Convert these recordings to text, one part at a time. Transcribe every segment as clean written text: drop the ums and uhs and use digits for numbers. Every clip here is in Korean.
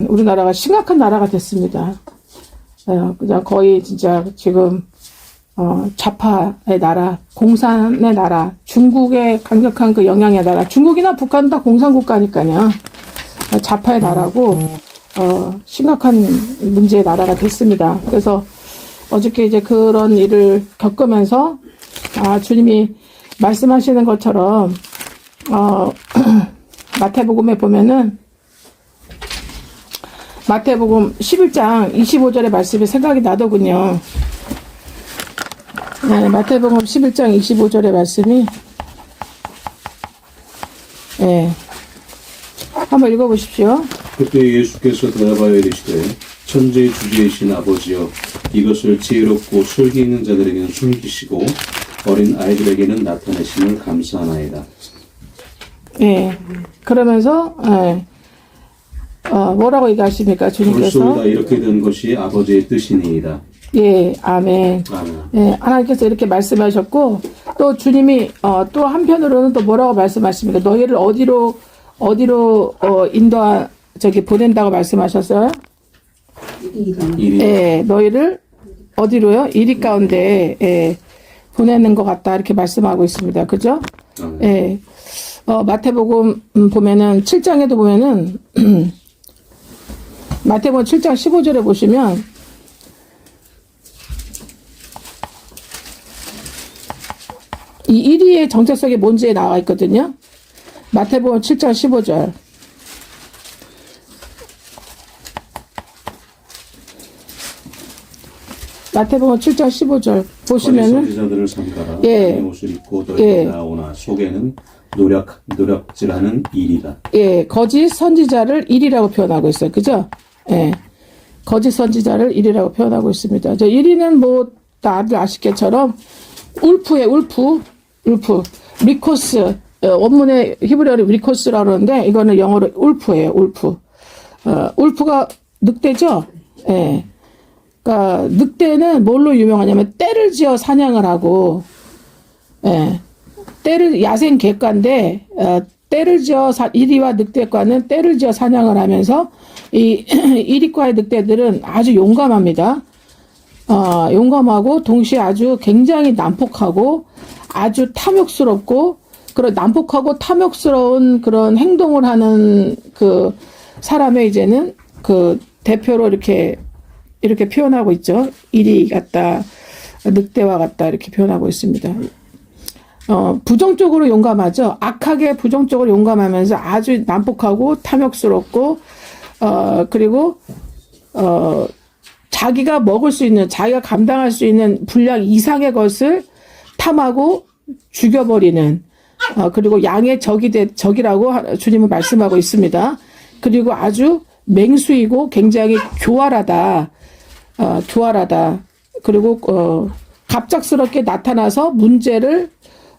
우리나라가 심각한 나라가 됐습니다. 그냥 거의 진짜 지금 좌파의 나라, 공산의 나라, 중국의 강력한 그 영향의 나라, 중국이나 북한은 다 공산국가니까요. 좌파의 나라고 심각한 문제의 나라가 됐습니다. 그래서 어저께 이제 그런 일을 겪으면서 주님이 말씀하시는 것처럼 마태복음에 보면은 마태복음 11장 25절의 말씀이 생각이 나더군요. 네, 마태복음 11장 25절의 말씀이 네, 한번 읽어보십시오. 그때 예수께서 대답하여 이르시되 천지의 주제이신 아버지여 이것을 지혜롭고 슬기 있는 자들에게는 숨기시고 어린 아이들에게는 나타내심을 감사하나이다. 예. 그러면서 뭐라고 얘기하십니까? 주님께서 벌써 다 이렇게 된 것이 아버지의 뜻이니이다. 예, 아멘. 아멘. 예, 하나님께서 이렇게 말씀하셨고 또 주님이 또 한편으로는 또 뭐라고 말씀하십니까? 너희를 어디로 보낸다고 말씀하셨어요? 이리. 예, 너희를 어디로요? 이리 가운데 보내는 것 같다 이렇게 말씀하고 있습니다. 그죠? 아멘. 예. 마태복음 보면은 7장에도 보면은 마태복음 7장 15절에 보시면 이 이리의 정체성이 뭔지에 나와 있거든요. 마태복음 7장 15절. 마태복음 7장 15절 보시면은 선지자들을 삼가라. 예. 옷을 입고 너희에게 나오나 속에는 노략질하는 일이다. 예, 거짓 선지자를 일이라고 표현하고 있어요. 그죠? 예. 거짓 선지자를 일이라고 표현하고 있습니다. 저 일이는 뭐 다들 아시겠처럼 울프예요. 울프. 리코스. 원문의 히브리어로 리코스라고 그러는데 이거는 영어로 울프예요. 울프. 울프가 늑대죠? 예. 그러니까 늑대는 뭘로 유명하냐면 떼를 지어 사냥을 하고 예. 야생 객과인데 떼를 지어 이리와 늑대과는 떼를 지어 사냥을 하면서 이 이리과의 늑대들은 아주 용감합니다. 용감하고 동시에 아주 굉장히 난폭하고 아주 탐욕스럽고 그런 난폭하고 탐욕스러운 그런 행동을 하는 그 사람의 이제는 그 대표로 이렇게 표현하고 있죠. 이리 같다, 늑대와 같다 이렇게 표현하고 있습니다. 부정적으로 용감하죠. 악하게 부정적으로 용감하면서 아주 난폭하고 탐욕스럽고, 그리고, 자기가 먹을 수 있는, 자기가 감당할 수 있는 분량 이상의 것을 탐하고 죽여버리는, 그리고 양의 적이라고 주님은 말씀하고 있습니다. 그리고 아주 맹수이고 굉장히 교활하다. 그리고, 갑작스럽게 나타나서 문제를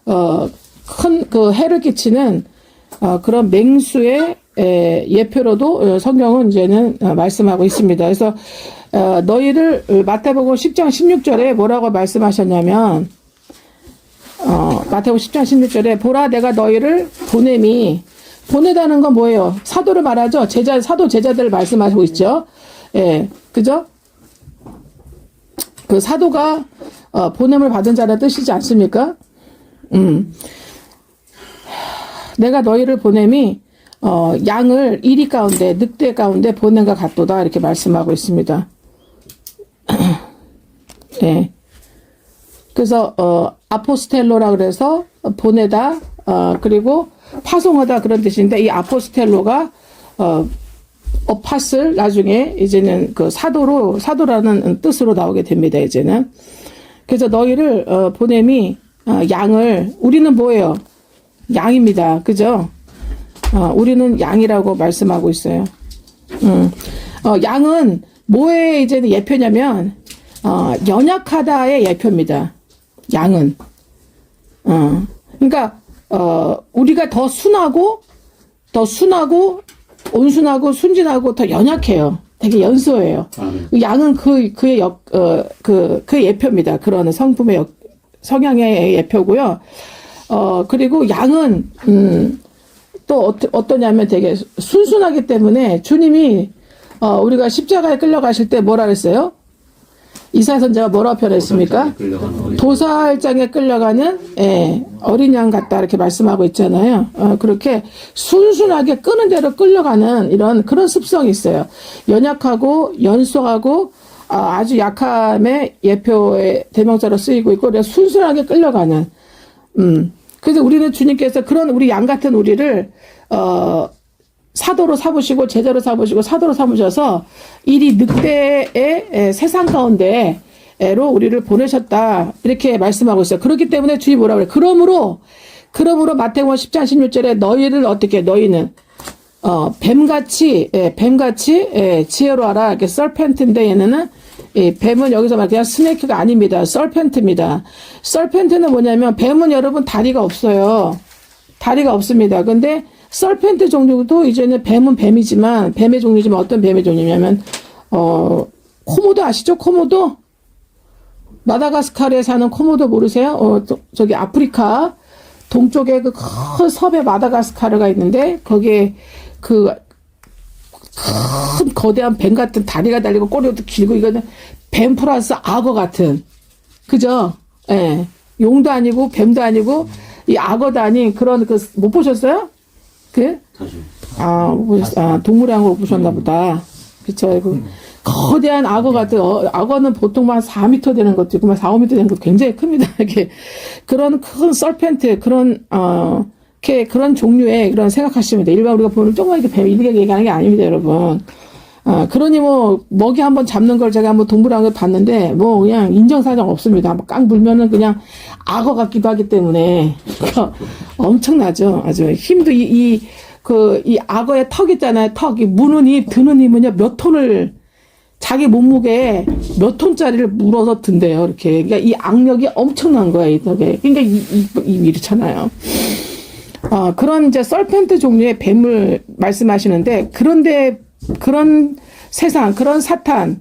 큰 그 해를 끼치는 그런 맹수의 예표로도 성경은 이제는 말씀하고 있습니다. 그래서 너희를 마태복음 10장 16절에 뭐라고 말씀하셨냐면 마태복음 10장 16절에 보라 내가 너희를 보내다는 건 뭐예요? 사도를 말하죠. 사도 제자들을 말씀하고 있죠. 예, 그죠? 그 사도가 보냄을 받은 자라 뜻이지 않습니까? 내가 너희를 보냄이 양을 이리 가운데 늑대 가운데 보낸과 같도다 이렇게 말씀하고 있습니다. 예. 그래서 아포스텔로라 그래서 보내다 그리고 파송하다 그런 뜻인데 이 아포스텔로가 팟을 나중에 이제는 그 사도라는 뜻으로 나오게 됩니다. 이제는 그래서 너희를 보냄이 양을 우리는 뭐예요? 양입니다. 그죠? 우리는 양이라고 말씀하고 있어요. 양은 뭐의 이제는 예표냐면 연약하다의 예표입니다. 양은 그러니까 우리가 더 순하고 온순하고 순진하고 더 연약해요. 되게 연소해요. 양은 그의 예표입니다. 그런 성품의 성향의 예표고요. 그리고 양은 또 어떠냐면 되게 순순하기 때문에 주님이 우리가 십자가에 끌려가실 때 뭐라 그랬어요? 이사야 선지자가 뭐라고 표현했습니까? 도살장에 끌려가는 어린 양 같다 이렇게 말씀하고 있잖아요. 그렇게 순순하게 끄는 대로 끌려가는 그런 습성이 있어요. 연약하고 연소하고 아주 약함의 예표의 대명사로 쓰이고 있고 그래서 순순하게 끌려가는 그래서 우리는 주님께서 그런 우리 양 같은 우리를 사도로 삼으시고 제자로 삼으시고 사도로 삼으셔서 이리 늑대의 세상 가운데로 우리를 보내셨다 이렇게 말씀하고 있어요. 그렇기 때문에 주님 뭐라 그래요? 그러므로 마태복음 10장 16절에 너희를 어떻게 너희는 뱀같이 지혜로워라 이렇게 썰펜트인데 얘는 뱀은 여기서 말 그냥 스네이크가 아닙니다. 썰펜트입니다. 썰펜트는 뭐냐면 뱀은 여러분 다리가 없어요. 다리가 없습니다. 근데 썰펜트 종류도 이제는 뱀은 뱀이지만 뱀의 종류지만 어떤 뱀의 종류냐면 코모도 아시죠? 코모도 마다가스카르에 사는 코모도 모르세요? 저기 아프리카 동쪽에 그 큰 섬에 마다가스카르가 있는데 거기에 그 큰 거대한 뱀 같은 다리가 달리고 꼬리도 길고 이거는 뱀 플러스 악어 같은 그죠? 예. 용도 아니고 뱀도 아니고 이 악어도 아닌 그런 못 보셨어요? 동물의 왕국을 보셨나 보다. 그쵸. 거대한 악어 같은, 악어는 보통 한 4m 되는 것도 있고, 4, 5m 되는 것도 굉장히 큽니다. 이렇게. 그런 큰 썰펜트, 그런 종류의 그런 생각하시면 돼요. 일반 우리가 보는 조그만 이렇게 뱀, 이렇게 얘기하는 게 아닙니다, 여러분. 그러니 먹이 한번 잡는 걸 제가 한번 동물의 왕국을 봤는데, 그냥 인정사정 없습니다. 깡 물면은 그냥 악어 같기도 하기 때문에. 엄청나죠. 아주 힘도 이 악어의 턱 있잖아요. 턱. 무는 입, 드는 입은요, 몇 톤을, 자기 몸무게에 몇 톤짜리를 물어서 든대요. 이렇게. 그러니까 이 악력이 엄청난 거예요, 이 턱에. 그러니까 입이 이렇잖아요. 그런 이제 썰펜트 종류의 뱀을 말씀하시는데, 그런데, 그런 세상, 그런 사탄,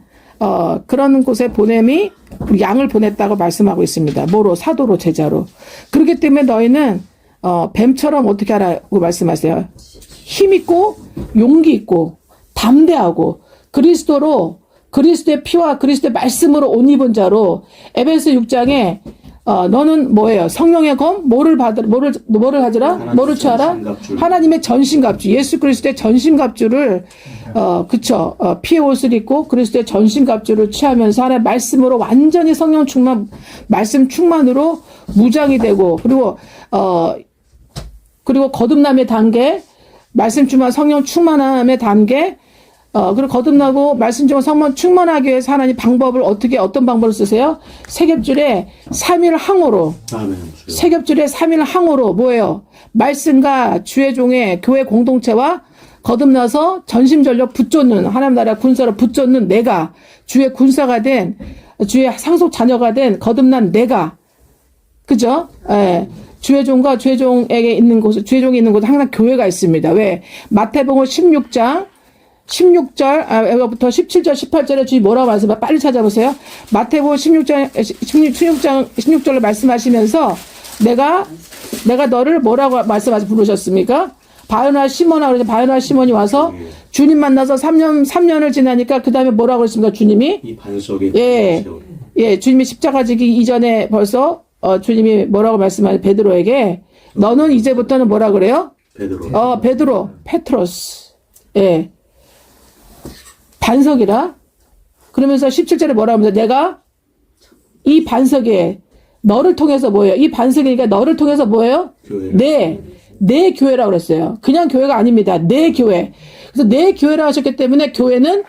그런 곳에 보냄이 양을 보냈다고 말씀하고 있습니다. 뭐로? 사도로, 제자로. 그렇기 때문에 너희는, 뱀처럼 어떻게 하라고 말씀하세요? 힘있고, 용기 있고, 담대하고, 그리스도의 피와 그리스도의 말씀으로 옷 입은 자로, 에베소 6장에, 너는 뭐예요? 성령의 검? 뭐를 가지라? 뭐를 취하라? 하나님의 전신갑주. 예수 그리스도의 전신갑주를, 피의 옷을 입고 그리스도의 전신갑주를 취하면서 하나님의 말씀으로 완전히 성령 충만, 말씀 충만으로 무장이 되고, 그리고 거듭남의 단계, 말씀 충만, 성령 충만함의 단계, 그리고 거듭나고 말씀 중에 성령 충만하기 위해서 하나님 방법을 어떤 방법을 쓰세요? 세겹줄에 3일 항오로. 세겹줄에 3일 항오로 뭐예요? 말씀과 주의 종의 교회 공동체와 거듭나서 전심전력 붙잡는 하나님 나라 군사로 붙잡는 내가 주의 군사가 된 주의 상속 자녀가 된 거듭난 내가 그죠? 예. 주의 종과 주의 종에게 있는 곳, 주의 종이 있는 곳에 항상 교회가 있습니다. 왜? 마태복음 16장 16절부터 17절, 18절에 주님 뭐라고 말씀하세요? 빨리 찾아보세요. 마태복음 16절을 말씀하시면서 내가 너를 뭐라고 부르셨습니까? 바요나 시몬하고 그래서 바요나 시몬이 와서 주님 만나서 3년을 지나니까 그 다음에 뭐라고 그랬습니까? 주님이? 이 반석에. 예, 주님이 십자가 지기 이전에 벌써, 주님이 뭐라고 말씀하세요? 베드로에게 너는 이제부터는 뭐라 그래요? 베드로, 페트로스. 예. 반석이라. 그러면서 17절에 뭐라고 하면서 내가 이 반석에 너를 통해서 뭐예요? 이 반석이니까 너를 통해서 뭐예요? 내 교회라고 그랬어요. 그냥 교회가 아닙니다. 내 교회. 그래서 내 교회라고 하셨기 때문에 교회는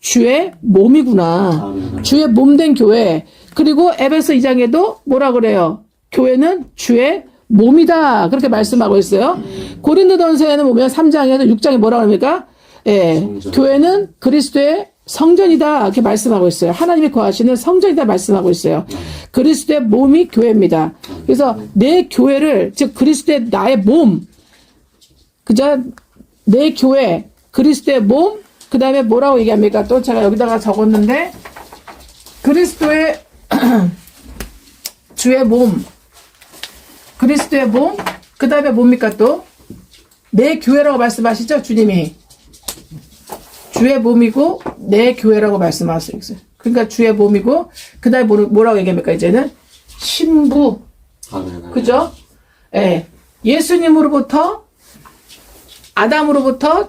주의 몸이구나. 주의 몸된 교회. 그리고 에베소 2장에도 뭐라 그래요? 교회는 주의 몸이다. 그렇게 말씀하고 있어요. 고린도전서에는 보면 3장에서 6장에 뭐라고 합니까? 예, 교회는 그리스도의 성전이다 이렇게 말씀하고 있어요. 하나님이 거하시는 성전이다 말씀하고 있어요. 그리스도의 몸이 교회입니다. 그래서 내 교회를 즉 그리스도의 나의 몸, 그저 내 교회 그리스도의 몸, 그 다음에 뭐라고 얘기합니까? 또 제가 여기다가 적었는데 그리스도의 주의 몸, 그리스도의 몸, 그 다음에 뭡니까 또? 내 교회라고 말씀하시죠, 주님이. 주의 몸이고 내 교회라고 말씀하셨어요. 그러니까 주의 몸이고 그다음에 뭐라고 얘기합니까? 이제는 신부. 아멘. 그죠? 예. 예수님으로부터 아담으로부터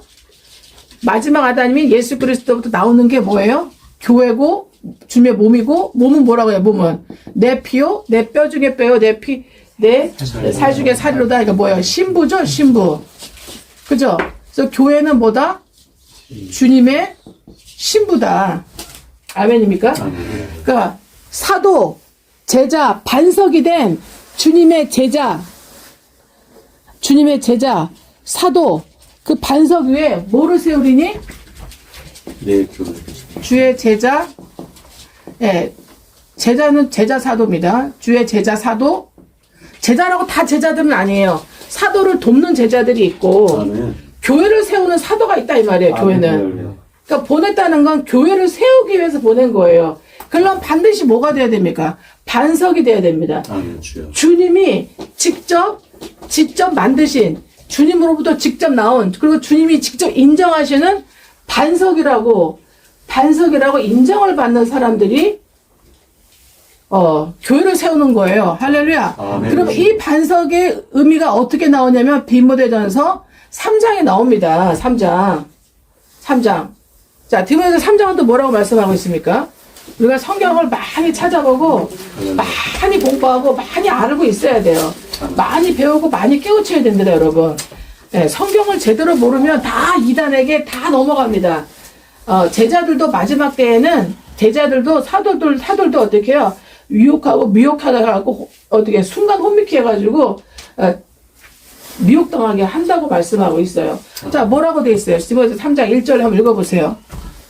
마지막 아담이 예수 그리스도부터 나오는 게 뭐예요? 교회고 주의 몸이고 몸은 뭐라고 해요? 몸은 내 피요, 내 뼈 중에 뼈요, 내 피, 내 살 중에 살이로다. 그러니까 뭐예요? 신부죠, 신부. 그죠? 그래서 교회는 뭐다? 주님의 신부다. 아멘입니까? 그러니까 사도, 제자, 반석이 된 주님의 제자, 사도, 그 반석 위에 뭐를 세우리니? 내 교회. 주의 제자, 예, 제자는 제자 사도입니다. 주의 제자 사도, 제자라고 다 제자들은 아니에요. 사도를 돕는 제자들이 있고, 아멘. 교회를 세우는 사도가 있다 이 말이에요. 교회는. 아멘. 그러니까 보냈다는 건 교회를 세우기 위해서 보낸 거예요. 그러면 반드시 뭐가 돼야 됩니까? 반석이 돼야 됩니다. 아멘 주여. 주님이 직접 만드신, 주님으로부터 직접 나온, 그리고 주님이 직접 인정하시는 반석이라고 인정을 받는 사람들이 교회를 세우는 거예요. 할렐루야. 아멘. 그럼 이 반석의 의미가 어떻게 나오냐면 디모데전서 3장에 나옵니다. 3장. 자, 디모데전서 3장은 또 뭐라고 말씀하고 있습니까? 우리가 성경을 많이 찾아보고 많이 공부하고 많이 알고 있어야 돼요. 많이 배우고 많이 깨우쳐야 됩니다, 여러분. 네, 성경을 제대로 모르면 다 이단에게 다 넘어갑니다. 제자들도 마지막 때에는 제자들도 사도들도 어떻게 해요? 유혹하고 미혹하다가고 어떻게 순간 혼미케 해가지고 미혹당하게 한다고 말씀하고 있어요. 자, 뭐라고 돼 있어요? 디모데전서 3장 1절 한번 읽어보세요.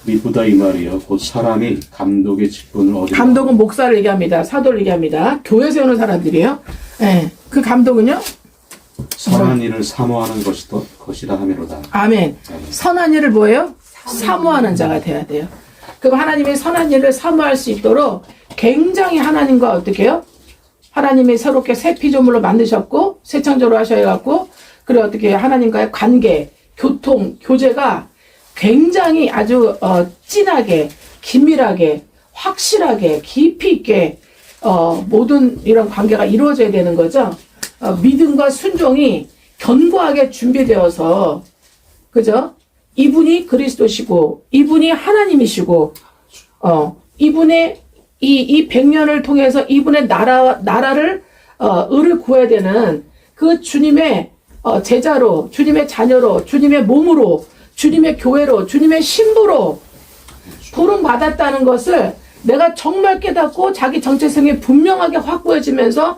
미쁘다 이 말이요. 곧 사람이 감독의 직분을 얻으려. 감독은 목사를 얘기합니다. 사도를 얘기합니다. 교회 세우는 사람들이에요. 네, 그 감독은요? 선한 일을 사모하는 것이라 하미로다. 아멘. 선한 일을 뭐예요? 사모하는 자가 돼야 돼요. 그럼 하나님이 선한 일을 사모할 수 있도록 굉장히 하나님과 어떻게 해요? 하나님이 새롭게 새 피조물로 만드셨고 새 창조로 하셔갖고 그리고 어떻게 하나님과의 관계, 교통, 교제가 굉장히 아주 진하게, 긴밀하게, 확실하게, 깊이 있게 모든 이런 관계가 이루어져야 되는 거죠. 믿음과 순종이 견고하게 준비되어서, 그죠? 이분이 그리스도시고, 이분이 하나님이시고, 이분의 이 100년을 통해서 이분의 나라를, 을을 구해야 되는 그 주님의 제자로, 주님의 자녀로, 주님의 몸으로, 주님의 교회로, 주님의 신부로 부름 받았다는 것을 내가 정말 깨닫고 자기 정체성이 분명하게 확고해지면서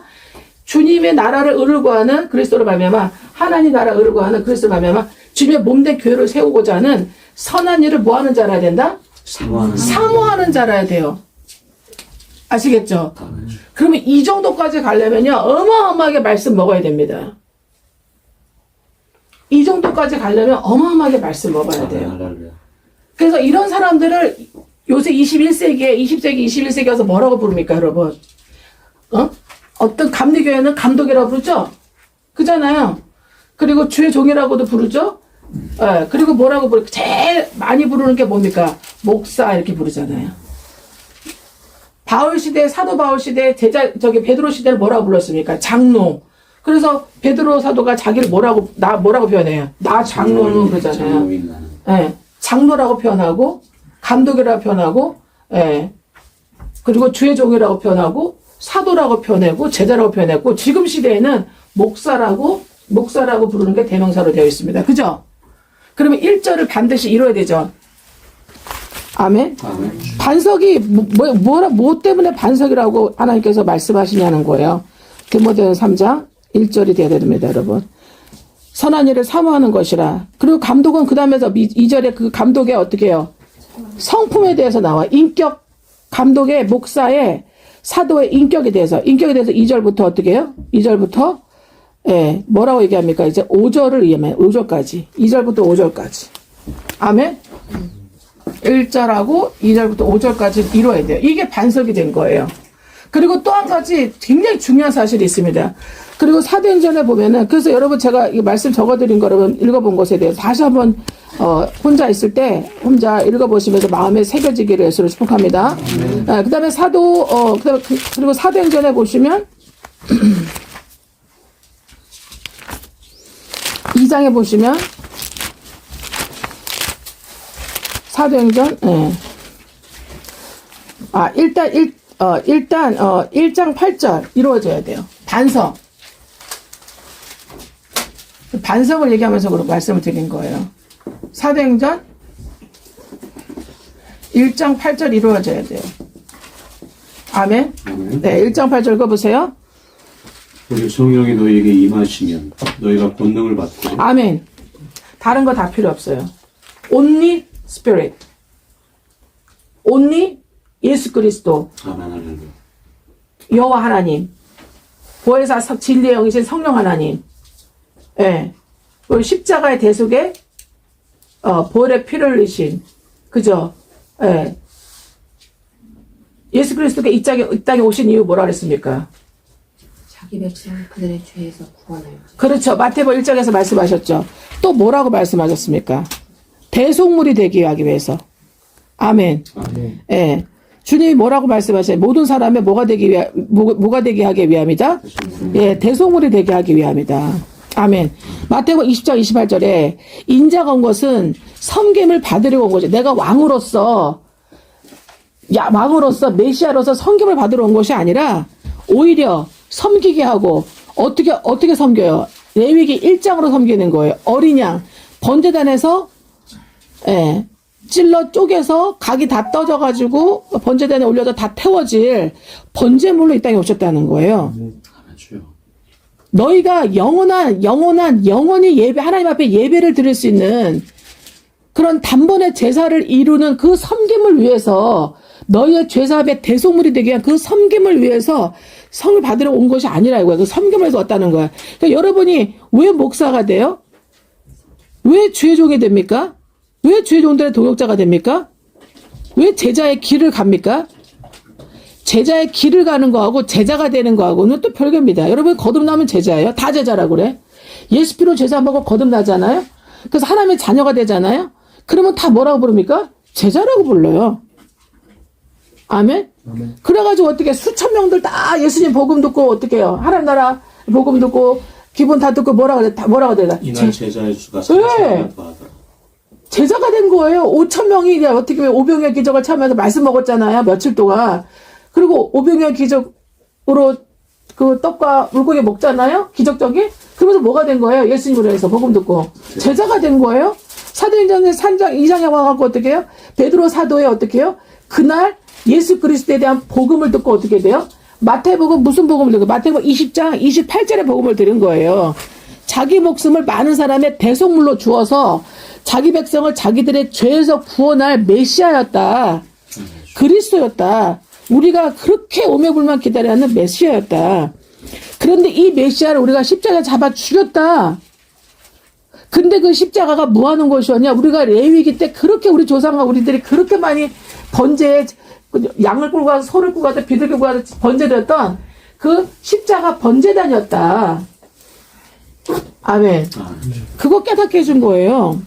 주님의 나라를 의르고 하는 그리스도로 말미암아 하나님 나라 의르고 하는 그리스도로 말미암아 주님의 몸된 교회를 세우고자 하는 선한 일을 뭐 하는 자라야 된다? 사모하는 자라야 돼요. 아시겠죠? 그러면 이 정도까지 가려면요 어마어마하게 말씀 먹어야 됩니다. 이 정도까지 가려면 어마어마하게 말씀 먹어야 돼요. 그래서 이런 사람들을 요새 21세기에 20세기 21세기 와서 뭐라고 부릅니까 여러분? 어떤 감리교회는 감독이라고 부르죠? 그잖아요. 그리고 주의 종이라고도 부르죠? 그리고 뭐라고 부르? 제일 많이 부르는 게 뭡니까? 목사 이렇게 부르잖아요. 바울 시대, 사도 바울 시대, 베드로 시대를 뭐라고 불렀습니까? 장로. 그래서 베드로 사도가 자기를 뭐라고 표현해요? 나 장로는 그러잖아요. 장로라고 표현하고, 감독이라고 표현하고, 그리고 주의 종이라고 표현하고, 사도라고 표현하고, 제자라고 표현했고, 지금 시대에는 목사라고 부르는 게 대명사로 되어 있습니다. 그죠? 그러면 1절을 반드시 이뤄야 되죠. 아멘? 반석이, 뭐 때문에 반석이라고 하나님께서 말씀하시냐는 거예요. 디모데전서 3장 1절이 되어야 됩니다, 여러분. 선한 일을 사모하는 것이라. 그리고 감독은 그 다음에서 2절에 그 감독의 어떻게 해요? 성품에 대해서 나와. 인격, 감독의, 목사의, 사도의 인격에 대해서 2절부터 어떻게 해요? 2절부터, 뭐라고 얘기합니까? 이제 5절을 얘기하면 5절까지. 2절부터 5절까지. 아멘? 1절하고 2절부터 5절까지 이루어야 돼요. 이게 반석이 된 거예요. 그리고 또 한 가지 굉장히 중요한 사실이 있습니다. 그리고 사도행전에 보면은, 그래서 여러분 제가 이 말씀 적어드린 거 여러분 읽어본 것에 대해서 다시 한번 혼자 있을 때 혼자 읽어보시면서 마음에 새겨지기를 예수로 축복합니다. 그 다음에 그리고 사도행전에 보시면 2장에 보시면 사도행전, 일단 1장 8절 이루어져야 돼요. 반성을 얘기하면서 그런 말씀을 드린 거예요. 사도행전 1장 8절 이루어져야 돼요. 아멘. 아멘. 네, 1장 8절 읽어보세요. 우리 성령이 너희에게 임하시면 너희가 권능을 받고. 아멘. 다른 거 다 필요 없어요. Only Spirit. Only 예수 그리스도. 아멘. 할렐루야. 여호와 하나님. 보혜사 진리의 영이신 성령 하나님. 예. 그리고 십자가의 대속에 보혈의 피를 흘리신, 그죠? 예. 예수 그리스도가 이 땅에 오신 이유 뭐라 그랬습니까? 자기 백성을 그들의 죄에서 구원하여. 그렇죠. 마태복음 1장에서 말씀하셨죠. 또 뭐라고 말씀하셨습니까? 대속물이 되기 위해서. 아멘. 아멘. 예. 주님이 뭐라고 말씀하셔요? 모든 사람의 뭐가 되게 하기 위함이다? 예, 대속물이 되게 하기 위함이다. 아멘. 마태복음 20장 28절에 인자가 온 것은 섬김을 받으려고 온 거죠. 내가 왕으로서 메시아로서 섬김을 받으러 온 것이 아니라 오히려 섬기게 하고 어떻게 섬겨요? 레위기 1장으로 섬기는 거예요. 어린 양 번제단에서 찔러 쪼개서 각이 다 떠져가지고 번제단에 올려서 다 태워질 번제물로 이 땅에 오셨다는 거예요. 아멘 주여. 너희가 영원히 하나님 앞에 예배를 드릴 수 있는 그런 단번에 제사를 이루는 그 섬김을 위해서 너희의 죄사함의 대속물이 되게 한 그 섬김을 위해서 성을 받으러 온 것이 아니라 이거야. 그 섬김을 해서 왔다는 거야. 그러니까 여러분이 왜 목사가 돼요? 왜 주의 종이 됩니까? 왜 주의 종들의 동역자가 됩니까? 왜 제자의 길을 갑니까? 제자의 길을 가는 거하고 제자가 되는 거하고는 또 별개입니다. 여러분 거듭나면 제자예요. 다 제자라고 그래. 예수 피로 제사 먹고 거듭나잖아요. 그래서 하나님의 자녀가 되잖아요. 그러면 다 뭐라고 부릅니까? 제자라고 불러요. 아멘? 그래가지고 어떻게 수천 명들 다 예수님 복음 듣고 어떻게 해요? 하나님 나라 복음 듣고 기본 다 듣고 뭐라고 그래? 이날 제자의 수가 3,000명 더하더라. 제자가 된 거예요. 5천 명이 어떻게 보면 오병이어 기적을 참여해서 말씀 먹었잖아요. 며칠 동안. 그리고 오병이어 기적으로 그 떡과 물고기 먹잖아요. 기적적인. 그러면서 뭐가 된 거예요? 예수님으로 해서 복음 듣고. 제자가 된 거예요. 사도행전의 3장 2장에 와갖고 어떻게 해요? 베드로 사도에 어떻게 해요? 그날 예수 그리스도에 대한 복음을 듣고 어떻게 돼요? 마태복음 무슨 복음을 듣고? 마태복음 20장 28절의 복음을 들은 거예요. 자기 목숨을 많은 사람의 대속물로 주어서 자기 백성을 자기들의 죄에서 구원할 메시아였다. 그리스도였다. 우리가 그렇게 오매불만 기다려하는 메시아였다. 그런데 이 메시아를 우리가 십자가에 잡아 죽였다. 근데 그 십자가가 뭐 하는 것이었냐? 우리가 레위기 때 그렇게 우리 조상과 우리들이 그렇게 많이 번제에 양을 끌고 가서 소를 끌고 가서 비둘기 끌고 가서 번제됐던 그 십자가 번제단이었다. 아멘. 그거 깨닫게 해준 거예요.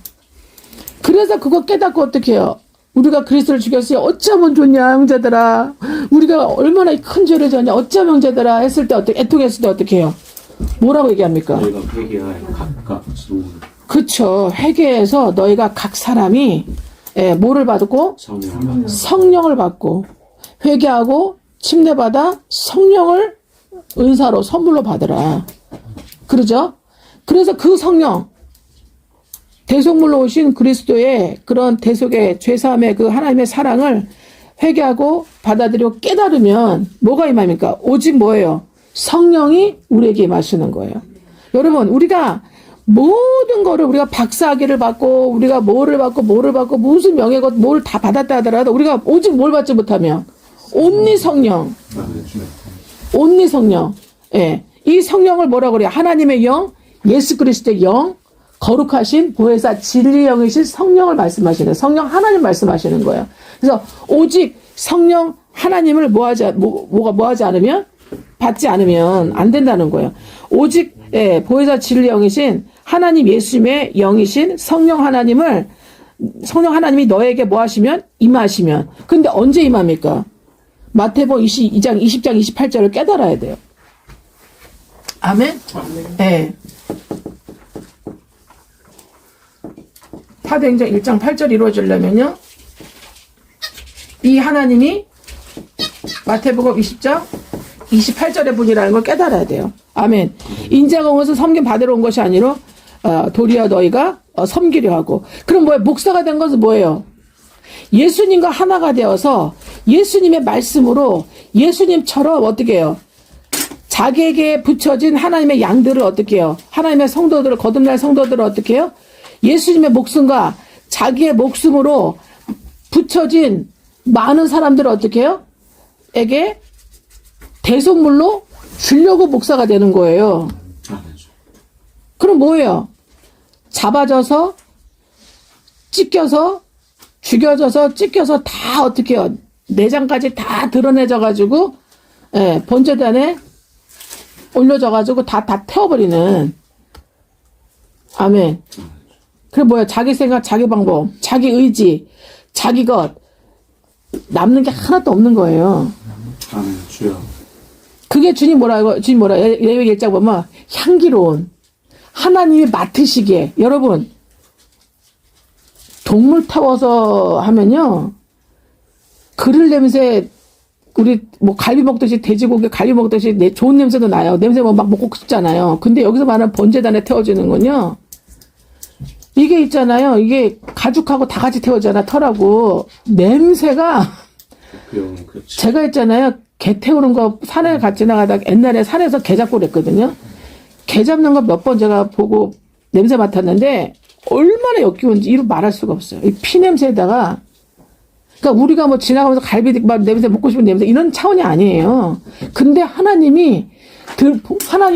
그래서 그거 깨닫고 어떻게 해요? 우리가 그리스도를 죽였어요. 어쩌면 좋냐, 형제들아. 우리가 얼마나 큰 죄를 졌냐. 어쩌면 형제들아 했을 때 애통했을 때 어떻게 해요? 뭐라고 얘기합니까? 너희가 회개하여 각각 성령을. 그쵸. 회개해서 너희가 각 사람이 뭐를 받고? 성령을 받고 회개하고 침례받아 성령을 은사로 선물로 받으라. 그러죠? 그래서 그 성령 대속물로 오신 그리스도의 그런 대속의 죄사함의 그 하나님의 사랑을 회개하고 받아들이고 깨달으면 뭐가 임합니까? 오직 뭐예요? 성령이 우리에게 임하시는 거예요. 여러분 우리가 모든 거를 우리가 박사학위를 받고 우리가 뭐를 받고 무슨 명예got 뭘 다 받았다 하더라도 우리가 오직 뭘 받지 못하면 온리 성령. 온리 성령. 예. 이 성령을 뭐라고 그래요? 하나님의 영, 예수 그리스도의 영, 거룩하신 보혜사 진리의 영이신 성령을 말씀하시는 성령 하나님 말씀하시는 거예요. 그래서 오직 성령 하나님을 뭐하지 않으면 받지 않으면 안 된다는 거예요. 오직 보혜사 진리의 영이신 하나님 예수님의 영이신 성령 하나님이 너에게 뭐 하시면? 임하시면. 근데 언제 임합니까? 마태복음 22장, 20장, 28절을 깨달아야 돼요. 아멘? 네. 사도행전 1장 8절 이루어지려면요. 이 하나님이 마태복음 20장 28절의 분이라는 걸 깨달아야 돼요. 아멘. 인자가 온 것은 섬김 받으러 온 것이 아니라 도리어 너희가 섬기려 하고. 그럼 뭐예요? 목사가 된 것은 뭐예요? 예수님과 하나가 되어서 예수님의 말씀으로 예수님처럼 어떻게 해요? 자기에게 붙여진 하나님의 양들을 어떻게 해요? 하나님의 성도들을, 거듭날 성도들을 어떻게 해요? 예수님의 목숨과 자기의 목숨으로 붙여진 많은 사람들을 어떻게 해요? 에게 대속물로 주려고 목사가 되는 거예요. 그럼 뭐예요? 잡아져서, 찢겨서, 죽여져서, 찢겨서 다 어떻게 해요? 내장까지 다 드러내져가지고, 번제단에 올려져가지고 다 태워버리는. 아멘. 그게 뭐야? 자기 생각, 자기 방법, 자기 의지, 자기 것. 남는 게 하나도 없는 거예요. 아멘. 주여. 그게 주님 뭐라고, 레위기 1장 보면 향기로운 하나님이 맡으시기에. 여러분, 동물 태워서 하면요, 그를 냄새, 우리 뭐 갈비 먹듯이, 돼지고기 갈비 먹듯이 좋은 냄새도 나요. 냄새 막 먹고 싶잖아요. 근데 여기서 말하는 번제단에 태워지는 건요, 이게 있잖아요. 이게 가죽하고 다 같이 태워잖아. 털하고. 냄새가, 제가 있잖아요. 개 태우는 거 산에 같이 지나가다가 옛날에 산에서 개 잡고 그랬거든요. 개 잡는 거 몇 번 제가 보고 냄새 맡았는데 얼마나 역겨운지 이루 말할 수가 없어요. 이 피 냄새에다가, 그러니까 우리가 뭐 지나가면서 갈비 막 냄새 먹고 싶은 냄새 이런 차원이 아니에요. 근데 하나님이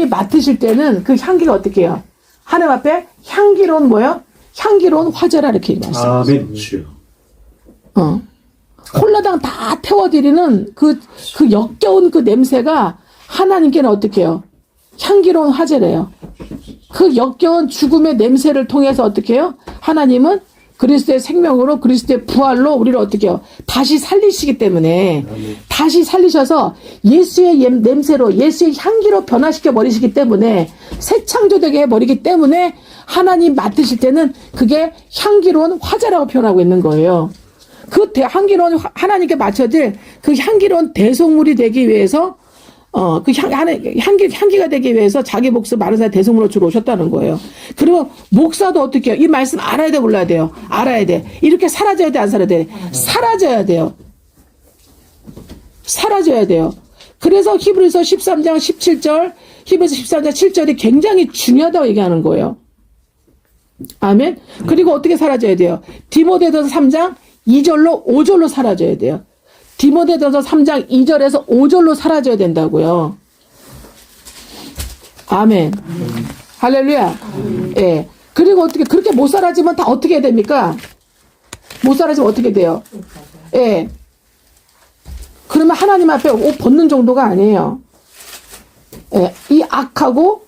맡으실 때는 그 향기가 어떻게 해요? 하나님 앞에 향기로운 뭐요? 향기로운 화제라 이렇게 말씀하세요. 아멘. 주여. 홀라당 다 태워드리는 그 역겨운 그 냄새가 하나님께는 어떻게 해요? 향기로운 화제래요. 그 역겨운 죽음의 냄새를 통해서 어떻게 해요? 하나님은 그리스도의 생명으로, 그리스도의 부활로 우리를 어떻게 해요? 다시 살리시기 때문에, 다시 살리셔서 예수의 냄새로, 예수의 향기로 변화시켜 버리시기 때문에, 새 창조되게 해버리기 때문에 하나님 맡으실 때는 그게 향기로운 화제라고 표현하고 있는 거예요. 그 향기로운 하나님께 맞춰질 그 향기로운 대속물이 되기 위해서 그 향기가 되기 위해서 자기 목숨 마른 사람 대속물로 주러 오셨다는 거예요. 그리고 목사도 어떻게 해요? 이 말씀 알아야 돼, 몰라야 돼요? 알아야 돼. 이렇게 사라져야 돼, 안 사라져야 돼? 사라져야 돼요. 사라져야 돼요. 그래서 히브리서 13장 17절, 히브리서 13장 7절이 굉장히 중요하다고 얘기하는 거예요. 아멘. 그리고 어떻게 사라져야 돼요? 디모데전서 3장 2절로 5절로 사라져야 돼요. 디모데전서 3장 2절에서 5절로 사라져야 된다고요. 아멘. 할렐루야. 예. 그리고 어떻게 그렇게 못 사라지면 다 어떻게 해야 됩니까? 못 사라지면 어떻게 돼요? 예. 그러면 하나님 앞에 옷 벗는 정도가 아니에요. 예. 이 악하고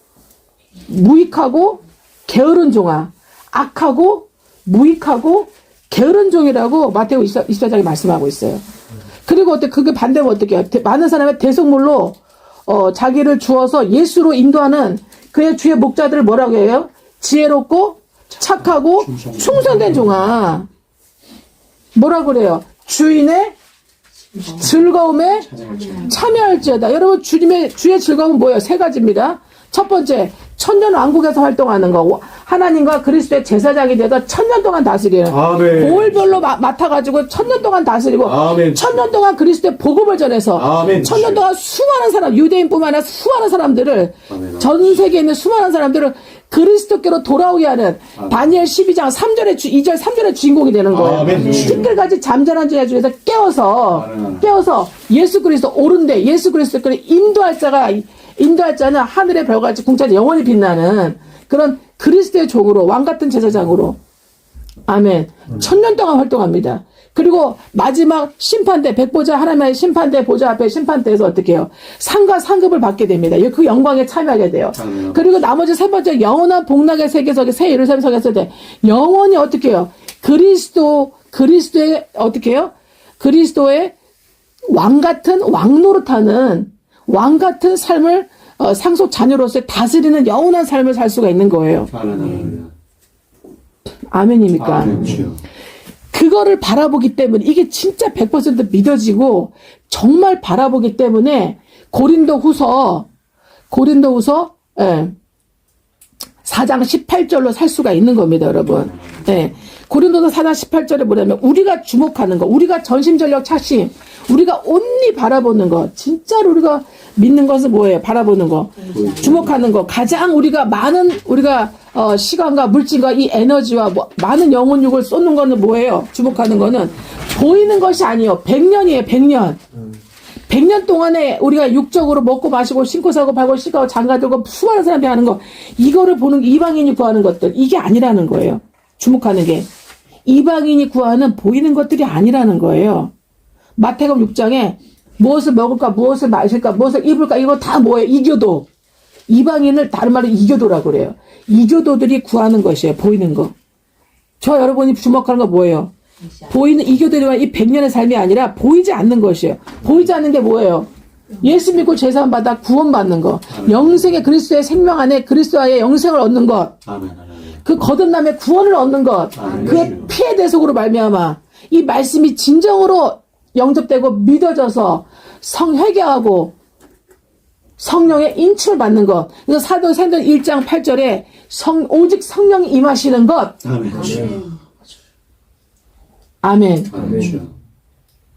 무익하고 게으른 종아. 악하고 무익하고 게으른 종이라고 마태복음 24장에 말씀하고 있어요. 그리고 어떻게 그게 반대면 어떻게 해요? 많은 사람의 대속물로 자기를 주어서 예수로 인도하는 그의 주의 목자들을 뭐라고 해요? 지혜롭고 착하고 충성된 종아. 뭐라고 그래요? 주인의 즐거움에 참여할지어다. 여러분, 주의 즐거움은 뭐예요? 세 가지입니다. 첫 번째, 천년 왕국에서 활동하는 거. 하나님과 그리스도의 제사장이 돼서 천년 동안 다스리는. 보울별로 맡아가지고 천년 동안 다스리고. 아멘. 천년 동안 그리스도의 복음을 전해서. 아멘. 천년 동안 수많은 사람, 유대인뿐만 아니라 수많은 사람들을, 아멘. 전 세계에 있는 수많은 사람들을 그리스도께로 돌아오게 하는. 아멘. 다니엘 12장 2절 3절의 주인공이 되는 거예요. 티끌같이 잠자는 자 중에서 깨워서 예수 그리스도 오른데 예수 그리스도께로 인도할 자는 하늘의 별같이 궁창에 영원히 빛나는 그런 그리스도의 종으로 왕같은 제사장으로. 아멘. 천년 동안 활동합니다. 그리고 마지막 심판대, 백보자 하나님의 심판대 보좌 앞에 심판대에서 어떻게 해요? 상과 상급을 받게 됩니다. 그 영광에 참여하게 돼요. 그리고 나머지 세 번째 영원한 복락의 세계석에 새 예루살렘 석에 있을 때 영원히 어떻게 해요? 그리스도의 어떻게 해요? 그리스도의 왕 같은 왕 노릇하는 왕 같은 삶을 상속 자녀로서 다스리는 영원한 삶을 살 수가 있는 거예요. 아멘입니까? 아멘 주여. 그거를 바라보기 때문에 이게 진짜 100% 믿어지고 정말 바라보기 때문에 고린도후서 4장 18절로 살 수가 있는 겁니다, 여러분. 네. 고린도서 4장 18절에 뭐냐면 우리가 주목하는 거, 우리가 전심전력 차심, 우리가 온리 바라보는 거, 진짜로 우리가 믿는 것은 뭐예요? 바라보는 거, 주목하는 거, 가장 우리가 시간과 물질과 이 에너지와 많은 영혼육을 쏟는 거는 뭐예요? 주목하는 거는 보이는 것이 아니에요. 100년이에요, 100년. 100년 동안에 우리가 육적으로 먹고 마시고 신고 사고 팔고 시가고 장가들고 수많은 사람이 하는 거, 이거를 보는 이방인이 구하는 것들, 이게 아니라는 거예요. 주목하는 게. 이방인이 구하는 보이는 것들이 아니라는 거예요. 마태복음 6장에 무엇을 먹을까, 무엇을 마실까, 무엇을 입을까, 이거 다 뭐예요? 이교도. 이방인을 다른 말로 이교도라고 그래요. 이교도들이 구하는 것이에요. 보이는 거. 저 여러분이 주목하는 거 뭐예요? 보이는 이교도들과 이 100년의 삶이 아니라 보이지 않는 것이에요. 보이지 않는 게 뭐예요? 예수 믿고 제사함 받아 구원받는 거. 영생의 그리스도의 생명 안에 그리스도와의 영생을 얻는 것. 그 거듭남의 구원을 얻는 것. 그의 피의 대속으로 말미암아 이 말씀이 진정으로 영접되고 믿어져서 회개하고 성령의 인침을 받는 것. 그래서 사도행전 1장 8절에 오직 성령이 임하시는 것. 아멘.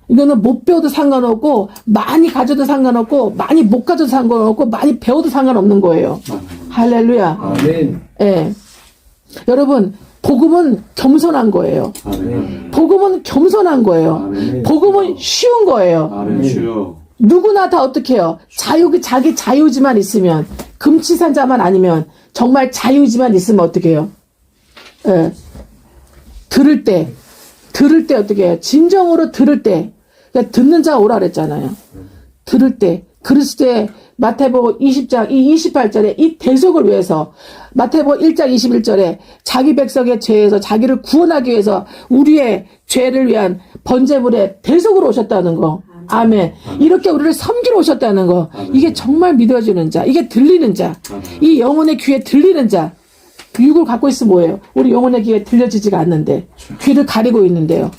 이거는 못 배워도 상관없고 많이 가져도 상관없고 많이 못 가져도 상관없고 많이 배워도 상관없는 거예요. 할렐루야. 아멘. 예. 여러분, 복음은 겸손한 거예요. 복음은 겸손한 거예요. 복음은 쉬운 거예요. 누구나 다 어떻게 해요? 자기 자유지만 있으면, 금치산자만 아니면, 정말 자유지만 있으면 어떻게 해요? 예. 들을 때 어떻게 해요? 진정으로 들을 때. 그러니까 듣는 자가 오라 그랬잖아요. 들을 때. 그리스도의 마태복음 20장 28절에 이 대속을 위해서, 마태복음 1장 21절에 자기 백성의 죄에서 자기를 구원하기 위해서 우리의 죄를 위한 번제물의 대속으로 오셨다는 거. 아멘. 이렇게 우리를 섬기러 오셨다는 거. 이게 정말 믿어지는 자, 이게 들리는 자, 이 영혼의 귀에 들리는 자. 육을 갖고 있으면 뭐예요? 우리 영혼의 귀에 들려지지가 않는데 귀를 가리고 있는데요.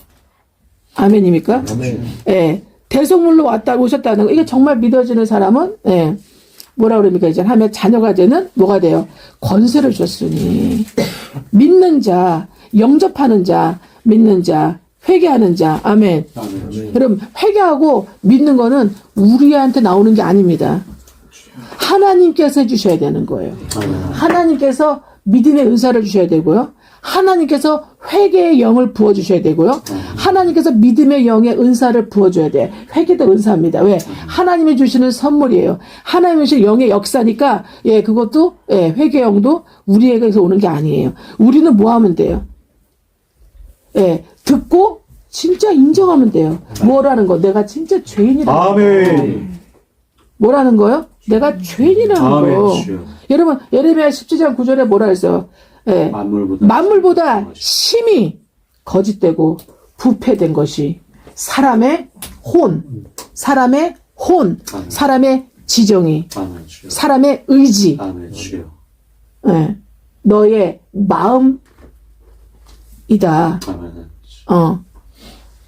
아멘입니까? 아멘. 예. 대속물로 오셨다는 거. 이게 정말 믿어지는 사람은, 예. 뭐라 그럽니까? 이제 하면 자녀가 되는 뭐가 돼요? 권세를 줬으니. 믿는 자, 영접하는 자, 믿는 자, 회개하는 자. 아멘. 여러분, 회개하고 믿는 거는 우리한테 나오는 게 아닙니다. 하나님께서 해주셔야 되는 거예요. 하나님께서 믿음의 은사를 주셔야 되고요. 하나님께서 회개의 영을 부어주셔야 되고요. 하나님께서 믿음의 영의 은사를 부어줘야 돼요. 회개도 은사입니다. 왜? 하나님이 주시는 선물이에요. 하나님이 주시는 영의 역사니까, 예, 그것도, 예, 회개의 영도 우리에게서 오는 게 아니에요. 우리는 뭐 하면 돼요? 예, 듣고 진짜 인정하면 돼요. 뭐라는 거? 내가 진짜 죄인이라는 거. 아멘. 뭐라는 거요? 내가 죄인이라는 거. 여러분, 예레미야 17장 9절에 뭐라 했어요? 예, 만물보다 심히 거짓되고 부패된 것이 사람의 사람의 지정이, 사람의 의지, 예, 너의 마음이다.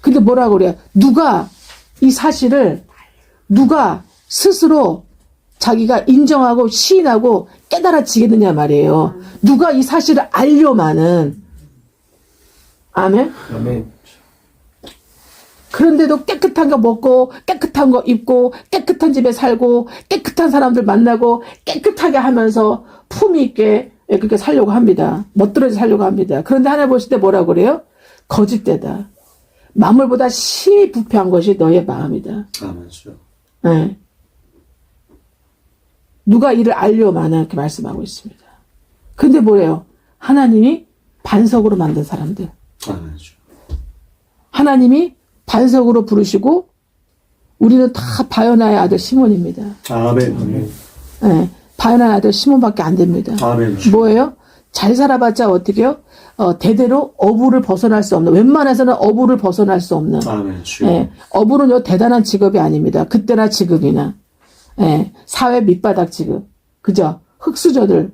근데 뭐라고 그래요? 누가 이 사실을 스스로 자기가 인정하고 시인하고 깨달아지겠느냐 말이에요. 누가 이 사실을 알려마는. 아멘? 아멘. 그런데도 깨끗한 거 먹고 깨끗한 거 입고 깨끗한 집에 살고 깨끗한 사람들 만나고 깨끗하게 하면서 품위 있게 그렇게 살려고 합니다. 멋들어져 살려고 합니다. 그런데 하나님 보실 때 뭐라고 그래요? 거짓되다. 만물보다 심히 부패한 것이 너의 마음이다. 네. 누가 이를 알려마나 이렇게 말씀하고 있습니다. 근데 뭐래요? 하나님이 반석으로 만든 사람들. 하나님이 반석으로 부르시고 우리는 다 바요나의 아들 시몬입니다. 아멘. 아멘. 예, 바요나의 아들 시몬밖에 안 됩니다. 아멘. 뭐예요? 잘 살아봤자 어떻게요? 대대로 어부를 벗어날 수 없는, 웬만해서는 어부를 벗어날 수 없는. 아멘. 주여. 예, 어부는요 대단한 직업이 아닙니다. 그때나 지금이나. 예, 사회 밑바닥 직업. 그죠? 흙수저들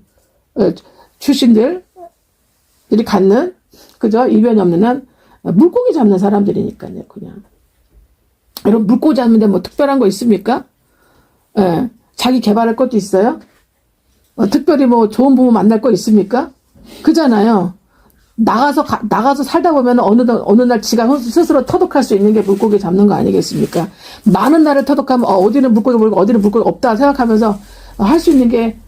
출신들이 갖는, 그죠? 이변이 없는 한 물고기 잡는 사람들이니까요, 그냥. 여러분, 물고기 잡는데 뭐 특별한 거 있습니까? 예, 자기 개발할 것도 있어요? 특별히 뭐 좋은 부모 만날 거 있습니까? 그잖아요. 나가서 살다 보면 어느 날 지가 스스로 터득할 수 있는 게 물고기 잡는 거 아니겠습니까? 많은 날을 터득하면, 어디는 물고기 물고, 어디는 물고기 없다 생각하면서 할 수 있는 게,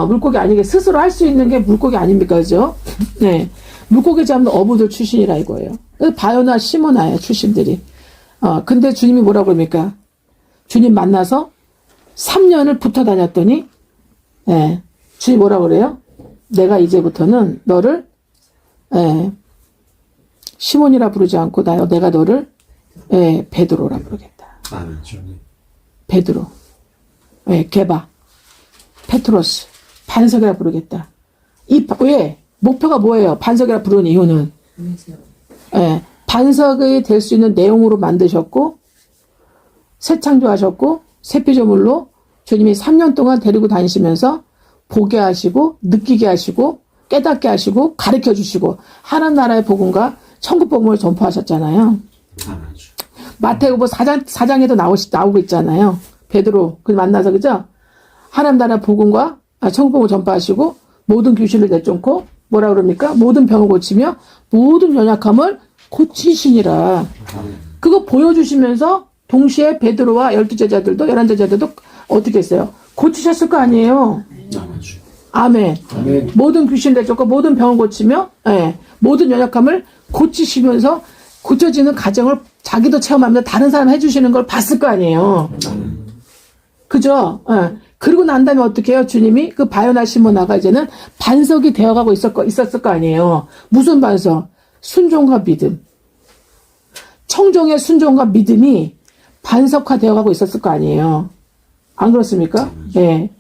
물고기 아니게 스스로 할 수 있는 게 물고기 아닙니까? 그죠? 네. 물고기 잡는 어부들 출신이라 이거예요. 바요나 시모나예요, 출신들이. 근데 주님이 뭐라고 그럽니까? 주님 만나서 3년을 붙어 다녔더니, 예, 주님 뭐라고 그래요? 내가 이제부터는 너를, 예, 시몬이라 부르지 않고 내가 너를, 예, 베드로라 부르겠다. 아멘. 주님. 베드로, 예, 게바, 페트로스, 반석이라 부르겠다. 왜? 목표가 뭐예요? 반석이라 부르는 이유는, 예, 반석이 될 수 있는 내용으로 만드셨고, 새 창조하셨고, 새 피조물로 주님이 3년 동안 데리고 다니시면서 보게 하시고, 느끼게 하시고, 깨닫게 하시고, 가르쳐 주시고, 하나님 나라의 복음과 천국 복음을 전파하셨잖아요. 아멘. 주여. 마태복음 4장에도 나오고 있잖아요. 베드로, 그 만나서, 그죠? 하나님 나라 복음과 천국 복음을 전파하시고, 모든 귀신을 내쫓고, 뭐라 그럽니까? 모든 병을 고치며, 모든 연약함을 고치시니라. 그거 보여주시면서, 동시에 베드로와 12제자들도, 11제자들도 어떻게 했어요? 고치셨을 거 아니에요? 아멘. 주여. 아멘. 아멘. 모든 귀신 내쫓고 모든 병을 고치며, 예, 모든 연약함을 고치시면서 고쳐지는 과정을 자기도 체험하면서 다른 사람 해주시는 걸 봤을 거 아니에요. 그죠? 예. 그리고 난 다음에 어떻게 해요? 주님이 그 바요나 시모나가 이제는 반석이 되어가고 있었을 거 아니에요. 무슨 반석? 순종과 믿음. 청종의 순종과 믿음이 반석화 되어가고 있었을 거 아니에요. 안 그렇습니까? 예.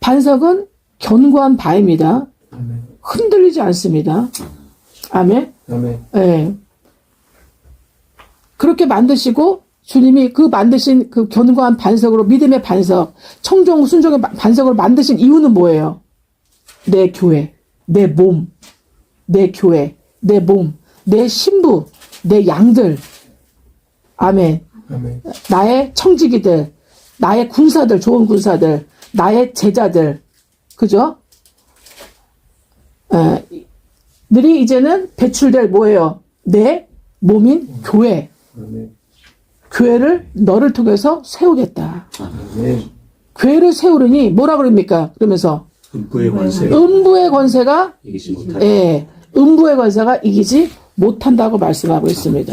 반석은 견고한 바입니다. 아멘. 흔들리지 않습니다. 아멘. 아멘. 예. 그렇게 만드시고 주님이 그 만드신 그 견고한 반석으로 믿음의 반석, 청종 순종의 반석을 만드신 이유는 뭐예요? 내 교회, 내 몸, 내 교회, 내 몸, 내 신부, 내 양들. 아멘. 아멘. 나의 청지기들, 나의 군사들, 좋은 군사들, 나의 제자들, 그죠? 들이 이제는 배출될 뭐예요? 내 몸인 교회. 아멘. 교회를 너를 통해서 세우겠다. 아멘. 교회를 세우려니 뭐라 그럽니까? 그러면서 음부의 권세. 음부의 권세가, 이기지 못할 예, 음부의 권세가 이기지 못한다고 말씀하고 있습니다.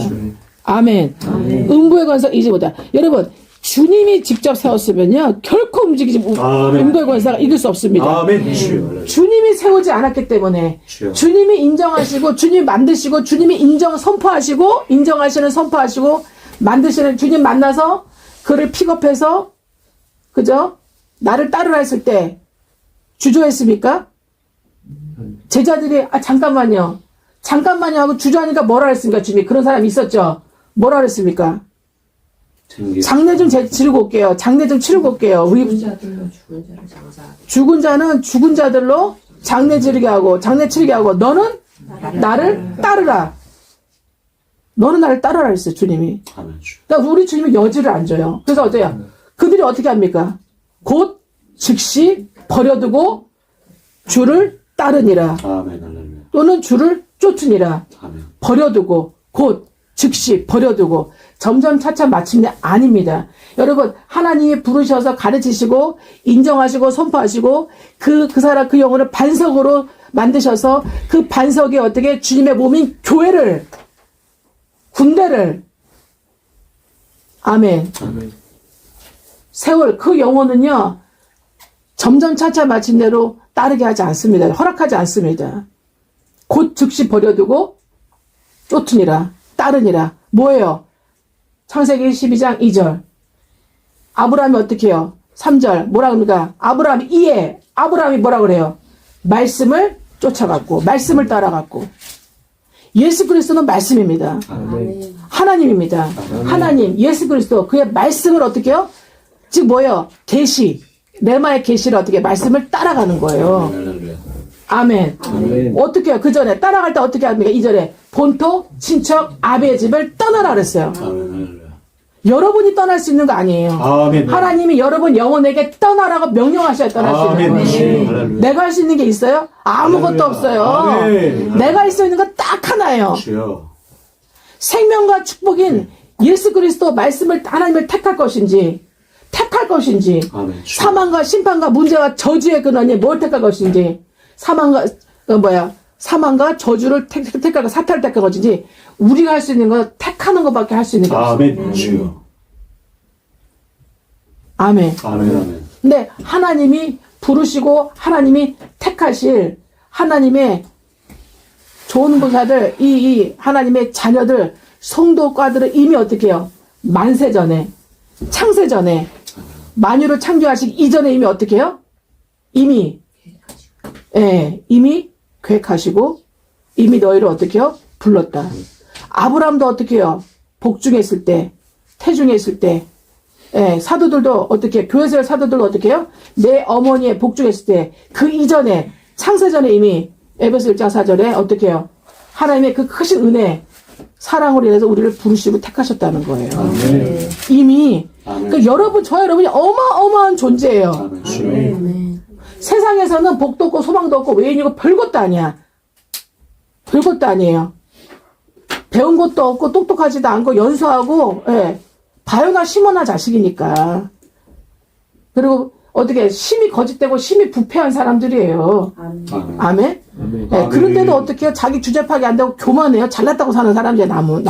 아멘. 음부의 권세가 이기지 못한다. 여러분, 주님이 직접 세웠으면요, 결코 움직이지 못, 아멘. 음부의 권세가 이길 수 없습니다. 아멘. 주여. 주님이 세우지 않았기 때문에, 주여. 주님이 인정하시고, 주님이 만드시고, 주님이 선포하시고, 인정하시는 선포하시고, 만드시는 주님 만나서, 그를 픽업해서, 그죠? 나를 따르라 했을 때, 주저했습니까? 제자들이, 잠깐만요 하고 주저하니까 뭐라 했습니까? 주님이 그런 사람이 있었죠? 뭐라 그랬습니까? 장례 좀 치르고 올게요. 장례 좀 치르고 올게요. 우리 죽은 자들로 죽은 자를 장사하게. 죽은 자는 죽은 자들로 장례 치르게 하고, 너는 나를 따르라. 너는 나를 따르라 했어요, 주님이. 아멘. 주여. 그러니까 우리 주님이 여지를 안 줘요. 그래서 어때요? 그들이 어떻게 합니까? 곧 즉시 버려두고 주를 따르니라. 아멘. 할렐루야. 또는 주를 쫓으니라. 아멘. 버려두고 곧 즉시 버려두고 점점 차차 마침내 아닙니다. 여러분, 하나님이 부르셔서 가르치시고 인정하시고 선포하시고 그 사람 그 영혼을 반석으로 만드셔서 그 반석에 어떻게 주님의 몸인 교회를, 군대를, 아멘, 아멘. 세월 그 영혼은요 점점 차차 마침내로 따르게 하지 않습니다. 허락하지 않습니다. 곧 즉시 버려두고 쫓으니라. 따르니라. 뭐예요? 창세기 12장 2절. 아브라함이 어떻게 해요? 3절. 뭐라 그럽니까? 아브라함이 뭐라 그래요? 말씀을 쫓아갔고, 말씀을 따라갔고. 예수 그리스도는 말씀입니다. 아멘. 하나님입니다. 하나님, 예수 그리스도, 그의 말씀을 어떻게 해요? 즉 뭐예요? 계시, 레마의 계시를 어떻게 말씀을 따라가는 거예요. 할렐루야. 아멘. 아멘. 어떻게 해요? 그 전에 따라갈 때 어떻게 합니까? 이전에 본토, 친척, 아비의 집을 떠나라 그랬어요. 아멘. 할렐루야. 여러분이 떠날 수 있는 거 아니에요. 아멘. 하나님이 여러분 영혼에게 떠나라고 명령하셔야 떠날 수 있는 아멘. 거예요. 할렐루야. 내가 할 수 있는 게 있어요? 아무것도 없어요. 아멘. 내가 할 수 있는 건 딱 하나예요. 주여. 생명과 축복인 예수 그리스도 말씀을 하나님을 택할 것인지 아멘. 주여. 사망과 심판과 문제와 저주의 근원이 뭘 택할 것인지 사망과 저주를 택할 사탄을 택할 것인지 우리가 할 수 있는 건 택하는 것밖에 할 수 있는 게 없어요. 아멘. 주여. 아멘. 아멘. 아멘. 근데 하나님이 부르시고 하나님이 택하실 하나님의 좋은 부사들 이 하나님의 자녀들 성도과들은 이미 어떻게 해요? 만세전에 창세전에 만유를 창조하시기 이전에 이미 어떻게 해요? 이미 계획하시고 이미 너희를 어떻게 해요? 불렀다. 아브라함도 어떻게 해요? 복중했을 때 태중했을 때 사도들도 어떻게 교회설 사도들도 어떻게 해요? 내 어머니의 복중했을 때 그 이전에 창세전에 이미 에베소 1장 4절에 어떻게 해요? 하나님의 그 크신 은혜 사랑으로 인해서 우리를 부르시고 택하셨다는 거예요. 아멘. 이미 아멘. 그러니까 여러분 저와 여러분이 어마어마한 존재예요. 아멘. 주여. 아멘. 세상에서는 복도 없고 소망도 없고 외인이고 별것도 아니야. 별것도 아니에요. 배운 것도 없고 똑똑하지도 않고 연수하고 바요나 시모나 자식이니까. 그리고 어떻게 심히 거짓되고 심히 부패한 사람들이에요. 아멘. 아멘. 아멘. 아멘. 네, 그런데도 어떻게 해요? 자기 주제 파기 안 되고 교만해요. 잘났다고 사는 사람들이 아멘.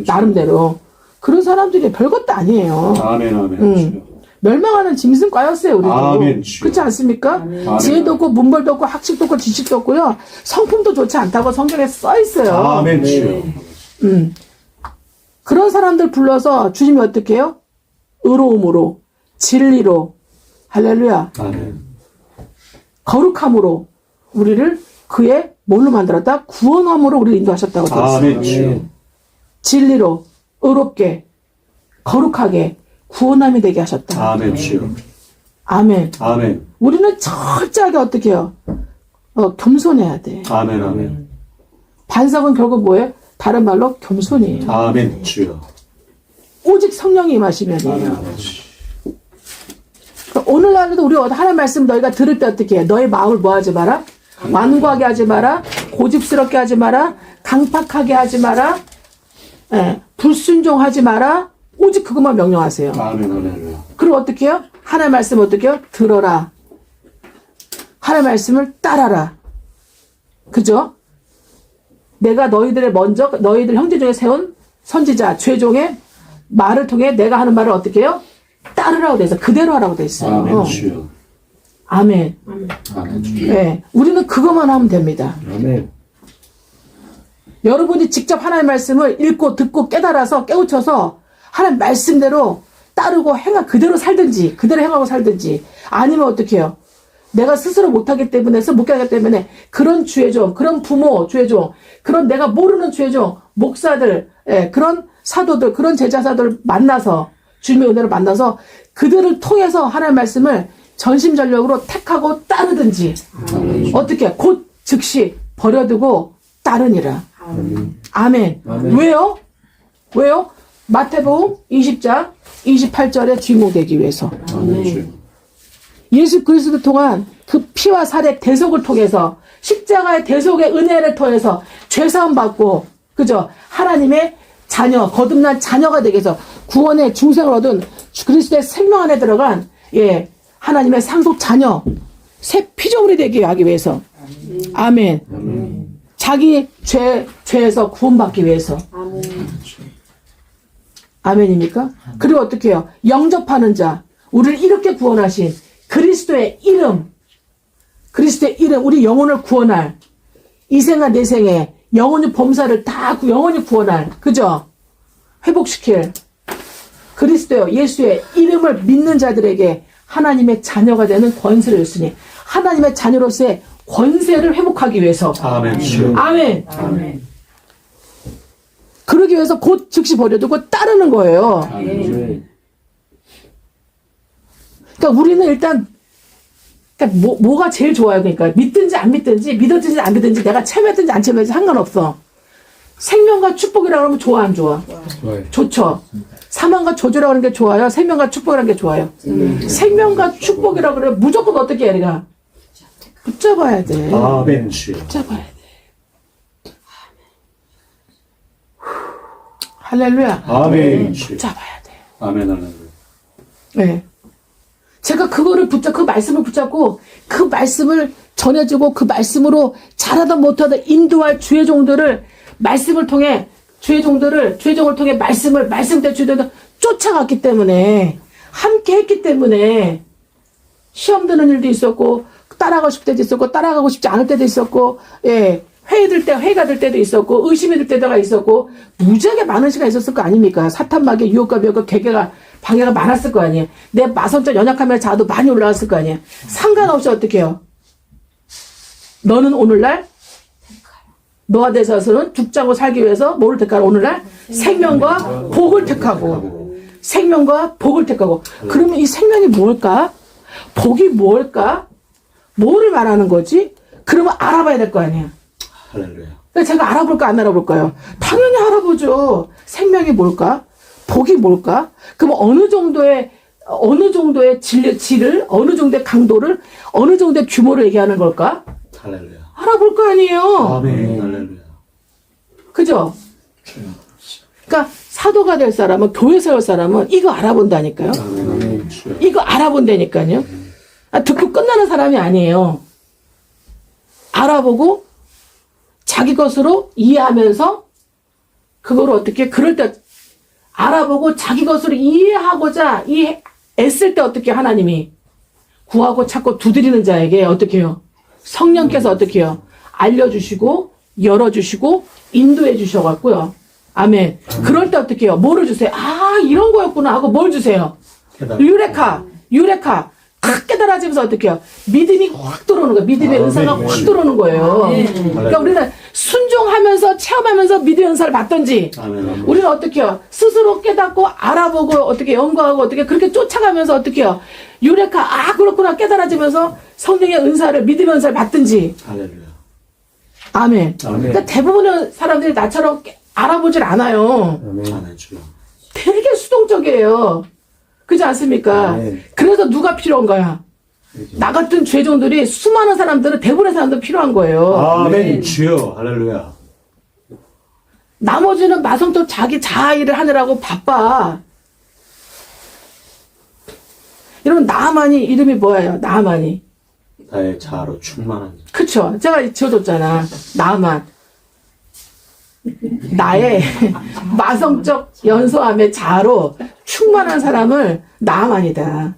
나름대로. 그런 사람들이 별것도 아니에요. 아멘. 아멘. 주여. 멸망하는 짐승과였어요, 우리도. 아멘, 주여. 그렇지 않습니까? 아멘. 지혜도 없고, 문벌도 없고, 학식도 없고, 지식도 없고요. 성품도 좋지 않다고 성경에 써 있어요. 아멘. 주여. 그런 사람들 불러서 주님이 어떻게 해요? 의로움으로, 진리로, 할렐루야, 아멘. 거룩함으로 우리를 그의 뭘로 만들었다? 구원함으로 우리를 인도하셨다고 되어 있어요. 아멘. 주여. 진리로, 의롭게, 거룩하게, 구원함이 되게 하셨다. 아멘. 주여. 아멘. 아멘. 우리는 철저하게 어떻게 해요? 겸손해야 돼. 아멘. 아멘. 반석은 결국 뭐예요? 다른 말로 겸손이에요. 아멘. 주여. 오직 성령이 임하시면이에요. 아멘. 그러니까 오늘날에도 우리 하나님 말씀 너희가 들을 때 어떻게 해? 너의 마음을 뭐 하지 마라? 완고하게 하지 마라. 고집스럽게 하지 마라. 강팍하게 하지 마라. 불순종하지 마라. 오직 그것만 명령하세요. 아멘. 할렐루야. 그리고 어떻게 해요? 하나님 말씀 어떻게 해요? 들어라. 하나님 말씀을 따라라. 그죠? 내가 너희들 형제 중에 세운 선지자, 죄종의 말을 통해 내가 하는 말을 어떻게 해요? 따르라고 돼 있어. 그대로 하라고 돼 있어요. 아멘. 주여. 아멘. 아멘. 주여. 네, 우리는 그것만 하면 됩니다. 아멘. 여러분이 직접 하나님 말씀을 읽고 듣고 깨달아서 깨우쳐서 하나님 말씀대로 따르고 그대로 살든지 그대로 행하고 살든지 아니면 어떻게 해요? 내가 스스로 못하기 때문에 그런 주의종, 그런 부모 주의종, 그런 내가 모르는 주의종, 목사들, 그런 사도들, 그런 제자사들을 만나서 주님의 은혜를 만나서 그들을 통해서 하나님 말씀을 전심전력으로 택하고 따르든지 어떻게 곧 즉시 버려두고 따르니라. 아멘. 아멘. 왜요? 마태복음 20장 28절에 주인공 되기 위해서. 아멘. 주여. 예수 그리스도 통한 그 피와 살의 대속을 통해서 십자가의 대속의 은혜를 통해서 죄사함 받고 그죠? 하나님의 자녀, 거듭난 자녀가 되게 해서 구원의 중생을 얻은 그리스도의 생명 안에 들어간 하나님의 상속 자녀 새 피조물이 되게 하기 위해서. 아멘. 아멘. 자기 죄에서 구원받기 위해서. 아멘. 아멘입니까? 그리고 어떻게 해요? 영접하는 자, 우리를 이렇게 구원하신 그리스도의 이름, 우리 영혼을 구원할 이 생과 내 생에 영혼의 범사를 다 영혼이 구원할, 그죠? 회복시킬 그리스도요 예수의 이름을 믿는 자들에게 하나님의 자녀가 되는 권세를 줬으니 하나님의 자녀로서의 권세를 회복하기 위해서. 아멘. 주여. 아멘. 아멘. 그러기 위해서 곧 즉시 버려두고 따르는 거예요. 아멘. 그러니까 우리는 일단 그러니까 뭐가 제일 좋아요. 그러니까 믿든지 안 믿든지 믿어든지 안 믿든지 내가 참여했든지 안 참여했든지 상관없어. 생명과 축복이라고 하면 좋아 안 좋아? 좋아요. 좋죠. 사망과 저주라고 하는 게 좋아요. 생명과 축복이라는 게 좋아요. 생명과 축복이라고 그러면 무조건 어떻게 해야 되나? 붙잡아야 돼. 아멘. 주여. 붙잡아야 돼. 할렐루야. 아멘. 주여. 붙잡아야 돼. 아멘. 할렐루야. 네. 제가 그 말씀을 붙잡고 그 말씀을 전해주고 그 말씀으로 잘하다 못하다 인도할 주의 종들을 말씀을 통해 주의 종을 통해 말씀대 주의종들 쫓아갔기 때문에 함께 했기 때문에 시험 드는 일도 있었고 따라가고 싶을 때도 있었고 따라가고 싶지 않을 때도 있었고 예 회의가 될 때도 있었고 의심이 들 때가 있었고 무지하게 많은 시간이 있었을 거 아닙니까? 사탄마귀 유혹과 미혹과 방해가 많았을 거 아니에요. 내 마성적 연약함의 자아도 많이 올라왔을 거 아니에요. 상관없이 어떻게 해요? 너는 오늘날 너와 내 자손은 죽지 않고 살기 위해서 뭐를 택하라? 오늘날 생명과 복을 택하고 생명과 복을 택하고 그러면 이 생명이 뭘까? 복이 뭘까? 뭐를 말하는 거지? 그러면 알아봐야 될 거 아니에요. 할렐루야. 제가 알아볼까 안 알아볼까요? 당연히 알아보죠. 생명이 뭘까? 복이 뭘까? 그럼 어느 정도의 질을, 어느 정도의 강도를, 어느 정도의 규모를 얘기하는 걸까? 할렐루야. 알아볼 거 아니에요. 아멘. 할렐루야. 그죠? 그러니까 사도가 될 사람은, 교회 세울 사람은 이거 알아본다니까요. 아멘. 주여. 이거 알아본다니까요. 듣고 끝나는 사람이 아니에요. 알아보고 자기 것으로 이해하면서 그걸 어떻게 그럴 때 알아보고 자기 것으로 이해하고자 애쓸 때 어떻게 하나님이 구하고 찾고 두드리는 자에게 어떻게 해요? 성령께서 어떻게 해요? 알려주시고 열어주시고 인도해 주셔갖고요. 아멘. 그럴 때 어떻게 해요? 뭐를 주세요? 아 이런 거였구나 하고 뭘 주세요? 유레카 딱 깨달아지면서 어떻게 해요? 믿음이 확 들어오는 거예요. 믿음의 은사가 확 들어오는 거예요. 그러니까 우리는 순종하면서 체험하면서 믿음의 은사를 받든지 아멘. 우리는 어떻게 해요? 스스로 깨닫고 알아보고 어떻게 연구하고 어떻게 그렇게 쫓아가면서 어떻게 해요? 유레카 아 그렇구나 깨달아지면서 성령의 은사를 믿음의 은사를 받든지 할렐루야. 아멘. 아멘. 그러니까 대부분의 사람들이 나처럼 알아보질 않아요. 아멘. 주여. 되게 수동적이에요. 그렇지 않습니까? 아멘. 그래서 누가 필요한 거야? 나 같은 죄종들이 수많은 사람들은 대부분의 사람들 필요한 거예요. 아멘. 주여. 할렐루야. 나머지는 마성적 자기 자아 일을 하느라고 바빠. 여러분 나만이 이름이 뭐예요? 나만이. 나의 자아로 충만한 자. 그쵸? 제가 지어줬잖아. 나만. 나의 마성적 연소함의 자아로 충만한 사람을 나만이다.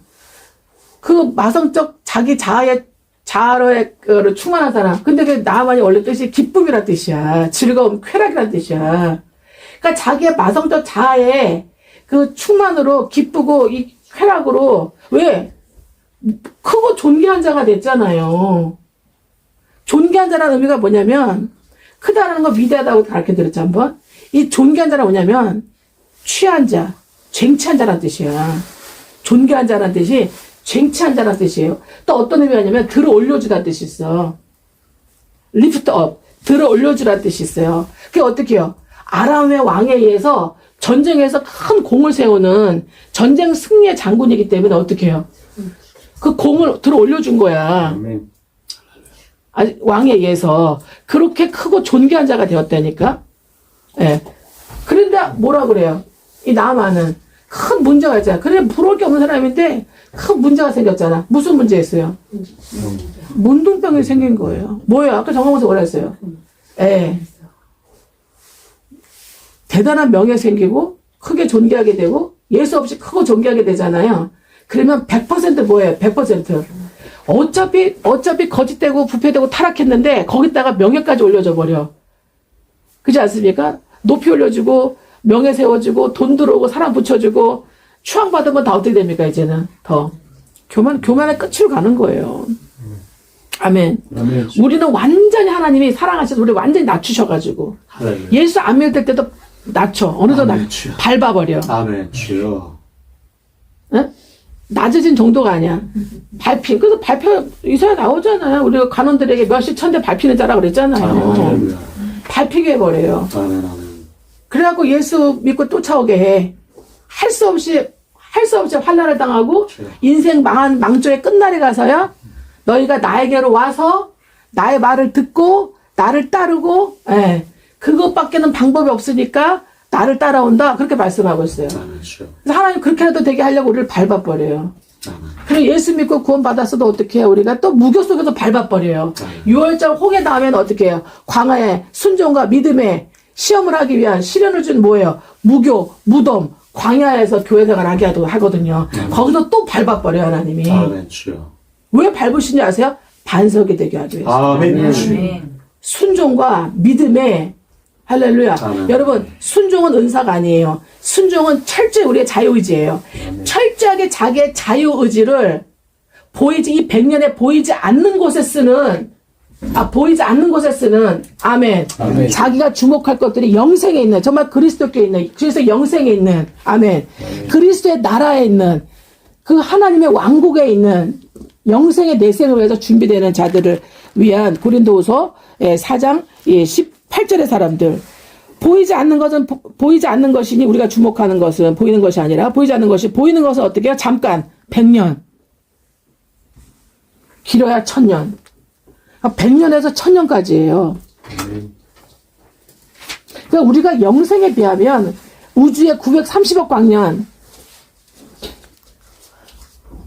그 마성적 자기 자아로의 충만한 사람. 근데 그 나만이 원래 뜻이 기쁨이란 뜻이야. 즐거움, 쾌락이란 뜻이야. 그러니까 자기의 마성적 자아의 그 충만으로 기쁘고 이 쾌락으로 왜? 크고 존귀한 자가 됐잖아요. 존귀한 자라는 의미가 뭐냐면 크다라는 거 위대하다고 가르쳐 드렸죠 한번. 이 존귀한 자는 뭐냐면 취한 자, 쟁취한 자라는 뜻이야. 존귀한 자라는 뜻이 쟁취한 자라는 뜻이에요. 또 어떤 의미냐면 들어 올려주다는 뜻이 있어. lift up, 들어 올려주라는 뜻이 있어요. 그게 어떻게 해요? 아람의 왕에 의해서 전쟁에서 큰 공을 세우는 전쟁 승리의 장군이기 때문에 어떻게 해요? 그 공을 들어 올려준 거야. 아멘. 왕에 의해서 그렇게 크고 존귀한 자가 되었다니까. 예. 그런데 뭐라 그래요? 이 나만은 큰 문제가 있잖아. 그래 부러울 게 없는 사람인데 큰 문제가 생겼잖아. 무슨 문제였어요? 문둥병이 생긴 거예요. 뭐예요? 아까 정강호사 뭐라 했어요? 예. 대단한 명예 생기고 크게 존귀하게 되고 예수 없이 크고 존귀하게 되잖아요. 그러면 100% 뭐예요? 100%. 어차피 거짓되고 부패되고 타락했는데 거기다가 명예까지 올려줘 버려. 그렇지 않습니까? 높이 올려주고 명예 세워주고 돈 들어오고 사람 붙여주고 추앙받으면 다 어떻게 됩니까? 이제는 더 교만의 끝으로 가는 거예요. 아멘. 아멘. 우리는 완전히 하나님이 사랑하셔서 우리 완전히 낮추셔가지고 할렐루야. 예수 안 믿을 때도 낮춰. 어느덧 아멘, 주여. 밟아버려. 아멘. 주여. 응? 낮아진 정도가 아니야. 그래서 이사야 나오잖아요. 우리가 관원들에게 몇십 천대 밟히는 자라 그랬잖아요. 할렐루야. 밟히게 해버려요. 아멘. 아멘. 그래갖고 예수 믿고 쫓아오게 해. 할 수 없이 환난을 당하고 인생 망조의 끝날에 가서야 너희가 나에게로 와서 나의 말을 듣고 나를 따르고 그것밖에는 방법이 없으니까 나를 따라온다. 그렇게 말씀하고 있어요. 아멘. 주여. 그래서 하나님 그렇게라도 되게 하려고 우리를 밟아버려요. 아멘. 그리고 예수 믿고 구원받았어도 어떻게 해요? 우리가 또 무교 속에서 밟아버려요. 6월절 홍해 다음에는 어떻게 해요? 광야에 순종과 믿음에 시험을 하기 위한 시련을 준 뭐예요? 무교, 무덤, 광야에서 교회 생활을 하게 하거든요. 거기서 또 밟아버려요, 하나님이. 아멘. 주여. 왜 밟으시는지 아세요? 반석이 되게 하기 위해서. 아멘. 주여. 순종과 믿음에 할렐루야. 아멘. 여러분, 순종은 은사가 아니에요. 순종은 철저히 우리의 자유의지예요. 철저하게 자기의 자유의지를 이 100년에 보이지 않는 곳에 쓰는 아멘. 아멘. 자기가 주목할 것들이 영생에 있는, 정말 그리스도께 있는, 그래서 영생에 있는, 아멘. 그리스도의 나라에 있는, 그 하나님의 왕국에 있는 영생의 내생을 위해서 준비되는 자들을 위한 고린도후서 4장 18절의 사람들. 보이지 않는 것이니 우리가 주목하는 것은 보이는 것이 아니라 보이는 것은 어떻게 해요? 잠깐 100년. 길어야 1000년. 100년에서 1000년까지예요. 그러니까 우리가 영생에 비하면 우주의 930억 광년,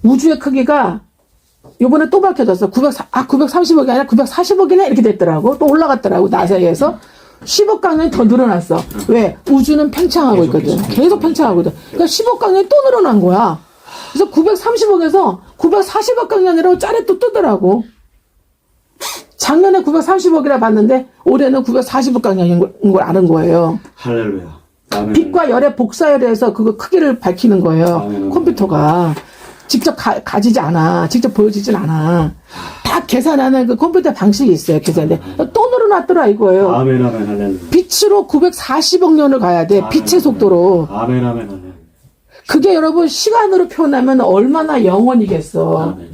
우주의 크기가 요번에 또 밝혀졌어. 930억이 아니라 940억이네? 이렇게 됐더라고. 또 올라갔더라고. 나사에서. 10억 광년이 더 늘어났어. 왜? 우주는 팽창하고 있거든. 계속 팽창하거든. 그러니까 10억 광년이 또 늘어난 거야. 그래서 930억에서 940억 광년이라고 짤에 또 뜨더라고. 작년에 930억이라 봤는데 올해는 940억 광년인 걸 아는 거예요. 할렐루야. 아멘. 빛과 열의 복사에 대해서 그거 크기를 밝히는 거예요. 아멘. 컴퓨터가. 직접 가지지 않아. 직접 보여지진 않아. 다 계산하는 그 컴퓨터 방식이 있어요. 계산대. 또 늘어났더라 이거예요. 아멘. 아멘. 할렐루야. 빛으로 940억 년을 가야 돼. 빛의 속도로. 아멘. 아멘. 아멘. 그게 여러분 시간으로 표현하면 얼마나 영원이겠어. 아멘.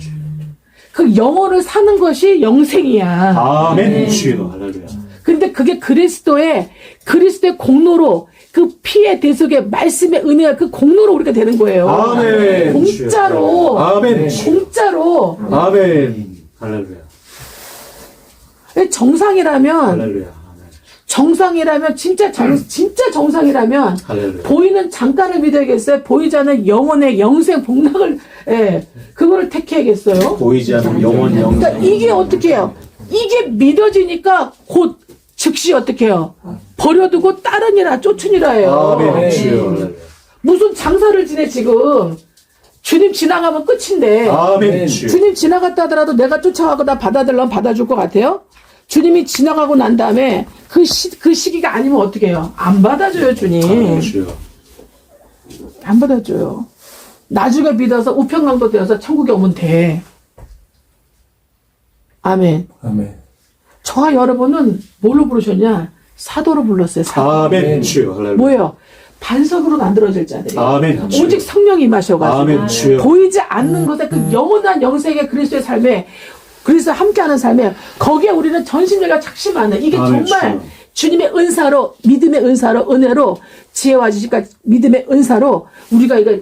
그 영혼을 사는 것이 영생이야. 아멘. 주여. 할렐루야. 근데 그게 그리스도의 공로로 그 피의 대속의 말씀의 은혜가 그 공로로 우리가 되는 거예요. 아멘. 공짜로. 아멘. 공짜로. 아멘. 할렐루야. 정상이라면 할렐루야. 진짜 정상이라면 할렐루야. 보이는 잠깐을 믿어야겠어요. 보이지 않는 영혼의 영생 복락을 그거를 택해야겠어요. 보이지 않는 영원 그러니까 영생. 이게 어떻게 해요? 이게 믿어지니까 곧 즉시 어떻게 해요? 버려두고 다른 일이나 쫓으니라 해요. 아멘. 주여. 할렐루야. 무슨 장사를 지내 지금. 주님 지나가면 끝인데. 아멘. 주여. 주님 지나갔다 하더라도 내가 쫓아가거나 받아들려면 받아줄 것 같아요? 주님이 지나가고 난 다음에 그 시기가 아니면 어떻게 해요? 안 받아줘요, 주님. 아멘. 주여. 안 받아줘요. 나중에 믿어서 우편강도 되어서 천국에 오면 돼. 아멘. 아멘. 저와 여러분은 뭘로 부르셨냐? 사도로 불렀어요. 사도. 아멘. 주여. 할렐루야. 뭐예요? 반석으로 만들어질 자들이에요. 아멘. 주여. 오직 성령이 임하셔가지고 아멘. 주여. 보이지 않는 것에 그 영원한 영생의 그리스도의 삶에 그리스도와 함께하는 삶에 거기에 우리는 전심력과 착심하는 이게 아멘. 정말 주여. 주님의 은사로 믿음의 은사로 은혜로 지혜와 지식과 믿음의 은사로 우리가 이거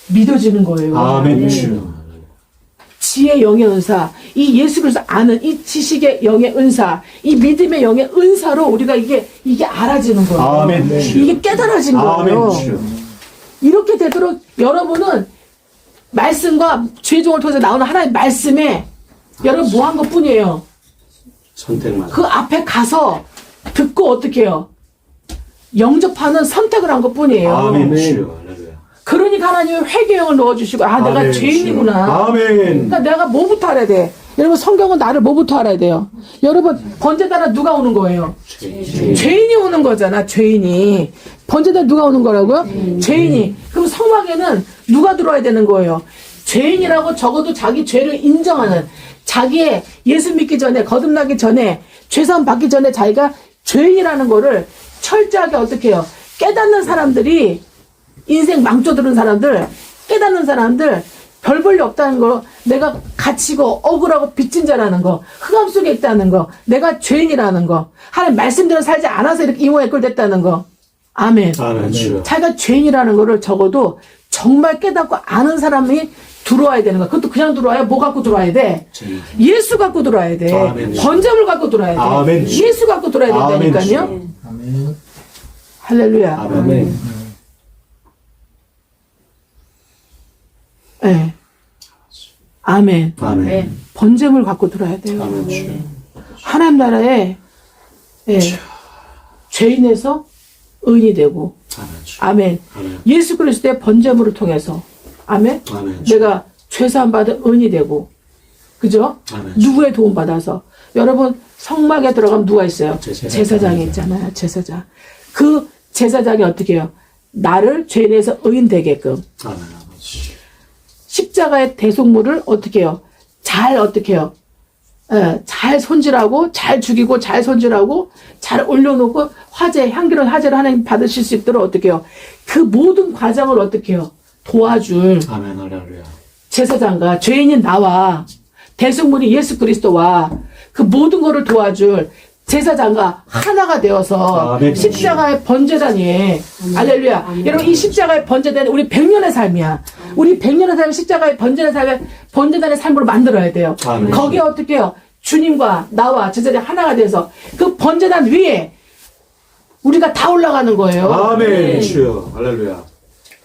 믿어지는 거예요. 아멘. 주여. 지혜의 영의 은사, 이 예수 그리스도 아는 이 지식의 영의 은사, 이 믿음의 영의 은사로 우리가 이게 알아지는 거예요. 아멘. 주여. 이게 깨달아진 거예요. 아멘. 주여. 이렇게 되도록 여러분은 말씀과 죄종을 통해서 나오는 하나님의 말씀에 여러분 뭐 한 것뿐이에요. 선택만. 그 앞에 가서 듣고 어떻게 해요? 영접하는 선택을 한 것뿐이에요. 아멘. 주여. 할렐루야. 그러니까 하나님이 회개형을 넣어주시고 내가 아멘. 죄인이구나. 아멘. 그러니까 내가 뭐부터 알아야 돼? 여러분 성경은 나를 뭐부터 알아야 돼요? 여러분 번제단은 누가 오는 거예요? 죄인이 오는 거잖아. 죄인이. 번제단 누가 오는 거라고요? 죄인이. 그럼 성막에는 누가 들어와야 되는 거예요? 죄인이라고 적어도 자기 죄를 인정하는, 자기의 예수 믿기 전에, 거듭나기 전에, 죄사함 받기 전에 자기가 죄인이라는 거를 철저하게 어떻게 해요? 깨닫는 사람들이, 인생 망쳐들은 사람들, 깨닫는 사람들, 별 볼 일 없다는 거, 내가 갇히고 억울하고 빚진 자라는 거, 흑암 속에 있다는 거, 내가 죄인이라는 거, 하나님 말씀대로 살지 않아서 이렇게 이모에 꼴됐다는 거. 아멘. 아멘. 주여. 자기가 죄인이라는 거를 적어도 정말 깨닫고 아는 사람이 들어와야 되는 거야. 그것도 그냥 들어와야 뭐 갖고 들어와야 돼? 예수 갖고 들어와야 돼. 아멘. 번제물 갖고 들어와야 돼. 아멘. 예수 갖고 들어와야 된다니까요. 아멘. 할렐루야. 아멘. 네. 아멘. 아멘. 번제물 갖고 들어야 돼요. 아멘. 주여. 하나님 나라에 죄인에서 의인이 되고, 아멘. 주여. 아멘. 아멘. 예수 그리스도의 번제물을 통해서, 아멘. 아멘. 주여. 내가 죄사함 받은 의인이 되고, 그죠? 아멘. 누구의 도움 받아서. 여러분 성막에 들어가면 누가 있어요? 제사장. 제사장이 있잖아요. 제사장. 그 제사장이 어떻게 해요? 나를 죄인에서 의인 되게끔 아멘. 아버지. 십자가의 대속물을 어떻게 해요? 잘 어떻게 해요? 잘 손질하고 잘 죽이고 잘 손질하고 잘 올려놓고 화제, 향기로운 화제를 하나님 받으실 수 있도록 어떻게 해요? 그 모든 과정을 어떻게 해요? 도와줄 아멘. 할렐루야. 제사장과 죄인인 나와 대속물이 예수 그리스도와 그 모든 것을 도와줄 제사장과 하나가 되어서 아멘. 십자가의 번제단이 할렐루야. 여러분 이 십자가의 번제단이 우리 100년의 삶이야. 우리 100년의 삶 십자가의 번제단의 삶으로 만들어야 돼요. 아멘. 거기에 어떻게 해요? 주님과 나와 제사장 하나가 돼서 그 번제단 위에 우리가 다 올라가는 거예요. 아멘. 주여. 할렐루야.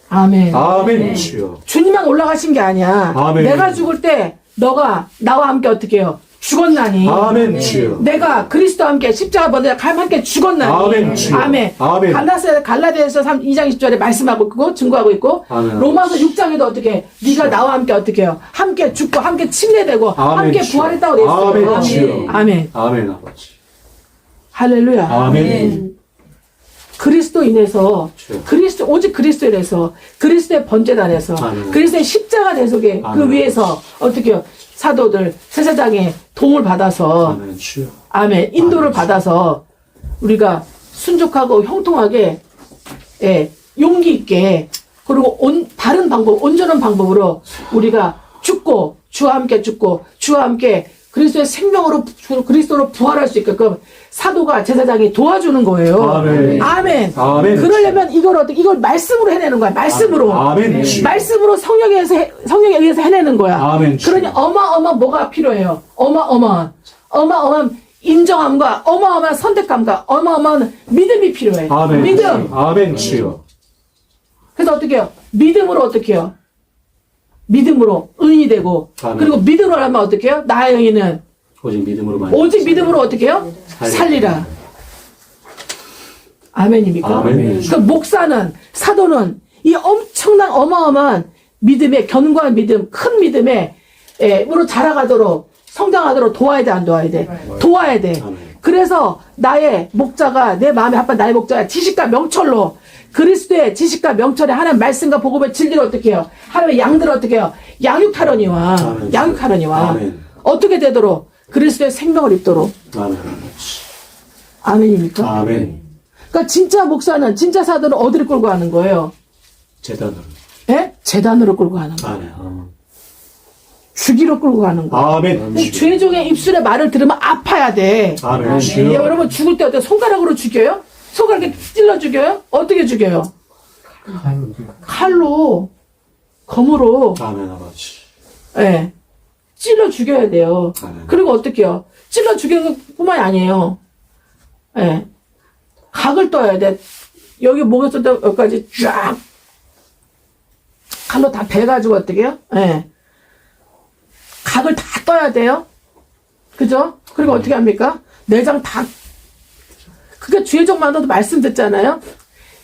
아멘. 아멘. 주여. 주님만 올라가신 게 아니야. 아멘. 내가 죽을 때 너가 나와 함께 어떻게 해요? 죽었나니. 아멘. 주여. 내가 그리스도와 함께 십자가 번제와 함께 죽었나니. 아멘. 주여. 아멘. 아멘. 갈라디아서 2장 20절에 말씀하고 있고 증거하고 있고 아멘. 로마서 6장에도 어떻게 해? 네가 나와 함께 어떻게 해요? 함께 죽고 함께 침례되고 아멘. 함께 주여. 부활했다고 돼 있어요. 아멘. 주여. 아멘. 아멘. 아버지. 할렐루야. 아멘. 그리스도 인해서 주여. 오직 그리스도 인해서 그리스도의 번제단에서 아멘. 그리스도의 십자가 대속에 그 아멘. 위에서 어떻게 해요? 사도들 제사장의 도움을 받아서 아멘. 주여. 아멘 인도를 아멘. 받아서 우리가 순종하고 형통하게 용기 있게 그리고 바른 방법 온전한 방법으로 우리가 죽고 주와 함께 죽고 주와 함께 그리스도의 생명으로 그리스도로 부활할 수 있게끔 사도가 제사장이 도와주는 거예요. 아멘. 아멘. 아멘. 그러려면 이걸 말씀으로 해내는 거야. 말씀으로. 아멘. 말씀으로 성령에 의해서 해내는 거야. 아멘. 그러니 어마어마한 뭐가 필요해요? 어마어마한 인정함과 어마어마한 선택감과 어마어마한 믿음이 필요해. 아멘. 믿음. 아멘. 주여. 그래서 어떻게 해요? 믿음으로 어떻게 해요? 믿음으로 의인이 되고 아멘. 그리고 믿음으로 하면 어떻게 해요? 나의 의인은 오직 믿음으로만. 오직 믿음으로 어떻게 해요? 살리라. 아멘입니까? 아멘. 그 목사는 사도는 이 엄청난 어마어마한 믿음의 견고한 믿음, 큰 믿음에 으로 자라가도록 성장하도록 도와야 돼, 안 도와야 돼? 도와야 돼. 아멘. 그래서 나의 목자가 내 마음에 합한 나의 목자가 지식과 명철로 그리스도의 지식과 명철에 하나님 말씀과 복음을 진리를 어떻게 해요? 하나님의 양들을 어떻게 해요? 양육하려니와 아멘. 양육하려니와 아멘. 어떻게 되도록 그리스도의 생명을 입도록 아멘. 아멘입니까? 아멘. 그러니까 진짜 목사는 진짜 사도는 어디를 끌고 가는 거예요? 재단으로. 예? 재단으로 끌고 가는 거예요. 아멘. 주기로 끌고 가는 거예요. 아멘. 죄종의 입술의 말을 들으면 아파야 돼. 아멘. 예, 주여. 여러분 죽을 때 어떻게 손가락으로 죽여요? 손가락에 찔러 죽여요? 어떻게 죽여요? 칼로, 검으로, 아멘. 아버지. 예, 찔러 죽여야 돼요. 아멘. 그리고 어떻게 해요? 찔러 죽이는 것뿐만이 아니에요. 예, 각을 떠야 돼. 여기 목에서부터 여기까지 쫙 칼로 다 베가지고 어떻게 해요? 예, 각을 다 떠야 돼요. 그죠? 그리고 어떻게 합니까? 내장 다 그게 죄종만으로도 말씀 듣잖아요.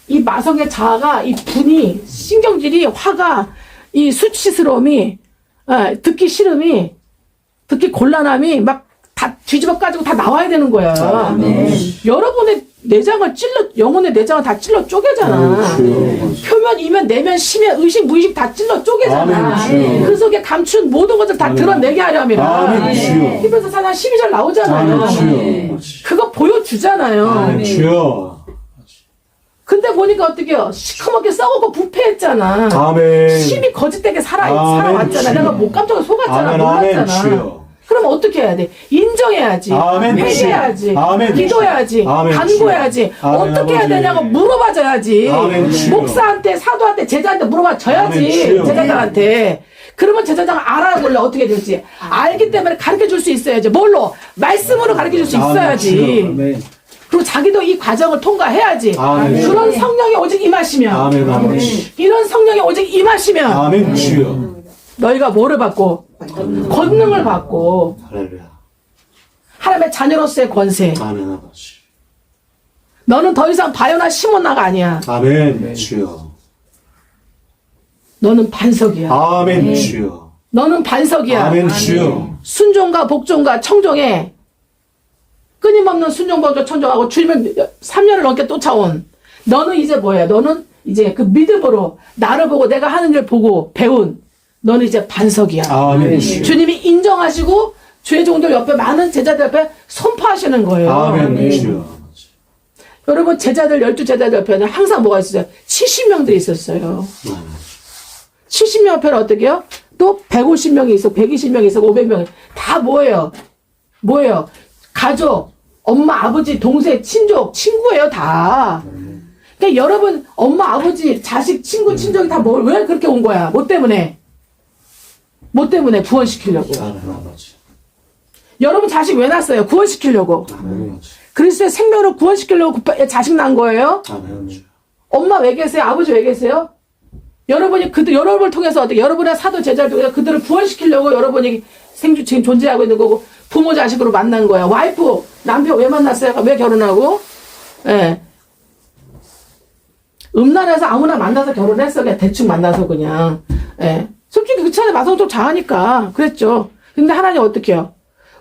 이 마성의 자아가 이 분이 신경질이 화가 이 수치스러움이 듣기 싫음이 특히 곤란함이 막 다 뒤집어 까지고 다 나와야 되는 거야. 아멘. 여러분의 내장을 영혼의 내장을 다 찔러 쪼개잖아. 표면, 이면, 내면, 심면, 의식, 무의식 다 찔러 쪼개잖아. 아멘. 그 속에 감춘 모든 것을 다 드러내게 하려 함이라. 아멘, 주여. 히브리서 4장 12절 나오잖아요. 아멘, 주여. 그거 보여주잖아요. 아멘, 주여. 근데 보니까 어떡해요? 시커멓게 썩었고 부패했잖아. 아멘. 심히 거짓되게 아멘, 살아왔잖아. 주여. 내가 못 깜짝 속았잖아. 아멘, 아멘, 몰랐잖아. 주여. 그럼 어떻게 해야 돼? 인정해야지. 아멘, 회개해야지. 주여. 아멘, 기도해야지. 아멘, 간구해야지. 주여. 아멘, 어떻게 해야 아버지. 되냐고 물어봐줘야지. 아멘, 주여. 목사한테, 사도한테, 제자한테 물어봐줘야지. 아멘, 주여. 제자들한테. 그러면 제자장 알아볼래 어떻게 될지. 알기 때문에 가르쳐줄 수 있어야지. 뭘로? 말씀으로 가르쳐줄 수 아멘, 있어야지. 주여. 아멘. 그리고 자기도 이 과정을 통과해야지. 아멘. 그런 성령이 오직 임하시면. 아멘, 아버지. 이런 성령이 오직 임하시면. 아멘, 주여. 너희가 뭐를 받고? 권능을 받고. 할렐루야. 하나님의 자녀로서의 권세. 아멘, 아버지. 너는 더 이상 바요나 시몬나가 아니야. 아멘, 주여. 너는 반석이야. 아멘, 주여. 너는 반석이야. 아멘, 주여. 순종과 복종과 청종에 끊임없는 순종, 복종, 청종하고 주님을 3년을 넘게 쫓아온 너는 이제 뭐야? 너는 이제 그 믿음으로 나를 보고 내가 하는 일 보고 배운 너는 이제 반석이야. 아멘, 주여. 주님이 인정하시고 주의 종들 옆에 많은 제자들 옆에 선포하시는 거예요. 아멘, 주여. 여러분 제자들 12제자들 옆에는 항상 뭐가 있었어요? 70명들이 있었어요. 70명 옆에는 어떻게 해요? 또 150명이 있어, 120명이 있어, 500명이. 다 뭐예요? 뭐예요? 가족, 엄마, 아버지, 동생, 친족, 친구예요, 다. 그러니까 여러분, 엄마, 아버지, 자식, 친구, 친족이 다 왜 그렇게 온 거야? 뭐 때문에? 뭐 때문에? 구원시키려고. 아멘, 아버지. 여러분 자식 왜 낳았어요? 구원시키려고. 아멘, 아버지. 그리스도의 생명으로 구원시키려고 자식 낳은 거예요? 아멘, 주여. 엄마 왜 계세요? 아버지 왜 계세요? 여러분이 여러분을 통해서 어떻게 여러분의 사도 제자를 통해서 그들을 구원시키려고 여러분이 지금 존재하고 있는 거고 부모 자식으로 만난 거야. 와이프 남편 왜 만났어요? 왜 결혼하고? 예. 음란해서 아무나 만나서 결혼했어. 그냥 대충 만나서 그냥. 예. 솔직히 그 차에 마성 좀 잘하니까 그랬죠. 근데 하나님 어떻게 해요?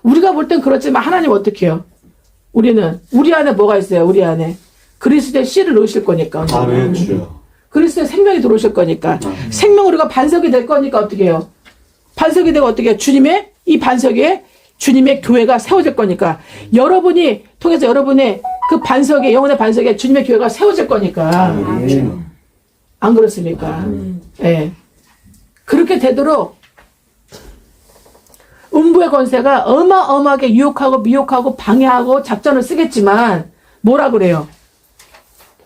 우리가 볼 땐 그렇지만 하나님 어떻게 해요? 우리는 우리 안에 뭐가 있어요? 우리 안에 그리스도의 씨를 넣으실 거니까. 아멘, 주여. 그리스도의 생명이 들어오실 거니까. 생명 우리가 반석이 될 거니까 어떻게 해요? 반석이 되고 어떻게 해요? 주님의 이 반석에 주님의 교회가 세워질 거니까. 여러분이 통해서 여러분의 그 반석에 영혼의 반석에 주님의 교회가 세워질 거니까. 아멘, 주여. 안 그렇습니까? 예. 그렇게 되도록 음부의 권세가 어마어마하게 유혹하고 미혹하고 방해하고 작전을 쓰겠지만 뭐라 그래요?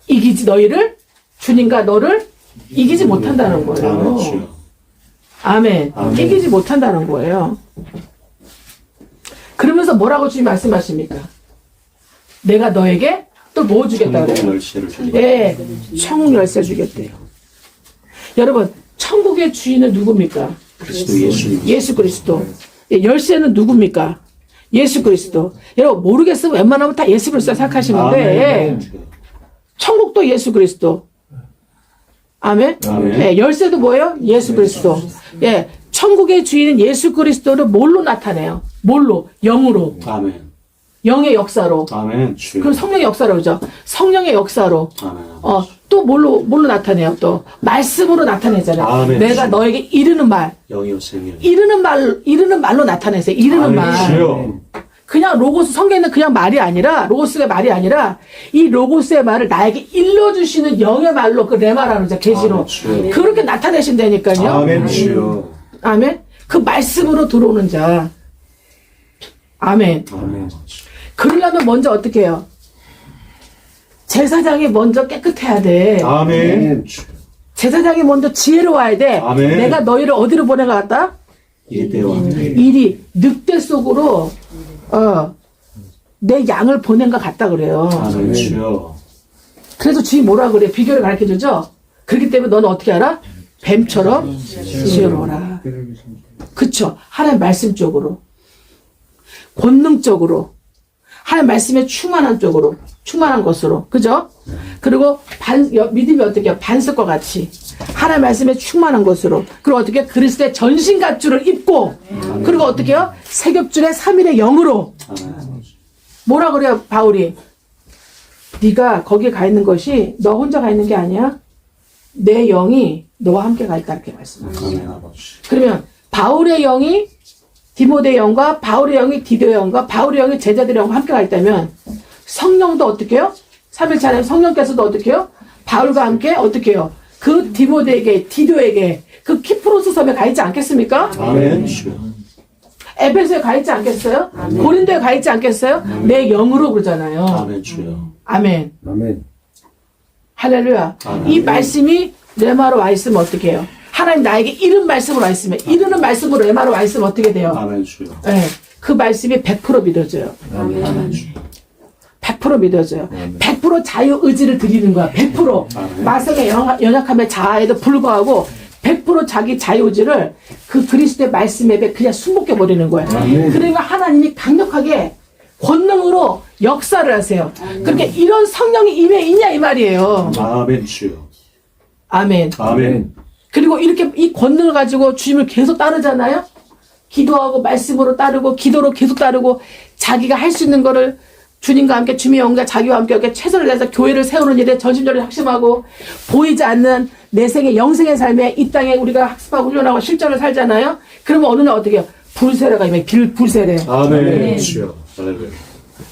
이기지 너희를 주님과 너를 이기지 못한다는 거예요. 아멘, 주여. 아멘. 아멘. 이기지 못한다는 거예요. 그러면서 뭐라고 주님 말씀하십니까? 내가 너에게 또 뭐 주겠다 천국 그래요? 열쇠를 주리라. 예, 천국 열쇠 주겠대요. 여러분, 천국의 주인은 누굽니까? 그리스도 예수님. 예수 그리스도. 예, 열쇠는 누굽니까? 예수 그리스도. 여러분 모르겠으면 웬만하면 다 예수 그리스도 생각하시는데 아멘, 주여. 천국도 예수 그리스도. 아멘. 아멘. 예, 열쇠도 뭐예요? 예수 그리스도. 예, 천국의 주인은 예수 그리스도를 뭘로 나타내요? 뭘로? 영으로. 아멘. 영의 역사로. 아멘, 주여. 그럼 성령의 역사로 그죠? 성령의 역사로. 아멘, 아버지. 또 뭘로 나타내요? 또 말씀으로 나타내잖아요. 아멘. 내가 너에게 이르는 말, 영이요 생명. 이르는 말로 나타내세요. 이르는 아멘, 말. 주여. 그냥 로고스 성경에는 그냥 말이 아니라 로고스의 말이 아니라 이 로고스의 말을 나에게 일러주시는 영의 말로 그 레마라는 자 계시로 아멘, 주여. 그렇게 나타내신다니까요. 아멘, 주여. 아멘. 그 말씀으로 들어오는 자. 아멘. 아멘. 그러려면 먼저 어떻게 해요? 제사장이 먼저 깨끗해야 돼. 아멘. 제사장이 먼저 지혜로워야 돼. 아멘. 내가 너희를 어디로 보내갔다? 이때와 일이 늑대 속으로 내 양을 보낸 것 같다 그래요. 아멘, 주여. 그래서 주님 뭐라 그래? 비교를 가르쳐 주죠. 그렇기 때문에 너는 어떻게 알아? 뱀처럼 지혜로워라. 그쵸? 하나님 말씀 쪽으로, 권능적으로, 하나님 말씀에 충만한 쪽으로 충만한 것으로. 그죠? 그리고 믿음이 어떻게 해요? 반석과 같이. 하나님 말씀에 충만한 것으로. 그리고 어떻게 그리스도의 전신갑주를 입고. 그리고 어떻게 해요? 세겹줄의 3일의 영으로. 뭐라 그래요, 바울이? 네가 거기에 가 있는 것이 너 혼자 가 있는 게 아니야. 내 영이 너와 함께 가 있다 이렇게 말씀하셨어요. 그러면 바울의 영이 디모데의 영과 바울의 영이 디도의 영과 바울의 영이 제자들의 영과 함께 가 있다면 성령도 어떻게 해요? 3일차 하나님 성령께서도 어떻게 해요? 바울과 함께 어떻게 해요? 그 디모데에게 디도에게 그 키프로스 섬에 가 있지 않겠습니까? 아멘. 에베소에 가 있지 않겠어요? 고린도에 가 있지 않겠어요? 내 영으로 그러잖아요. 아멘 주여. 아멘. 아멘. 할렐루야. 이 말씀이 레마로 와 있으면 어떻게 해요? 하나님 나에게 이른 말씀으로 와 있으면 이르는 말씀으로 레마로 와 있으면 어떻게 돼요? 아멘 주여. 네, 그 말씀이 100% 믿어져요. 아멘 주여. 100% 믿어져요. 100% 자유 의지를 드리는 거야. 100% 마성의 연약함의 자아에도 불구하고 100% 자기 자유 의지를 그 그리스도의 말씀에 그냥 순복해 버리는 거야. 그러니까 하나님이 강력하게 권능으로 역사를 하세요. 그렇게 이런 성령이 임해 있냐 이 말이에요. 아멘 주여. 아멘. 아멘. 그리고 이렇게 이 권능을 가지고 주님을 계속 따르잖아요. 기도하고 말씀으로 따르고 기도로 계속 따르고 자기가 할 수 있는 거를 주님과 함께 주님의 영과 자기와 함께 이렇게 최선을 다해서 교회를 세우는 일에 전심전을 확신하고 보이지 않는 내 생의 영생의 삶에 이 땅에 우리가 학습하고 훈련하고 실전을 살잖아요. 그러면 어느 날 어떻게 해요? 불세례가 임해. 불세례. 아멘 주여. 할렐루야.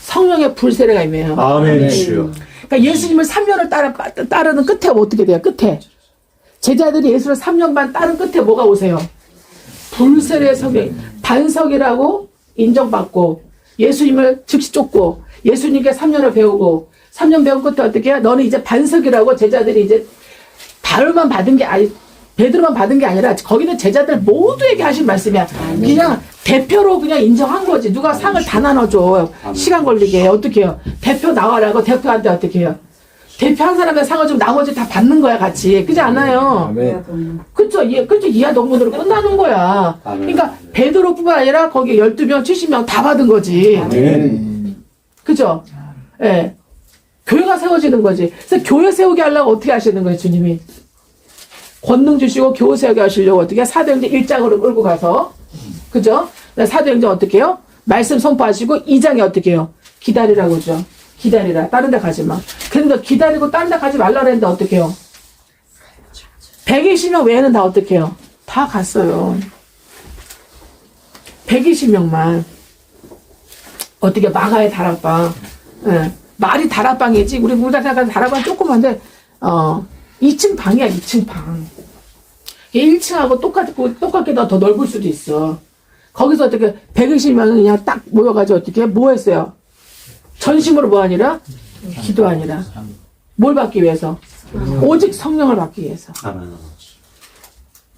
성령의 불세례가 임해요. 아멘 주여. 그러니까 예수님을 3년을 따르는 끝에 어떻게 돼요? 끝에 제자들이 예수를 3년 반 따른 끝에 뭐가 오세요? 불세례 성령 반석이라고 인정받고 예수님을 즉시 쫓고 예수님께 3년을 배우고 3년 배운 끝에 어떻게 해요? 너는 이제 반석이라고 제자들이 이제 바울만 받은 게 아니 베드로만 받은 게 아니라 거기는 제자들 모두에게 하신 말씀이야. 그냥 대표로 그냥 인정한 거지. 누가 상을 다 나눠줘. 시간 걸리게 어떻게 해요? 대표 나와라고 대표한테 어떻게 해요? 대표 한 사람의 상을 좀 나머지 다 받는 거야 같이. 그렇지 않아요? 그렇죠. 그렇죠. 이하 동문으로 끝나는 거야. 그러니까 베드로뿐만 아니라 거기 12명, 70명 다 받은 거지. 그죠? 예. 네. 교회가 세워지는 거지. 그래서 교회 세우게 하려고 어떻게 하시는 거예요, 주님이? 권능 주시고 교회 세우게 하시려고 어떻게 사도행전 1장으로 끌고 가서 그죠? 사도행전 어떻게 해요? 말씀 선포하시고 2장에 어떻게 해요? 기다리라고 그러죠. 기다리라. 다른 데 가지 마. 그런데 기다리고 다른 데 가지 말라 그랬는데 어떻게 해요? 120명 외에는 다 어떻게 해요? 다 갔어요. 120명만. 어떻게 마가의 다락방. 예. 말이 다락방이지. 우리가 생각하는 다락방 조그만데 2층 방이야. 2층 방. 1층하고 똑같게 더 넓을 수도 있어. 거기서 어떻게 120명은 그냥 딱 모여가지고 어떻게 뭐 했어요? 전심으로 뭐 아니라? 기도하니라. 뭘 받기 위해서? 오직 성령을 받기 위해서. 아멘.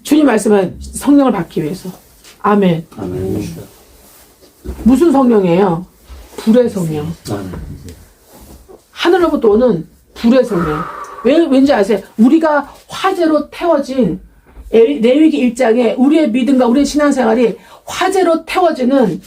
주님 말씀은 성령을 받기 위해서. 아멘. 아멘. 무슨 성령이에요? 불의 성령. 아멘. 하늘로부터 오는 불의 성령. 왠지 아세요? 우리가 화재로 태워진 레위기 1장에 우리의 믿음과 우리의 신앙생활이 화재로 태워지는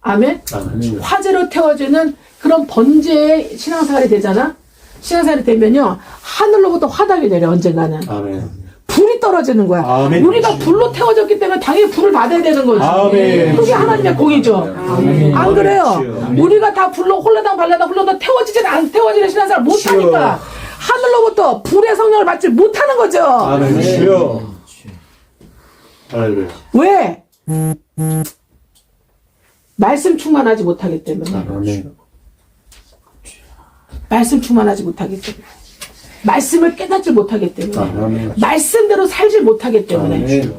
아멘? 아멘. 화재로 태워지는 그런 번제의 신앙생활이 되잖아? 신앙생활이 되면요 하늘로부터 화답이 내려 언젠가는. 아멘. 불이 떨어지는 거야. 아멘. 우리가 불로 태워졌기 때문에 당연히 불을 받아야 되는 거지. 아멘. 그게 하나님의 공이죠. 아멘. 안 그래요? 아멘. 우리가 다 불로 홀라당 발라당 홀라당 태워지는 신앙생활 못하니까 하늘로부터 불의 성령을 받지 못하는 거죠. 아멘. 주여. 할렐루야. 왜? 말씀 충만하지 못하기 때문에. 아멘. 말씀 충만하지 못하기 때문에. 말씀을 깨닫지 못하기 때문에. 아멘. 말씀대로 살지 못하기 때문에. 아멘.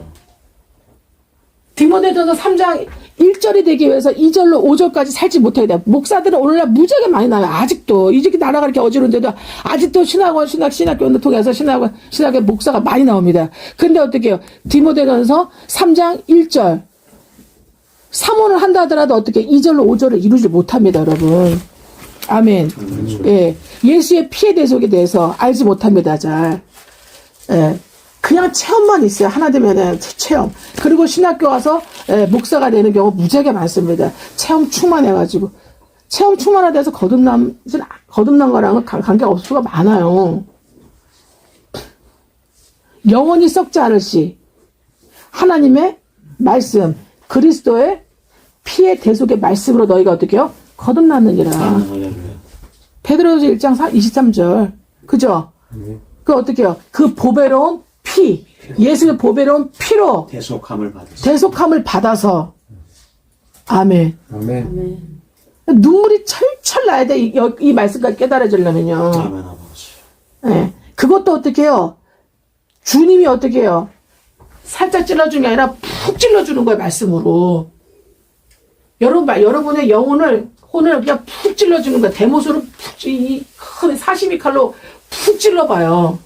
디모데전서 3장 1절이 되기 위해서 2절로 5절까지 살지 못하게 돼. 목사들은 오늘날 무지하게 많이 나와요. 아직도. 이렇게 나라가 이렇게 어지러운데도 아직도 신학교를 통해서 신학교 목사가 많이 나옵니다. 근데 어떻게 해요? 디모데전서 3장 1절. 사모를 한다 하더라도 어떻게 2절로 5절을 이루지 못합니다, 여러분. 아멘. 예. 예수의 피의 대속에 대해서 알지 못합니다, 잘. 예. 그냥 체험만 있어요. 하나 되면은 체험. 그리고 신학교 와서 목사가 되는 경우 무지하게 많습니다. 체험 충만해가지고. 체험 충만화돼서 거듭난 거랑은 관계가 없을 수가 많아요. 영원히 썩지 않을 시 하나님의 말씀 그리스도의 피의 대속의 말씀으로 너희가 어떻게 해요? 거듭났느니라. 할렐루야. 베드로전서 1장 23절 그죠? 그 어떻게 해요? 그 보배로운 피 예수의 보배로운 피로 대속함을 받아서 아멘. 아멘. 눈물이 철철 나야 돼. 이 말씀까지 깨달아지려면요. 아멘 아버지. 네. 그것도 어떻게 해요? 주님이 어떻게 해요? 살짝 찔러주는 게 아니라 푹 찔러주는 거예요, 말씀으로. 여러분의 혼을 그냥 푹 찔러주는 거예요. 대못으로 이 큰 사시미 칼로 푹 찔러봐요.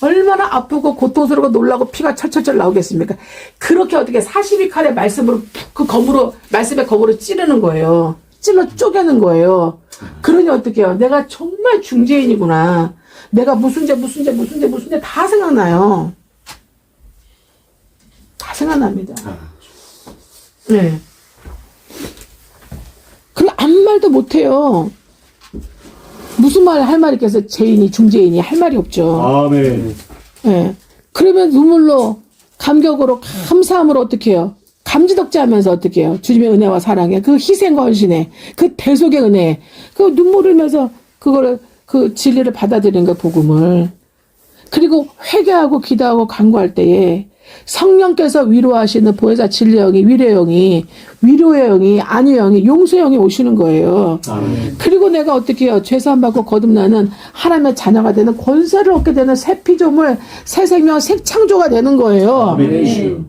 얼마나 아프고 고통스럽고 놀라고 피가 철철철 나오겠습니까? 그렇게 어떻게 사시미 칼의 말씀으로 그 검으로, 말씀의 검으로 찌르는 거예요. 찔러 쪼개는 거예요. 그러니 어떻게 해요? 내가 정말 중재인이구나. 내가 무슨 죄 다 생각나요. 다 생각납니다. 네. 그럼 아무 말도 못해요. 무슨 말 할 말이 있겠어요? 죄인이, 중재인이 할 말이 없죠. 아멘. 네. 그러면 눈물로, 감격으로, 감사함으로 어떻게 해요? 감지덕지 하면서 어떻게 해요? 주님의 은혜와 사랑에, 그 희생과 헌신에, 그 대속의 은혜, 그 눈물 흘면서 그거를, 그 진리를 받아들이는 거, 복음을. 그리고 회개하고 기도하고 간구할 때에 성령께서 위로하시는 보혜사 진리의 영이, 위로의 영이, 위로의 영이, 안위의 영이, 용서의 영이 오시는 거예요. 아멘. 그리고 내가 어떻게 해요? 죄사함받고 거듭나는 하나님의 자녀가 되는 권세를 얻게 되는 새 피조물, 새 생명, 새 창조가 되는 거예요. 아멘.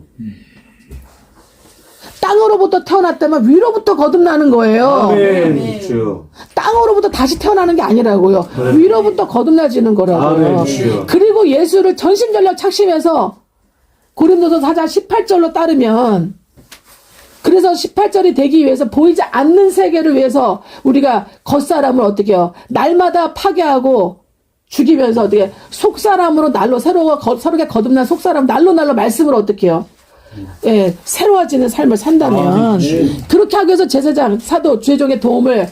땅으로부터 태어났다면 위로부터 거듭나는 거예요. 아멘. 주여. 땅으로부터 다시 태어나는 게 아니라고요. 네. 위로부터 거듭나지는 거라고요. 아멘, 주여. 그리고 예수를 전심전력 착심해서 고린도서 4장 18절로 따르면 그래서 18절이 되기 위해서 보이지 않는 세계를 위해서 우리가 겉사람을 어떻게 해요? 날마다 파괴하고 죽이면서 어떻게 속사람으로 날로 서로게 거듭난 속사람 날로 말씀을 어떻게 해요? 예, 새로워지는 삶을 산다면 그렇게 하기 위해서 제사장, 사도, 주의종의 도움을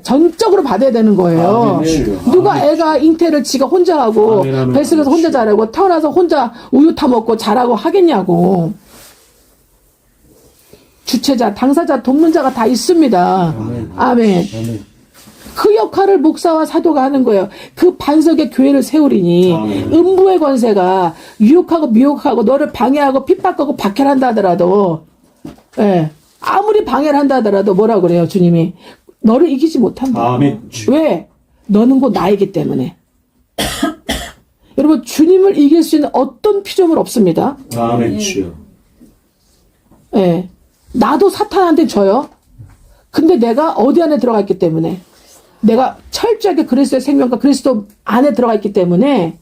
전적으로 받아야 되는 거예요. 아멘. 누가 애가 잉태를 지가 혼자 하고 아멘, 아멘. 뱃속에서 혼자 자라고 태어나서 혼자 우유 타먹고 자라고 하겠냐고. 주체자, 당사자, 돕는자가 다 있습니다. 아멘. 아멘. 그 역할을 목사와 사도가 하는 거예요. 그 반석의 교회를 세우리니 아멘. 음부의 권세가 유혹하고 미혹하고 너를 방해하고 핍박하고 박해한다 하더라도 예, 아무리 방해를 한다 하더라도 뭐라 그래요 주님이 너를 이기지 못한다. 아멘. 왜? 너는 곧 나이기 때문에. 여러분 주님을 이길 수 있는 어떤 피조물 없습니다. 아멘. 주여. 예, 나도 사탄한테 져요. 근데 내가 어디 안에 들어가 있기 때문에 내가 철저하게 그리스도의 생명과 그리스도 안에 들어가 있기 때문에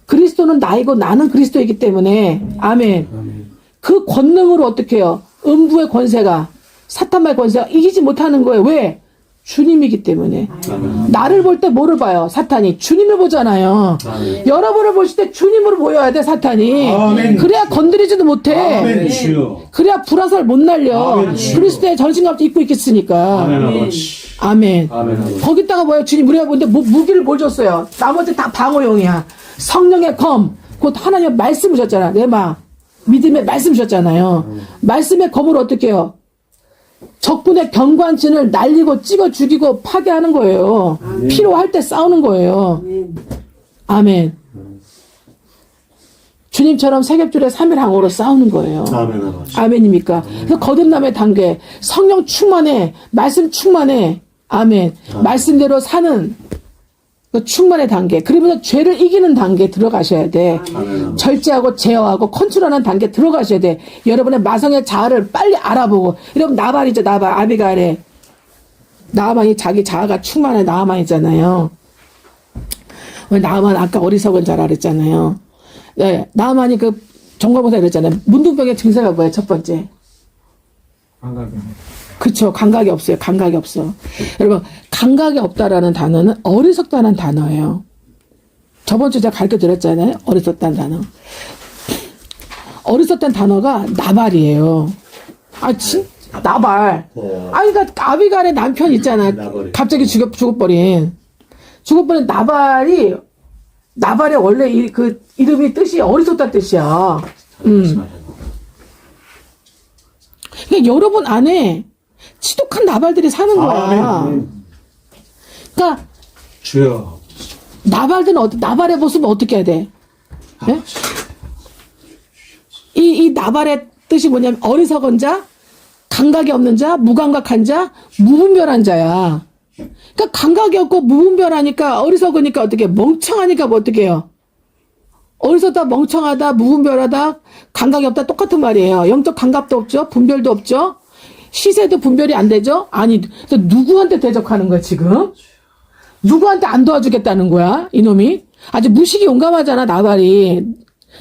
그리스도는 나이고 나는 그리스도이기 때문에 아멘. 그 권능으로 어떻게 해요? 음부의 권세가 사탄의 권세가 이기지 못하는 거예요. 왜? 주님이기 때문에. 아멘. 나를 볼 때 뭐를 봐요? 사탄이 주님을 보잖아요. 아멘. 여러분을 보실 때 주님으로 보여야 돼 사탄이. 아멘. 그래야 건드리지도 못해. 아멘. 주여. 그래야 불화살 못 날려. 아멘, 주여. 그리스도의 전신갑주 입고 있겠으니까. 아멘 아버지. 아멘. 아멘 아버지. 거기다가 뭐예요? 주님 우리가 보는데 무기를 뭘 줬어요? 나머지 다 방어용이야. 성령의 검, 곧 하나님의 말씀 주셨잖아. 내마 믿음의 말씀 주셨잖아요. 말씀의 검으로 어떻게 해요? 적군의 경관진을 날리고 찍어 죽이고 파괴하는 거예요. 필요할 때 싸우는 거예요. 아멘. 주님처럼 세겹줄에 3일 항으로 싸우는 거예요. 아멘 아버지. 아멘입니까? 그래서 거듭남의 단계, 성령 충만해, 말씀 충만해, 아멘. 말씀대로 사는 그 충만의 단계, 그러면서 죄를 이기는 단계에 들어가셔야 돼. 아멘. 절제하고 제어하고 컨트롤하는 단계에 들어가셔야 돼. 여러분의 마성의 자아를 빨리 알아보고, 여러분 나발이죠, 나발, 아비갈에. 나만이 자기 자아가 충만해, 나만이잖아요. 왜 나만 아까 어리석은 자라 그랬잖아요. 네, 나만이 그 정과보사 이랬잖아요. 문둥병의 증세가 뭐예요? 첫 번째. 그쵸. 감각이 없어요. 감각이 없어. 여러분, 감각이 없다라는 단어는 어리석다는 단어예요. 저번 주에 제가 가르쳐 드렸잖아요. 어리석다는 단어. 어리석다는 단어가 나발이에요. 아, 진짜 나발. 아니, 그러니까 아비갈의 남편 있잖아. 나발이. 갑자기 죽어버린 나발의 원래 그 이름이 뜻이 어리석다 뜻이야. 그러니까 여러분 안에 지독한 나발들이 사는 거야. 그러니까 주여. 나발들은 나발의 모습은 어떻게 해야 돼? 네? 이 나발의 뜻이 뭐냐면 어리석은 자, 감각이 없는 자, 무감각한 자, 무분별한 자야. 그러니까 감각이 없고 무분별하니까 어리석으니까 어떻게 멍청하니까 뭐 어떻게 해요? 어리석다, 멍청하다, 무분별하다, 감각이 없다 똑같은 말이에요. 영적 감각도 없죠, 분별도 없죠, 시세도 분별이 안 되죠. 아니, 누구한테 대적하는 거야 지금? 누구한테 안 도와주겠다는 거야 이놈이? 아주 무식이 용감하잖아 나발이.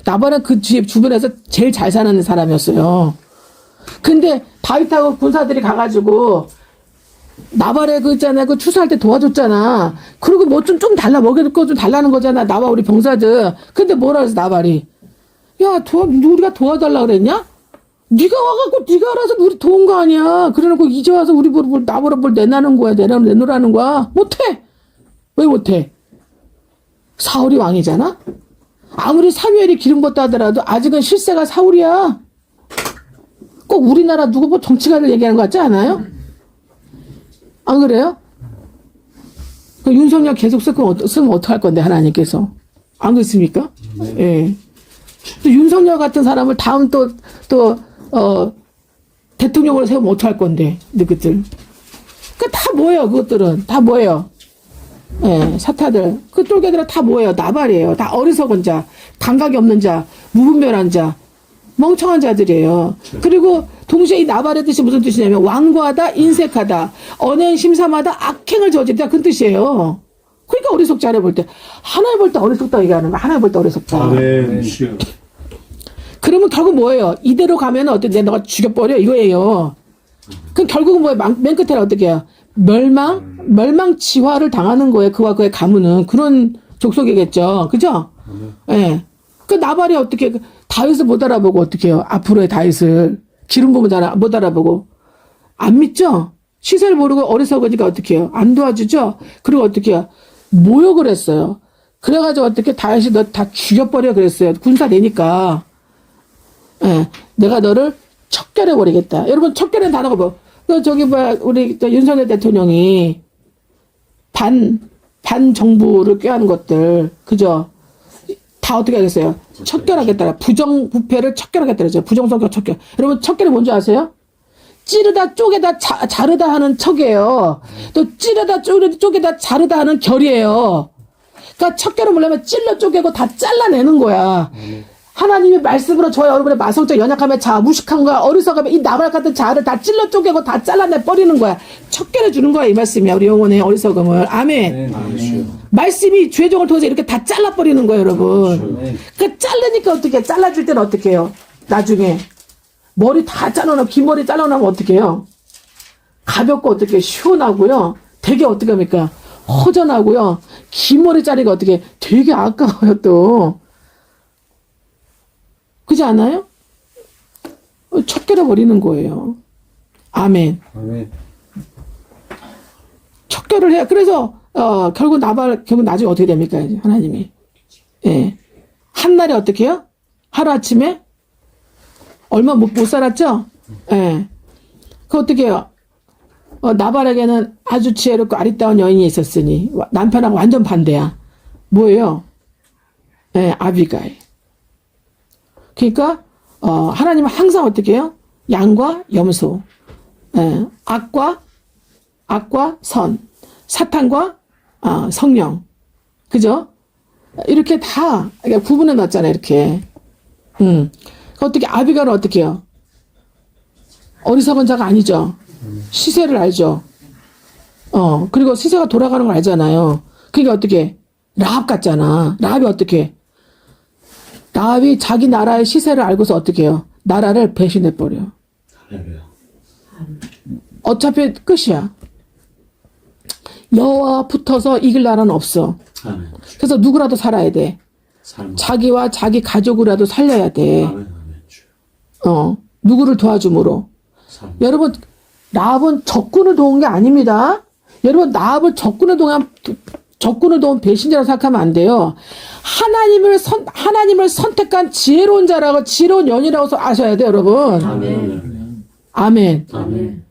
나발은 그 주변에서 제일 잘 사는 사람이었어요. 근데 다윗하고 군사들이 가가지고 나발의 그 있잖아, 그 추수할 때 도와줬잖아. 그리고 뭐 좀 달라, 먹을 거 좀 달라는 거잖아, 나와 우리 병사들. 근데 뭐라 그래서 나발이, 야, 우리가 도와달라 그랬냐? 네가 와갖고 네가 알아서 우리 도운 거 아니야. 그래놓고 이제 와서 우리 나보라 뭘 내놔는 거야, 내놓으라는 거야. 못해. 왜 못해? 사울이 왕이잖아. 아무리 사무엘이 기름 붓다 하더라도 아직은 실세가 사울이야. 꼭 우리나라 누구 뭐 정치가를 얘기하는 것 같지 않아요? 안 그래요? 그 윤석열 계속 쓰면 어떡할 건데, 하나님께서. 안 그렇습니까? 예. 또 윤석열 같은 사람을 다음 대통령으로 세우면 어떡할 건데, 너희들. 다 뭐예요, 그것들은. 다 뭐예요? 예, 사타들. 그 똘개들은 다 뭐예요? 나발이에요. 다 어리석은 자, 감각이 없는 자, 무분별한 자, 멍청한 자들이에요. 그리고 동시에 이 나발의 뜻이 무슨 뜻이냐면 완고하다, 인색하다, 언행 심삼하다, 악행을 저지르다, 그 뜻이에요. 그러니까 어리석자를 볼 때, 하나님 볼 때 어리석다 얘기하는 거야. 하나님 볼 때 어리석다. 아멘. 주여. 그러면 결국 뭐예요? 이대로 가면 어떻게 너가 죽여버려 이거예요. 그럼 결국은 뭐예요? 맨 끝에는 어떻게 해요? 멸망치화를 당하는 거예요. 그와 그의 가문은. 그런 족속이겠죠. 그죠? 예. 네. 그 나발이 어떻게, 다윗을 못 알아보고 어떻게 해요? 앞으로의 다윗을. 기름 부으면 못 알아보고. 안 믿죠? 시세를 모르고 어리석으니까 어떻게 해요? 안 도와주죠? 그리고 어떻게 해요? 모욕을 했어요. 그래가지고 어떻게 다윗이 너 다 죽여버려 그랬어요. 군사 내니까. 예. 네. 내가 너를 척결해버리겠다. 여러분, 척결은 단어가 뭐? 우리 윤석열 대통령이 반 정부를 꾀하는 것들, 그죠? 다 어떻게 하겠어요? 척결하겠다. 부정부패를 척결하겠다. 그러죠. 부정성격 척결. 여러분, 척결이 뭔지 아세요? 찌르다, 쪼개다, 자르다 하는 척이에요. 또 찌르다, 쪼개다, 자르다 하는 결이에요. 그러니까 척결을 보려면 찔러 쪼개고 다 잘라내는 거야. 하나님의 말씀으로 저의 여러분의 마성적 연약함의 자아, 무식함과 어리석음의 이 나발 같은 자아를 다 찔러 쪼개고 다 잘라내 버리는 거야. 척결해 주는 거야, 이 말씀이야. 우리 영혼의 어리석음을. 아멘. 말씀이 죄종을 통해서 이렇게 다 잘라버리는 거예요, 여러분. 그러니까 자르니까 어떻게, 잘라줄 때는 어떻게 해요? 나중에 머리 다 잘라놓으면, 긴 머리 잘라놓으면 어떻게 해요? 가볍고 어떻게 시원하고요. 되게 어떻게 합니까? 허전하고요. 긴 머리 자리가 어떻게 되게 아까워요, 또. 그렇지 않아요? 척결해 버리는 거예요. 아멘. 아멘. 척결을 해야. 그래서 결국 나중에 어떻게 됩니까? 하나님이. 예. 한날에 어떻게 해요? 하루아침에 얼마 못 살았죠? 예. 그 어떻게 해요? 나발에게는 아주 지혜롭고 아리따운 여인이 있었으니 남편하고 완전 반대야. 뭐예요? 예, 아비가일. 그러니까 하나님은 항상 어떻게 해요? 양과 염소, 악과 선, 사탄과 성령, 그죠? 이렇게 다 구분해 놨잖아요. 이렇게. 어떻게 아비가는 어떻게 해요? 어리석은 자가 아니죠. 시세를 알죠. 그리고 시세가 돌아가는 걸 알잖아요. 그러니까 어떻게 라합 같잖아. 라합이 어떻게? 라합이 자기 나라의 시세를 알고서 어떻게 해요? 나라를 배신해버려. 어차피 끝이야. 여호와 붙어서 이길 나라는 없어. 아멘. 그래서 누구라도 살아야 돼. 자기와 자기 가족이라도 살려야 돼. 아멘. 누구를 도와줌으로. 여러분, 라합은 적군을 도운 게 아닙니다. 여러분, 라합을 적군을 도운 배신자라고 생각하면 안 돼요. 하나님을 선택한 지혜로운 자라고, 지혜로운 여인이라고 아셔야 돼요, 여러분. 아멘. 아멘.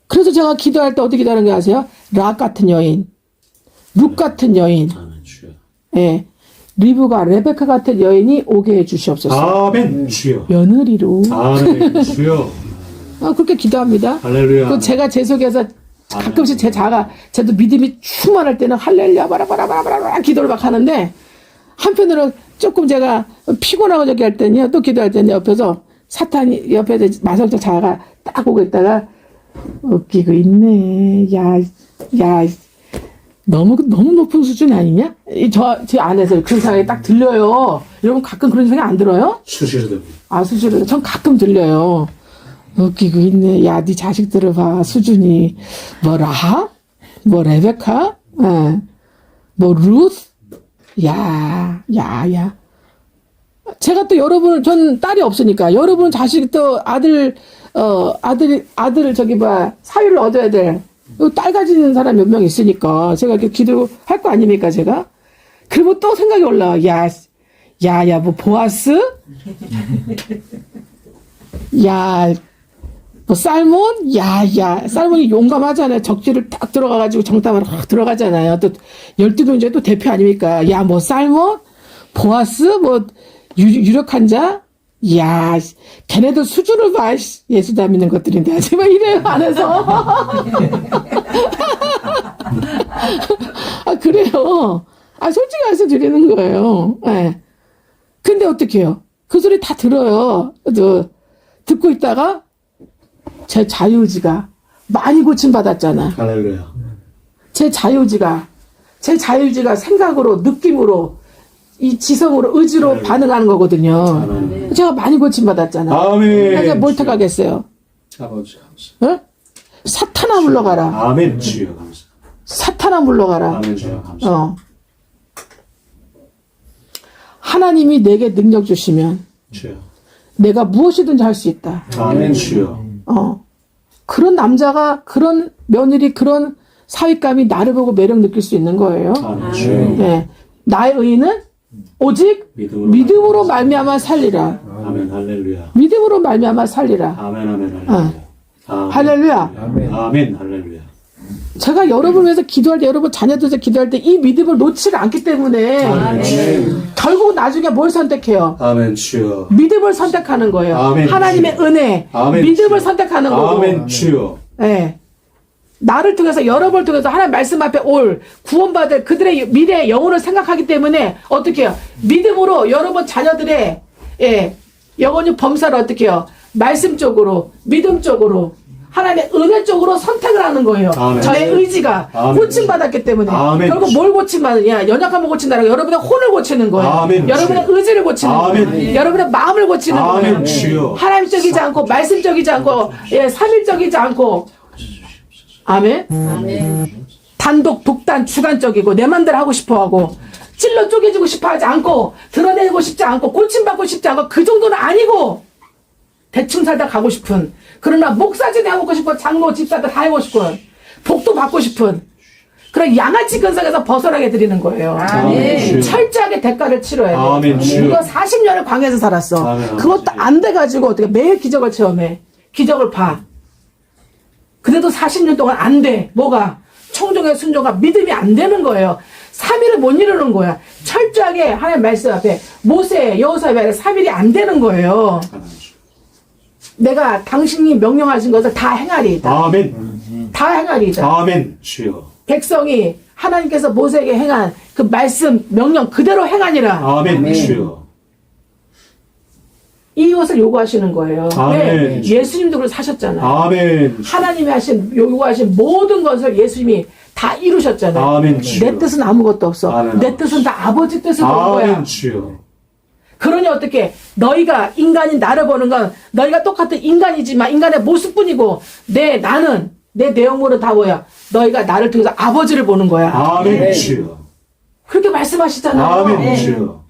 그래서 제가 기도할 때 어떻게 기도하는 거 아세요? 라합 같은 여인, 룻 같은 여인, 아멘 주여. 예. 리브가 레베카 같은 여인이 오게 해 주시옵소서. 아멘 주여. 며느리로. 아멘 주여. 그렇게 기도합니다. 할렐루야. 그 제가 제 속에서 가끔씩 저도 믿음이 충만할 때는 할렐루야 바라바라바라바라 기도를 막 하는데, 한편으로 조금 제가 피곤하고 저기 할 때는요, 또 기도할 때는 옆에서 사탄이 옆에서 마성적 자아가 딱 오고 있다가 웃기고 있네. 야, 너무 높은 수준 아니냐? 제 안에서 그런 생각이 딱 들려요. 여러분 가끔 그런 생각 안 들어요? 수시로 됩니다. 수준으로. 전 가끔 들려요. 웃기고 있네. 야, 네 자식들을 봐. 수준이. 뭐, 라합? 뭐, 레베카? 뭐, 루스? 야. 제가 또 전 딸이 없으니까, 여러분 자식 또 아들 사위를 얻어야 될, 딸 가지는 사람 몇 명 있으니까, 제가 이렇게 기도할 거 아닙니까, 제가? 그리고 또 생각이 올라와. 뭐, 보아스? 뭐, 살몬? 살몬이 용감하잖아요. 적지를 딱 들어가가지고 정탐을 확 들어가잖아요. 또, 12동 중에 또 대표 아닙니까? 뭐, 살몬? 보아스? 뭐, 유력한 자? 걔네들 수준을 봐. 예수 다 믿는 것들인데. 제발 이래요, 안에서. 그래요. 솔직히 말씀 드리는 거예요. 예. 근데 어떻게 해요? 그 소리 다 들어요. 듣고 있다가, 제 자유의지가 많이 고침받았잖아. 할렐루야. 제 자유의지가 생각으로, 느낌으로, 이 지성으로, 의지로 반응하는 거거든요. 아멘. 제가 많이 고침받았잖아. 아멘. 그래서 뭘 택하겠어요? 아버지 감사. 사탄아 물러가라. 아멘 주여. 감사. 사탄아 물러가라. 아멘 주여 감사. 하나님이 내게 능력 주시면 주여. 내가 무엇이든지 할 수 있다. 아멘 주여. 그런 남자가, 그런 며느리, 그런 사윗감이 나를 보고 매력 느낄 수 있는 거예요. 아멘 주여. 네. 나의 의인은 오직 믿음으로 말미암아 살리라. 아멘 할렐루야. 믿음으로 말미암아 살리라. 아멘 할렐루야. 할렐루야. 아멘 할렐루야. 제가 여러분을 위해서 기도할 때, 여러분 자녀들 위해서 기도할 때 이 믿음을 놓치지 않기 때문에 결국 나중에 뭘 선택해요? 아멘 주여. 믿음을 선택하는 거예요. 아멘. 하나님의 은혜, 아멘. 믿음을 선택하는 거고. 아멘 주여. 예. 나를 통해서, 여러분을 통해서 하나님 말씀 앞에 올 구원받을 그들의 미래의 영혼을 생각하기 때문에 어떻게 해요? 믿음으로 여러분 자녀들의 영혼의 범사를 어떻게 해요? 말씀 쪽으로, 믿음 쪽으로, 하나님의 은혜 쪽으로 선택을 하는 거예요. 아멘. 저의 의지가 아멘. 고침받았기 때문에. 아멘. 결국 뭘 고침받느냐? 연약함을 고친다는 거, 여러분의 혼을 고치는 거예요. 아멘. 여러분의 의지를 고치는 아멘. 거예요. 여러분의 마음을 고치는 아멘. 거예요. 주여. 하나님적이지 않고, 말씀적이지 않고, 삼일적이지 않고. 아멘. 단독, 독단, 주관적이고, 내 맘대로 하고 싶어 하고, 찔러 쪼개지고 싶어 하지 않고, 드러내고 싶지 않고, 고침받고 싶지 않고, 그 정도는 아니고, 대충 살다 가고 싶은, 그러나 목사진이 하고 싶은, 장로, 집사들 다 하고 싶은, 복도 받고 싶은, 그런 양아치 근성에서 벗어나게 드리는 거예요. 아멘. 철저하게 대가를 치러야 돼. 아멘. 이거 40년을 광야에서 살았어. 아멘. 그것도 안 돼가지고 어떻게 매일 기적을 체험해. 기적을 봐. 그래도 40년 동안 안 돼. 뭐가? 청종의 순종과 믿음이 안 되는 거예요. 3일을 못 이루는 거야. 철저하게 하나님 말씀 앞에 모세, 여호수아 앞에 3일이 안 되는 거예요. 내가 당신이 명령하신 것을 다 행하리이다. 아멘. 다 행하리이다. 아멘. 주여. 백성이 하나님께서 모세에게 행한 그 말씀, 명령 그대로 행하니라. 아멘. 주여. 이것을 요구하시는 거예요. 아멘. 왜? 예수님도 그걸 사셨잖아요. 아멘. 하나님이 요구하신 모든 것을 예수님이 다 이루셨잖아요. 아멘. 내 뜻은 아무것도 없어. 아멘. 내 뜻은 다 아버지 뜻으로 온 거야. 아멘. 주여. 그러니 어떻게 너희가 인간인 나를 보는 건 너희가 똑같은 인간이지만 인간의 모습뿐이고 나는 내 내용물은 다 뭐야? 너희가 나를 통해서 아버지를 보는 거야. 아멘. 주여. 그렇게 말씀하시잖아요. 아멘. 주여.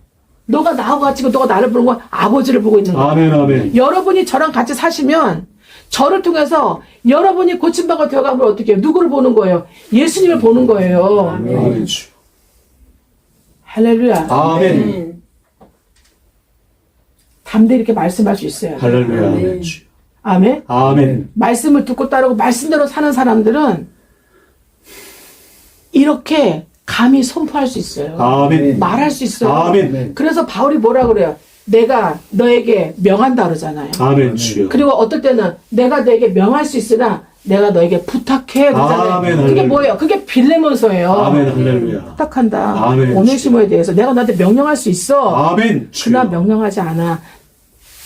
너가 나하고 같이 너가 나를 보는 건 아버지를 보고 있는 거야. 아멘. 아멘. 여러분이 저랑 같이 사시면 저를 통해서 여러분이 고침받고 되어가면 어떻게 해요? 누구를 보는 거예요? 예수님을 보는 거예요. 아멘 주여. 할렐루야. 아멘. 담대히 이렇게 말씀할 수 있어요. 할렐루야. 아멘 주여. 아멘. 아멘. 말씀을 듣고 따르고 말씀대로 사는 사람들은 이렇게 감히 선포할 수 있어요. 아멘. 말할 수 있어요. 아멘. 그래서 바울이 뭐라 그래요? 내가 너에게 명한다 그러잖아요. 아멘 주여. 그리고 어떨 때는 내가 너에게 명할 수 있으나 내가 너에게 부탁해 그러잖아요. 아멘, 그게 할렐루야. 뭐예요? 그게 빌레몬서예요. 아멘 할렐루야. 부탁한다. 아멘. 오네시모에 대해서 내가 너한테 명령할 수 있어. 아멘 그러나 주여. 명령하지 않아.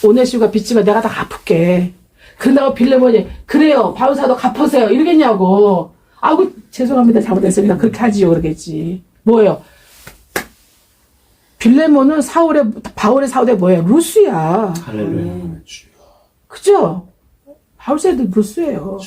오네시모가 빚지면 내가 다 갚을게. 그런다고 빌레몬이 그래요. 바울사도 갚으세요. 이러겠냐고. 아이고 죄송합니다. 잘못했습니다. 그렇게 하지요. 그러겠지. 뭐예요? 빌레몬은 바울의 사울의 뭐예요? 루스야. 할렐루야. 아멘 주여. 그죠? 바울사도 루스예요.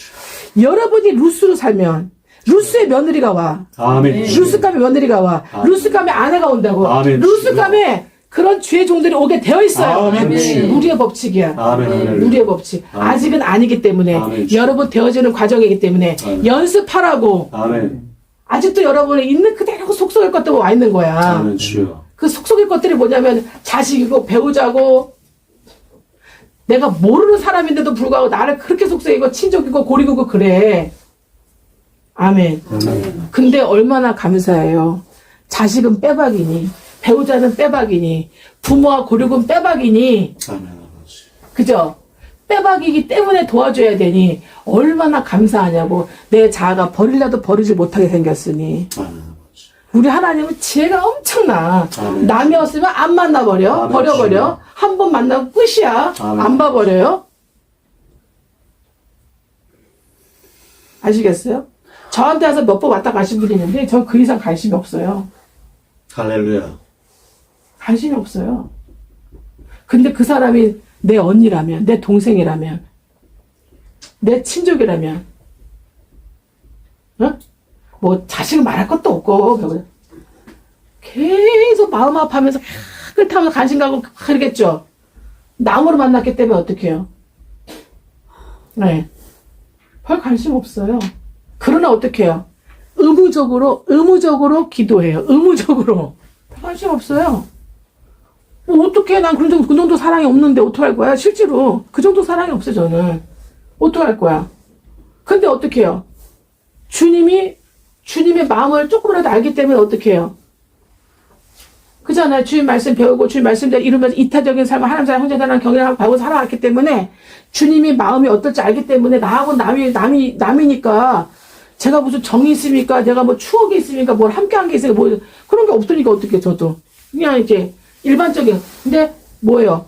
여러분이 루스로 살면 루스의 며느리가 와. 아멘 주여. 루스감의 며느리가 와. 루스감의 아내가 온다고. 아멘. 루스감의 그런 주의 종들이 오게 되어 있어요. 아멘. 우리의 법칙이야. 아멘 할렐루야. 우리의 법칙. 아멘. 아직은 아니기 때문에 아멘. 여러분 되어지는 과정이기 때문에 아멘. 연습하라고. 아멘. 아직도 여러분이 있는 그대로 속속일 것들 와 있는 거야. 아멘 주여. 그 속속일 것들이 뭐냐면 자식이고 배우자고 내가 모르는 사람인데도 불구하고 나를 그렇게 속삭이고 친족이고 고리고 그래. 아멘. 아멘. 근데 얼마나 감사해요. 자식은 빼박이니 배우자는 빼박이니 부모와 고륙은 빼박이니 아멘 아버지. 그죠? 빼박이기 때문에 도와줘야 되니 얼마나 감사하냐고. 내 자아가 버리려도 버리지 못하게 생겼으니. 아멘 아버지. 우리 하나님은 지혜가 엄청나. 아멘. 남이 없으면 안 만나버려. 아멘. 버려버려. 한 번 만나고 끝이야. 아멘. 안 봐버려요. 아시겠어요? 저한테 와서 몇 번 왔다 가신 분이 있는데 전 그 이상 관심이 없어요. 할렐루야. 관심이 없어요. 근데 그 사람이 내 언니라면, 내 동생이라면, 내 친족이라면, 어? 뭐 자식을 말할 것도 없고 계속 마음 아파하면서 끝하면서 관심 가고 그러겠죠. 남으로 만났기 때문에 어떻게 해요? 네. 별 관심 없어요. 그러나 어떻게 해요? 의무적으로 기도해요. 의무적으로. 관심 없어요. 뭐 어떻게 난 그 정도 사랑이 없는데 어떡할 거야? 실제로 그 정도 사랑이 없어요. 저는 어떡할 거야? 근데 어떻게 해요? 주님의 마음을 조금이라도 알기 때문에 어떻게 해요? 그잖아요. 주님 말씀 배우고 주님 말씀대로 이루면서 이타적인 삶을 하나님 사랑 형제자랑 경영하고 배우고 살아왔기 때문에 주님이 마음이 어떨지 알기 때문에 나하고 남이니까 제가 무슨 정이 있습니까? 내가 뭐 추억이 있습니까? 뭘 함께한 게 있으니까 뭐 그런 게 없으니까 어떻게 저도 그냥 이렇게 일반적인. 근데 뭐예요?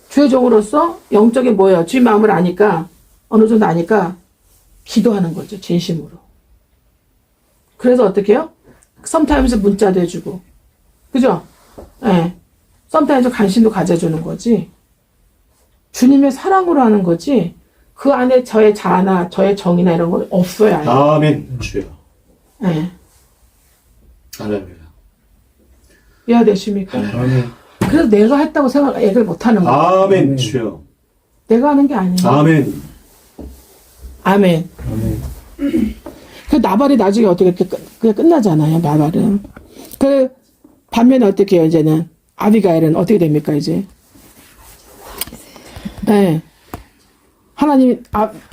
주의 종으로서 영적인 뭐예요? 주의 마음을 아니까 어느 정도 아니까 기도하는 거죠. 진심으로. 그래서 어떻게 해요? 썸타임즈 문자도 해주고 그죠? 예. 네. 썸타임즈 관심도 가져주는 거지. 주님의 사랑으로 하는 거지. 그 안에 저의 자아나 저의 정이나 이런 건 없어요. 아예. 아멘 주여. 예. 네. 할렐루야. 이해되십니까? 아멘. 그래서 내가 했다고 얘기를 못하는 거예요. 아멘 주여. 내가 하는 게 아니에요. 아멘. 아멘. 그 나발이 나중에 어떻게 그게 끝나잖아요. 나발은. 그 반면에 어떻게 해요? 이제는 아비가일은 어떻게 됩니까? 이제. 네. 하나님이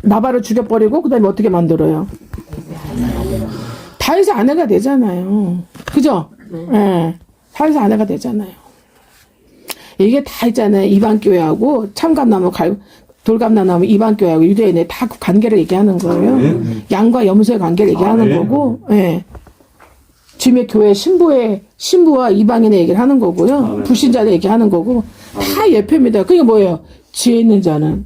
나발을 죽여버리고 그다음에 어떻게 만들어요? 다윗의 아내가 되잖아요. 그죠? 네. 다윗의 아내가 되잖아요. 이게 다 있잖아요. 이방교회하고 참감나무 돌감나무 이방교회하고 유대인의 다 관계를 얘기하는 거예요. 아멘. 양과 염소의 관계를 얘기하는 아멘. 거고, 예. 주님의 교회 신부와 이방인의 얘기를 하는 거고요. 아멘. 불신자들 얘기하는 거고, 다 예표입니다. 그게 뭐예요? 지혜 있는 자는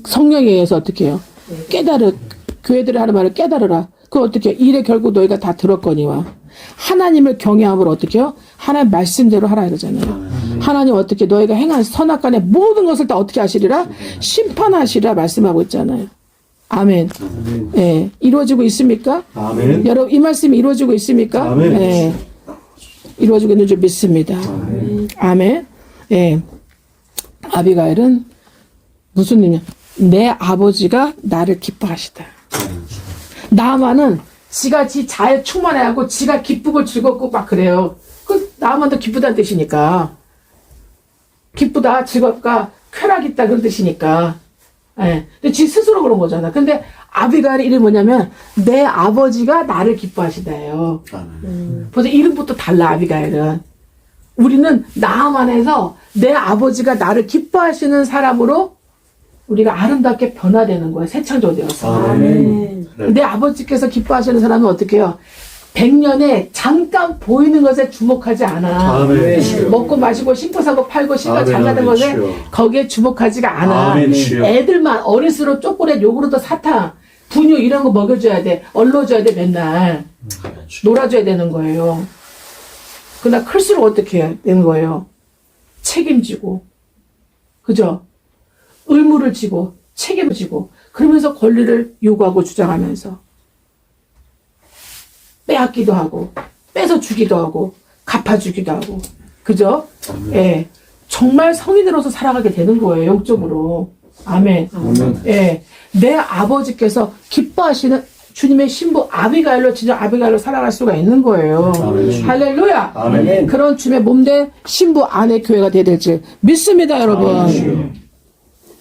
성령에 의해서 어떻게 해요? 교회들이 하는 말을 깨달으라. 그 어떻게 해요? 이래 결국 너희가 다 들었거니와. 하나님을 경외함으로 어떻게 해요? 하나님 말씀대로 하라 이러잖아요. 하나님 어떻게 너희가 행한 선악간의 모든 것을 다 어떻게 하시리라? 심판하시리라 말씀하고 있잖아요. 아멘. 예. 이루어지고 있습니까? 아멘. 여러분, 이 말씀이 이루어지고 있습니까? 아멘. 예. 이루어지고 있는 줄 믿습니다. 아멘. 예. 아비가일은 무슨 의미냐? 내 아버지가 나를 기뻐하시다. 나아만은 지가 지 자에 충만해하고 지가 기쁘고 즐겁고 막 그래요. 그 나아만도 기쁘다는 뜻이니까. 기쁘다, 즐겁다, 쾌락 있다 그런 뜻이니까. 예. 근데 지 스스로 그런 거잖아. 근데 아비가일의 이름이 뭐냐면 내 아버지가 나를 기뻐하시다예요. 벌써 이름부터 달라 아비가일은. 우리는 나아만에서 내 아버지가 나를 기뻐하시는 사람으로 우리가 아름답게 변화되는 거예요. 새 창조되어서. 내 아버지께서 기뻐하시는 사람은 어떻게 해요? 100년에 잠깐 보이는 것에 주목하지 않아. 먹고 마시고 신고 사고 팔고 신고 장사하는 것에 거기에 주목하지가 않아. 애들만 어릴수록 초콜릿, 요구르트, 사탕, 분유 이런 거 먹여줘야 돼. 얼러줘야 돼 맨날. 놀아줘야 되는 거예요. 그러나 클수록 어떻게 해야 되는 거예요? 책임지고. 그죠? 의무를 지고 책임을 지고 그러면서 권리를 요구하고 주장하면서 빼앗기도 하고 뺏어 주기도 하고 갚아주기도 하고 그죠? 예, 정말 성인으로서 살아가게 되는 거예요. 영적으로. 아멘. 예, 내 아버지께서 기뻐하시는 주님의 신부 아비가일로 진짜 아비가일로 살아갈 수가 있는 거예요. 할렐루야. 아멘. 그런 주님의 몸된 신부 안의 교회가 되야 될지 믿습니다, 여러분.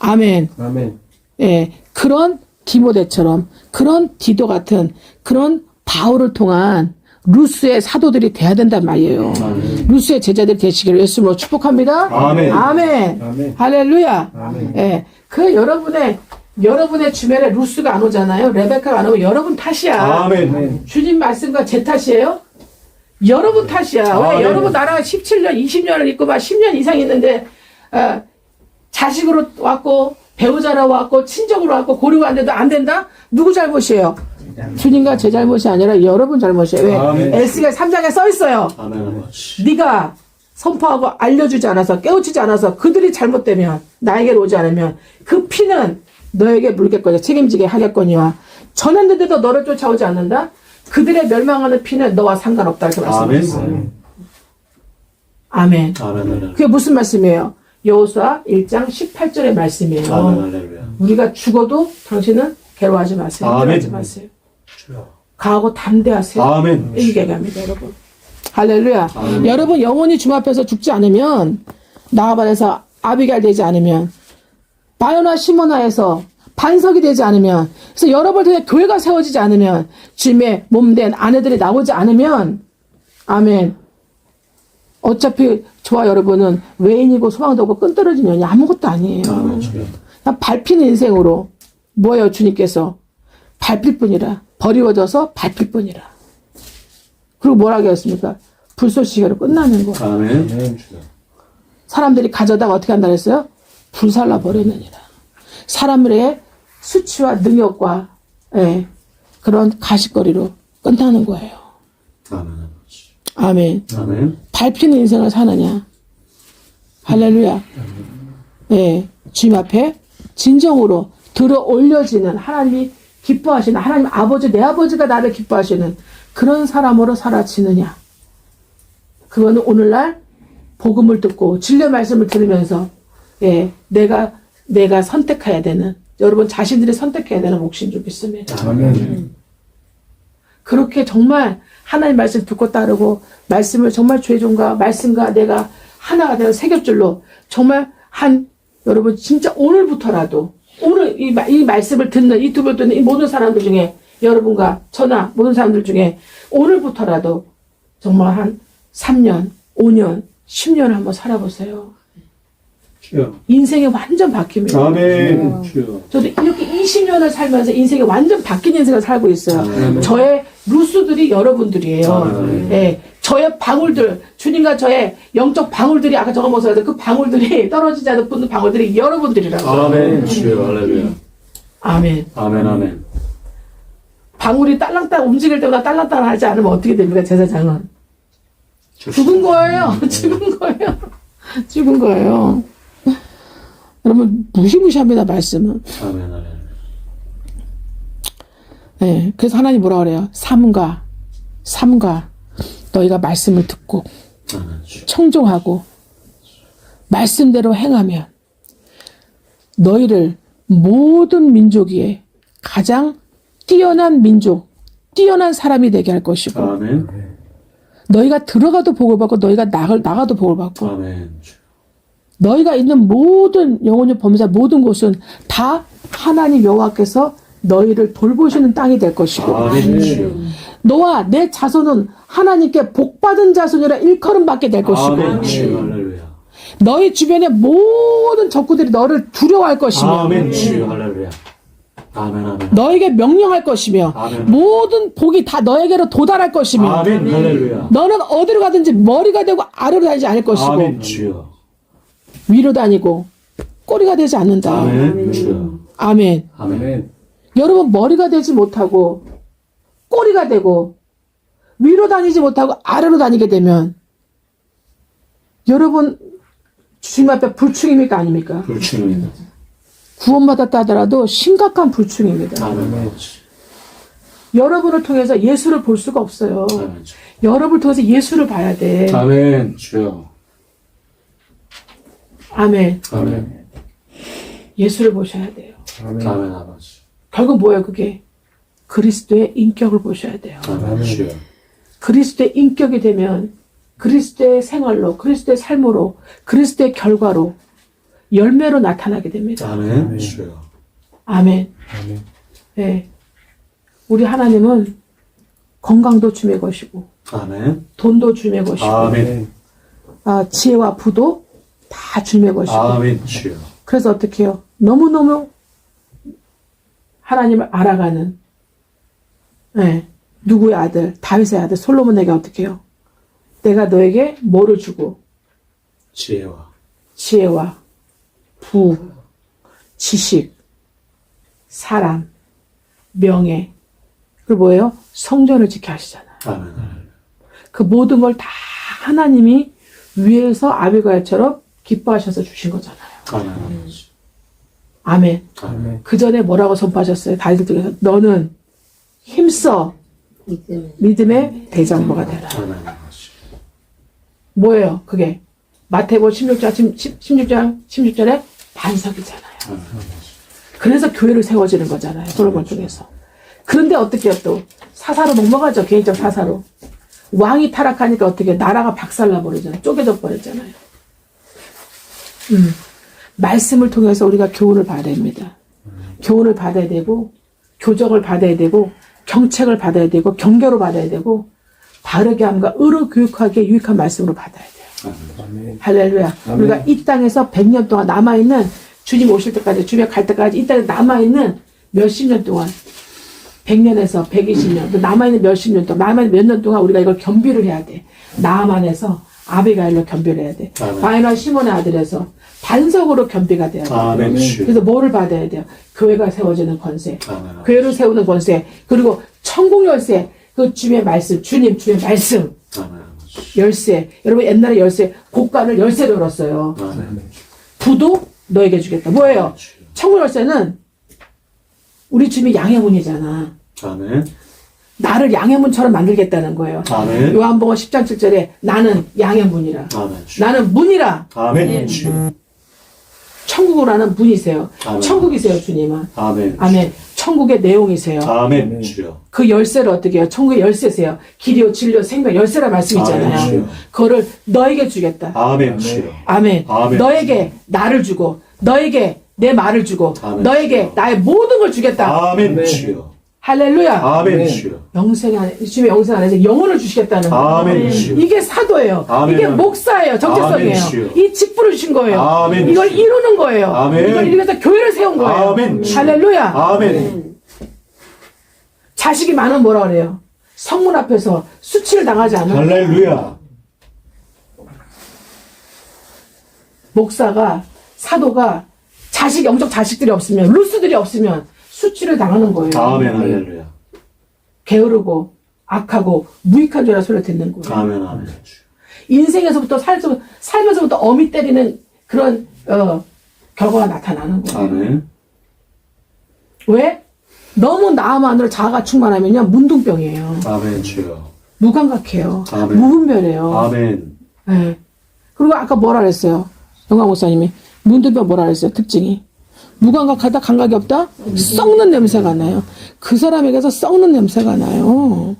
아멘. 아멘. 예, 그런 디모데처럼 그런 디도 같은 그런 바울을 통한 루스의 사도들이 돼야 된단 말이에요. 루스의 제자들이 되시기를 예수님으로 축복합니다. 아멘. 아멘. 아멘. 할렐루야. 아멘. 예, 그 여러분의 주변에 루스가 안 오잖아요. 레베카가 안 오면 여러분 탓이야. 아멘. 주님 말씀과 제 탓이에요? 여러분 탓이야. 왜? 아멘. 여러분 나랑 17년, 20년을 있고 막 10년 이상 있는데 자식으로 왔고 배우자로 왔고 친족으로 왔고 고려가 안 돼도 안 된다? 누구 잘못이에요? 주님과 제 잘못이 아니라 여러분 잘못이에요. 왜? 아멘. 에스겔 3장에 써 있어요. 아멘. 네가 선포하고 알려주지 않아서 깨우치지 않아서 그들이 잘못되면 나에게로 오지 않으면 그 피는 너에게 물겠거니와 책임지게 하겠거니와 전했는데도 너를 쫓아오지 않는다? 그들의 멸망하는 피는 너와 상관없다 이렇게 말씀하셨어요. 아멘. 아멘. 그게 무슨 말씀이에요? 여호수아 1장 18절의 말씀이에요. 할렐루야. 우리가 죽어도 당신은 괴로워하지 마세요. 아멘. 괴로워하지 마세요. 강하고 담대하세요. 아멘. 이기게 합니다, 여러분. 할렐루야. 여러분 영원히 주님 앞에서 죽지 않으면 나아반에서 아비가일 되지 않으면 바요나 시모나에서 반석이 되지 않으면 그래서 여러분 통해 교회가 세워지지 않으면 주님의 몸된 아내들이 나오지 않으면 아멘. 어차피 저와 여러분은 외인이고 소망도 없고 끈떨어진 년이 아무것도 아니에요. 그냥 밟히는 인생으로 뭐예요 주님께서 밟힐 뿐이라 버리워져서 밟힐 뿐이라. 그리고 뭐라고 했습니까? 불쏘시개로 끝나는 거. 아멘. 사람들이 가져다가 어떻게 한다 그랬어요? 불살라 버렸느니라. 사람들의 수치와 능욕과 그런 가십거리로 끝나는 거예요. 아멘. 아멘. 아멘. 밟히는 인생을 사느냐. 할렐루야. 주님 앞에 진정으로 들어 올려지는 하나님이 기뻐하시는 하나님 아버지 내 아버지가 나를 기뻐하시는 그런 사람으로 살아지느냐. 그거는 오늘날 복음을 듣고 진리의 말씀을 들으면서 내가 선택해야 되는 여러분 자신들이 선택해야 되는 몫인 줄 믿습니다. 아멘. 그렇게 정말 하나님 말씀 듣고 따르고 말씀을 정말 주의 종과 말씀과 내가 하나가 되는 세겹줄로 정말 여러분 진짜 오늘부터라도 오늘 이 말씀을 듣는 이 두 분 듣는 이 모든 사람들 중에 여러분과 저나 모든 사람들 중에 오늘부터라도 정말 한 3년, 5년, 10년을 한번 살아보세요. 주여. 인생이 완전 바뀝니다. 아멘. 주여. 저도 이렇게 20년을 살면서 인생이 완전 바뀐 인생을 살고 있어요. 아멘. 저의 루스들이 여러분들이에요. 아멘. 저의 방울들, 주님과 저의 영적 방울들이 아까 저거 먹었어요. 그 방울들이 떨어지지 않는 붙는 방울들이 여러분들이라고. 아멘. 주여. 할렐루야. 아멘. 아멘. 아멘. 방울이 딸랑딸랑 움직일 때보다 딸랑딸랑 하지 않으면 어떻게 됩니까, 제사장은? 죽은 거예요. 죽은 거예요. 죽은 거예요. 여러분, 무시무시합니다, 말씀은. 아멘. 아멘. 그래서 하나님 뭐라 그래요? 삼가 너희가 말씀을 듣고 아멘. 주여. 청종하고 말씀대로 행하면 너희를 모든 민족 위에 가장 뛰어난 민족, 뛰어난 사람이 되게 할 것이고 아멘. 너희가 들어가도 복을 받고 너희가 나가도 복을 받고 아멘. 너희가 있는 모든 영혼의 범사 모든 곳은 다 하나님 여호와께서 너희를 돌보시는 땅이 될 것이고 아멘. 주여. 너와 내 자손은 하나님께 복받은 자손이라 일컬음 받게 될 것이고 아멘. 주여. 할렐루야. 너희 주변의 모든 적구들이 너를 두려워할 것이며 아멘. 주여. 할렐루야. 아멘. 아멘. 너에게 명령할 것이며 아멘. 모든 복이 다 너에게로 도달할 것이며 아멘. 할렐루야. 너는 어디로 가든지 머리가 되고 아래로 다니지 않을 것이고 아멘. 주여. 위로 다니고 꼬리가 되지 않는다. 아멘. 주여. 아멘. 아멘. 여러분 머리가 되지 못하고 꼬리가 되고 위로 다니지 못하고 아래로 다니게 되면 여러분 주님 앞에 불충입니까 아닙니까? 불충입니다. 구원받았다 하더라도 심각한 불충입니다. 아멘. 여러분을 통해서 예수를 볼 수가 없어요. 아멘. 여러분을 통해서 예수를 봐야 돼. 아멘. 주여. 아멘. 아멘. 예수를 보셔야 돼요. 아멘. 아버지. 결국 뭐예요 그게? 그리스도의 인격을 보셔야 돼요. 아멘. 주여. 그리스도의 인격이 되면 그리스도의 생활로, 그리스도의 삶으로, 그리스도의 결과로 열매로 나타나게 됩니다. 아멘. 주여. 아멘. 네. 우리 하나님은 건강도 주의 것이고 아멘. 돈도 주의 것이고 아멘. 지혜와 부도 다 주의 것이고 아멘. 주여. 그래서 어떻게 해요? 너무너무 하나님을 알아가는 누구의 아들? 다윗의 아들 솔로몬에게 어떻게 해요? 내가 너에게 뭐를 주고 지혜와 부, 지식, 사람, 명예 그리고 뭐예요? 성전을 지켜 하시잖아요. 아멘. 그 모든 걸 다 하나님이 위에서 아비가일처럼 기뻐하셔서 주신 거잖아요. 아멘. 아버지. 아멘. 아멘. 그 전에 뭐라고 선포하셨어요? 다윗을 통해서 너는 힘써 믿음의 대장부가 되라. 아멘. 아버지. 뭐예요? 그게 마태복음 16절에 반석이잖아요. 아멘. 그래서 교회를 세워지는 거잖아요. 솔로몬을 통해서. 그런데 어떻게 해요? 또 사사로 넘어가죠. 개인적 사사로. 왕이 타락하니까 어떻게 나라가 박살나 버리잖아요. 쪼개져 버렸잖아요. 말씀을 통해서 우리가 교훈을 받아야 됩니다. 교훈을 받아야 되고 교정을 받아야 되고 경책을 받아야 되고 경계로 받아야 되고 바르게 함과 의로 교육하게 유익한 말씀으로 받아야 돼요. 할렐루야. 우리가 이 땅에서 100년 동안 남아있는 주님 오실 때까지 주님 갈 때까지 이 땅에 남아있는 몇십 년 동안 100년에서 120년 또 남아있는 몇십 년 동안 남아있는 몇 년 동안 우리가 이걸 겸비를 해야 돼. 나아만에서 아비가일로 겸비를 해야 돼. 바이나 시몬의 아들에서 반석으로 겸비가 돼야 돼. 아멘. 그래서 뭐를 받아야 돼요? 교회가 세워지는 권세. 아멘. 교회를 세우는 권세. 그리고 천국 열쇠. 그 주의 말씀. 주님 주의 말씀. 아멘. 아버지. 열쇠. 여러분 옛날에 열쇠. 고가를 열쇠로 열었어요. 아멘. 부도 너에게 주겠다. 뭐예요? 천국 열쇠는 우리 주님이 양의 문이잖아. 아멘. 나를 양의 문처럼 만들겠다는 거예요. 아멘. 요한복음 10장 7절에 나는 양의 문이라. 아멘. 나는 문이라. 아멘. 주여. 천국으로 하는 문이세요. 아멘. 천국이세요, 주님은. 아멘. 아멘. 천국의 내용이세요. 아멘. 주여. 그 열쇠를 어떻게 해요? 천국의 열쇠세요. 길이요, 진리요, 생명, 열쇠라 말씀 있잖아요. 아멘, 주여. 그거를 너에게 주겠다. 아멘. 주여. 아멘. 아멘. 너에게 나를 주고, 너에게 내 말을 주고, 아멘, 너에게 주여. 나의 모든 걸 주겠다. 아멘. 주여. 할렐루야. 아멘. 주여. 주님의 영생 안에서 영혼을 주시겠다는 거예요. 아멘. 주여. 이게 사도예요. 아멘. 이게 목사예요. 정체성이에요. 아멘, 주여. 이 직분을 주신 거예요. 아멘, 이걸 주여. 이루는 거예요. 아멘. 이걸 이루면서 교회를 세운 거예요. 아멘, 주여. 할렐루야. 아멘. 자식이 많으면 뭐라 그래요? 성문 앞에서 수치를 당하지 않아요. 할렐루야. 목사가 사도가 영적 자식들이 없으면 루스들이 없으면 수치를 당하는 거예요. 아멘. 할렐루야. 게으르고 악하고 무익한 죄라 소리를 듣는 거예요. 아멘. 아멘. 인생에서부터 살면서부터 어미 때리는 그런 결과가 나타나는 거예요. 아멘. 왜? 너무 나만으로 자아가 충만하면요 문둥병이에요. 아멘. 주여. 무감각해요. 아멘. 무분별해요. 아멘. 네. 그리고 아까 뭐라 그랬어요? 영광 목사님이 문둥병 뭐라 그랬어요? 특징이 무감각하다, 감각이 없다? 썩는 냄새가 나요. 그 사람에게서 썩는 냄새가 나요.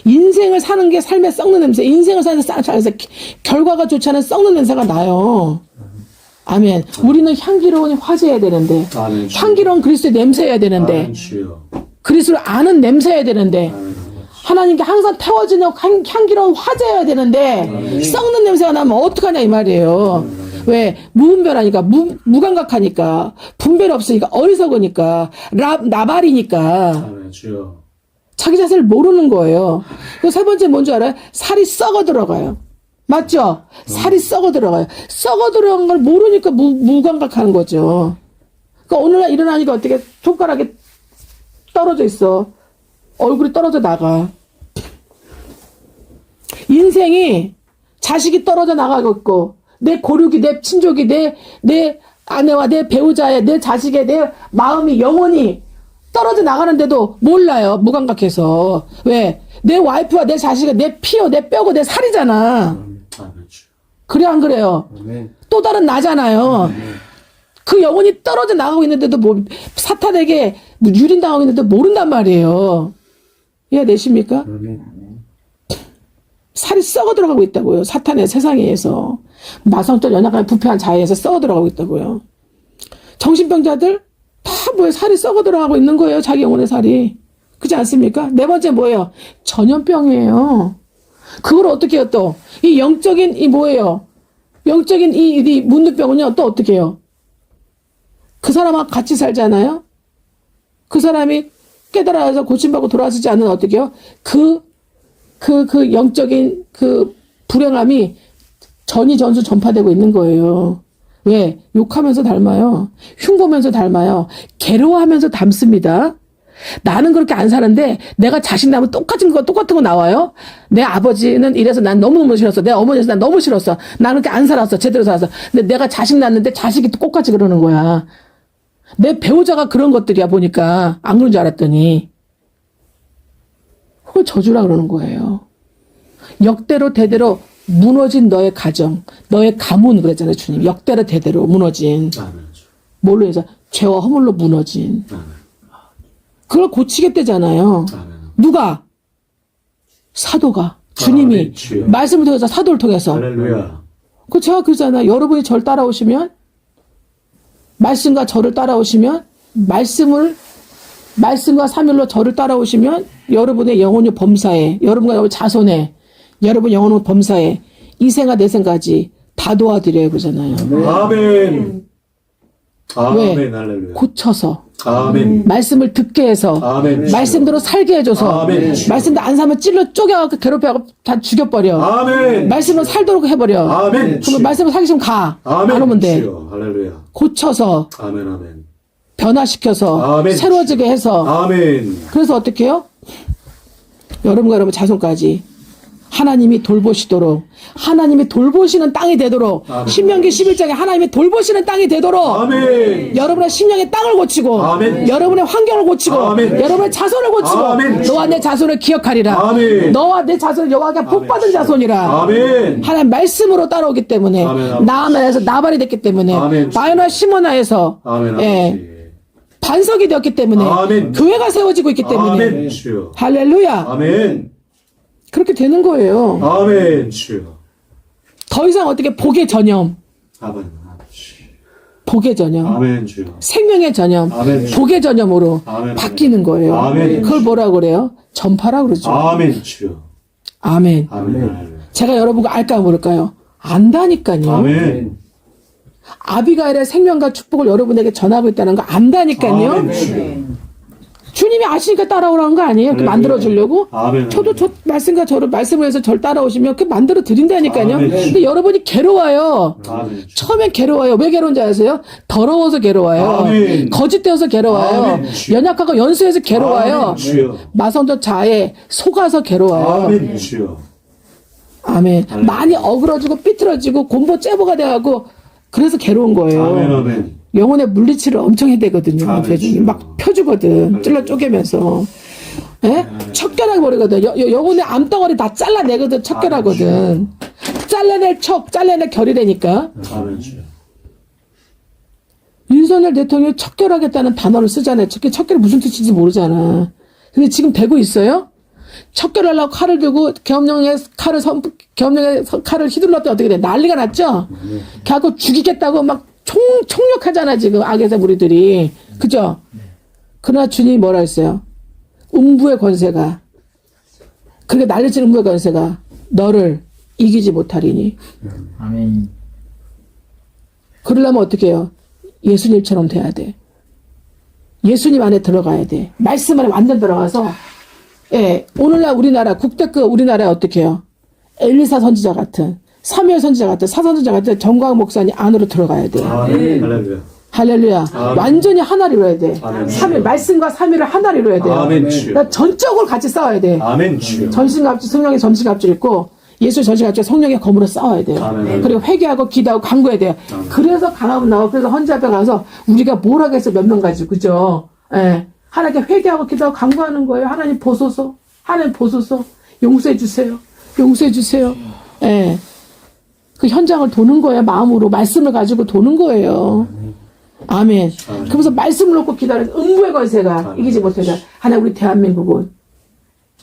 인생을 사는 게 삶의 썩는 냄새, 인생을 사는 결과가 좋지 않은 썩는 냄새가 나요. 아멘. 우리는 향기로운 화제해야 되는데, 아멘. 향기로운 그리스도의 냄새여야 되는데, 아멘 주여. 그리스도를 아는 냄새여야 되는데, 아멘. 하나님께 항상 태워지는 향기로운 화제여야 되는데, 썩는 냄새가 나면 어떡하냐 이 말이에요. 왜? 무분별하니까, 무감각하니까, 분별 없으니까, 어리석으니까, 나발이니까, 아멘 주여. 자기 자신을 모르는 거예요. 그 세 번째 뭔지 알아요? 살이 썩어 들어가요. 맞죠? 살이 썩어 들어가요. 썩어 들어간 걸 모르니까 무감각하는 거죠. 그러니까 오늘날 일어나니까 어떻게 손가락이 떨어져 있어. 얼굴이 떨어져 나가. 인생이 자식이 떨어져 나가고 있고, 내 고륙이, 내 친족이, 내 아내와 내 배우자의, 내 자식의, 내 마음이, 영혼이 떨어져 나가는데도 몰라요. 무감각해서. 왜? 내 와이프와 내 자식은 내 피요, 내 뼈고 내 살이잖아. 아멘 주여. 그래, 안 그래요? 아멘. 또 다른 나잖아요. 그 영혼이 떨어져 나가고 있는데도 사탄에게 유린당하고 있는데도 모른단 말이에요. 이해되십니까? 아멘. 살이 썩어 들어가고 있다고요. 사탄의 세상에 의해서. 마성적 연약한 부패한 자에 의해서 썩어 들어가고 있다고요. 정신병자들 다 뭐예요? 살이 썩어 들어가고 있는 거예요. 자기 영혼의 살이. 그렇지 않습니까? 네 번째 뭐예요? 전염병이에요. 그걸 어떻게 해요 또? 이 영적인 이 뭐예요? 영적인 이 문둥병은요 또 어떻게 해요? 그 사람하고 같이 살잖아요? 그 사람이 깨달아서 고침받고 돌아서지 않으면 어떻게 해요? 그 영적인 그 불행함이 전이전수 전파되고 있는 거예요. 왜? 욕하면서 닮아요. 흉보면서 닮아요. 괴로워하면서 닮습니다. 나는 그렇게 안 사는데 내가 자식 낳으면 똑같은 거 나와요. 내 아버지는 이래서 난 너무너무 싫었어. 내 어머니에서 난 너무 싫었어. 나는 그렇게 안 살았어. 제대로 살았어. 근데 내가 자식 낳는데 자식이 똑같이 그러는 거야. 내 배우자가 그런 것들이야 보니까 안 그런 줄 알았더니 그걸 저주라 그러는 거예요. 역대로 대대로 무너진 너의 가정, 너의 가문 그랬잖아요 주님. 역대로 대대로 무너진. 아멘 주여. 뭘로 해서? 죄와 허물로 무너진. 아멘. 그걸 고치겠대잖아요. 아멘. 누가? 사도가. 주님이 아멘, 주여. 말씀을 통해서 사도를 통해서. 할렐루야. 그 제가 그러잖아요. 여러분이 저를 따라오시면 말씀과 저를 따라오시면 말씀과 삼일로 저를 따라오시면 여러분의 영혼이 범사에 여러분과 여러분 자손에 여러분 영혼은 범사에 이생아 내생까지 다 도와드려요 그러잖아요. 아멘. 아멘. 왜? 할렐루야. 고쳐서 아멘. 말씀을 듣게 해서 아멘. 말씀대로 살게 해줘서 아멘. 말씀대로 안 사면 찔러 쪼개갖고 괴롭혀갖고 다 죽여버려. 아멘. 말씀으로 살도록 해버려. 아멘. 그러면 말씀을 사기 싫으면 가. 아멘. 안 오면 돼. 주여. 할렐루야. 고쳐서 아멘. 아멘. 변화시켜서 아멘. 새로워지게 해서 아멘. 그래서 어떻게 해요? 여러분과 여러분 자손까지 하나님이 돌보시도록 하나님이 돌보시는 땅이 되도록 아멘. 신명기 11장에 하나님이 돌보시는 땅이 되도록 아멘. 여러분의 심령의 땅을 고치고 아멘. 여러분의 환경을 고치고 아멘. 여러분의 자손을 고치고 아멘. 너와 내 자손을 기억하리라. 아멘. 너와 내 자손을 여호와께 복받은 자손이라. 아멘. 하나님 말씀으로 따라오기 때문에 아멘, 아멘. 나아만에서 나발이 됐기 때문에 아멘. 바요나 시모나에서 아멘. 예, 아버지. 반석이 되었기 때문에 아멘. 교회가 세워지고 있기 때문에 아멘. 주여. 할렐루야. 아멘. 그렇게 되는 거예요. 아멘. 주여. 더 이상 어떻게 복의 전염, 아멘. 아버지. 복의 전염, 아멘. 주여. 생명의 전염, 아멘. 복의 전염으로 아멘. 바뀌는 거예요. 아멘. 그걸 뭐라고 그래요? 전파라고 그러죠. 아멘. 주여. 아멘. 아멘. 제가 여러분과 알까 모를까요? 안다니까요. 아멘. 아비가일의 생명과 축복을 여러분에게 전하고 있다는 거 안다니까요. 아멘. 주님이 아시니까 따라오라는 거 아니에요? 그 네. 만들어 주려고? 아멘. 저도 저 말씀과 저를 말씀을 해서 저를 따라오시면 그 만들어 드린다니까요. 아멘. 근데 여러분이 괴로워요. 아멘. 처음엔 괴로워요. 왜 괴로운지 아세요? 더러워서 괴로워요. 아멘. 거짓되어서 괴로워요. 아멘. 연약하고 연수해서 괴로워요. 아멘. 주여. 마성적 자에 속아서 괴로워요. 아멘. 주여. 아멘. 아멘. 많이 어그러지고 삐뚤어지고 곰보 째보가 돼가고 그래서 괴로운 거예요. 아멘. 아멘. 영혼의 물리치를 엄청 해대거든요. 아멘. 대중이 막 펴주거든. 찔러 쪼개면서. 예? 척결하게 버리거든. 영혼의 암덩어리 다 잘라내거든. 척결하거든. 잘라낼 결이라니까. 아멘. 주여. 윤석열 대통령이 척결하겠다는 단어를 쓰잖아요. 척결이 무슨 뜻인지 모르잖아. 근데 지금 되고 있어요? 척결하려고 칼을 들고 계엄령의 칼을 휘둘렀더니 어떻게 돼? 난리가 났죠? 걔하고 죽이겠다고 막 총력하잖아, 지금 악에서 무리들이. 그죠? 그러나 주님이 뭐라 했어요? 음부의 권세가, 그렇게 난리치는 음부의 권세가 너를 이기지 못하리니. 아멘. 그러려면 어떻게 해요? 예수님처럼 돼야 돼. 예수님 안에 들어가야 돼. 말씀 안에 완전 들어가서, 예, 오늘날 우리나라, 국대급 우리나라에 어떻게 해요? 엘리사 선지자 같은, 사무엘 선지자 같은, 사선지자 같은 정광 목사님 안으로 들어가야 돼. 아멘. 할렐루야. 할렐루야. 아멘. 완전히 하나로 이뤄야 돼. 아멘. 말씀과 삼위를 하나로 이뤄야 돼요. 아멘, 주여. 그러니까 전적으로 같이 싸워야 돼. 아멘 주여. 전신갑주, 성령의 전신갑주 있고, 예수 전신갑주, 성령의 검으로 싸워야 돼요. 아멘. 그리고 회개하고 기도하고 간구해야 돼요. 아멘. 그래서 강함은 나오고, 그래서 헌재 앞에 가서 우리가 뭘 하겠어, 몇 명 가지고, 그죠? 예. 하나님께 회개하고 기도하고 간구하는 거예요. 하나님 보소서. 하나님 보소서. 용서해 주세요. 용서해 주세요. 예. 그 현장을 도는 거예요. 마음으로. 말씀을 가지고 도는 거예요. 아멘. 아멘. 그러면서 말씀을 놓고 기다려서 음부의 권세가 이기지 못하자. 하나님, 우리 대한민국은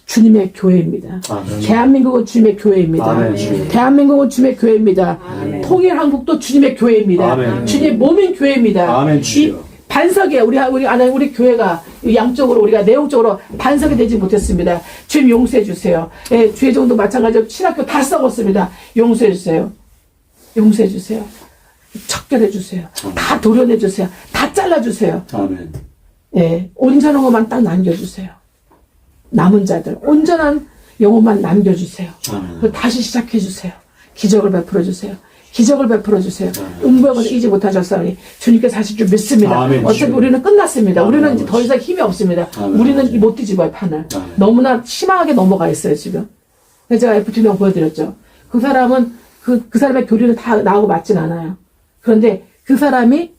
주님의 교회입니다. 아멘. 대한민국은 주님의 교회입니다. 아멘. 대한민국은 주님의 교회입니다. 통일 한국도 주님의 교회입니다. 아멘. 주님의 몸인 교회입니다. 아멘, 이 주여. 반석에 우리 교회가 양쪽으로 우리가 내용적으로 반석이 되지 못했습니다. 주님 용서해 주세요. 예, 주의 정도 마찬가지로 신학교 다 썩었습니다. 용서해 주세요. 용서해 주세요. 척결해 주세요. 다 도려내 주세요. 다 잘라 주세요. 아멘. 예, 온전한 것만 딱 남겨주세요. 남은 자들 온전한 영혼만 남겨주세요. 아멘. 그리고 다시 시작해주세요. 기적을 베풀어주세요. 기적을 베풀어주세요. 음부에서 이지 못하셨사오니 주님께서 하실 줄 믿습니다. 아멘. 어차피 우리는 끝났습니다. 아멘. 우리는 이제 더 이상 힘이 없습니다. 아멘. 우리는 못 뒤집어요, 판을. 아멘. 너무나 심하게 넘어가 있어요, 지금. 그래서 제가 FTV 보여드렸죠. 그 사람은 그 사람의 교리는 다 나하고 맞진 않아요. 그런데 그 사람이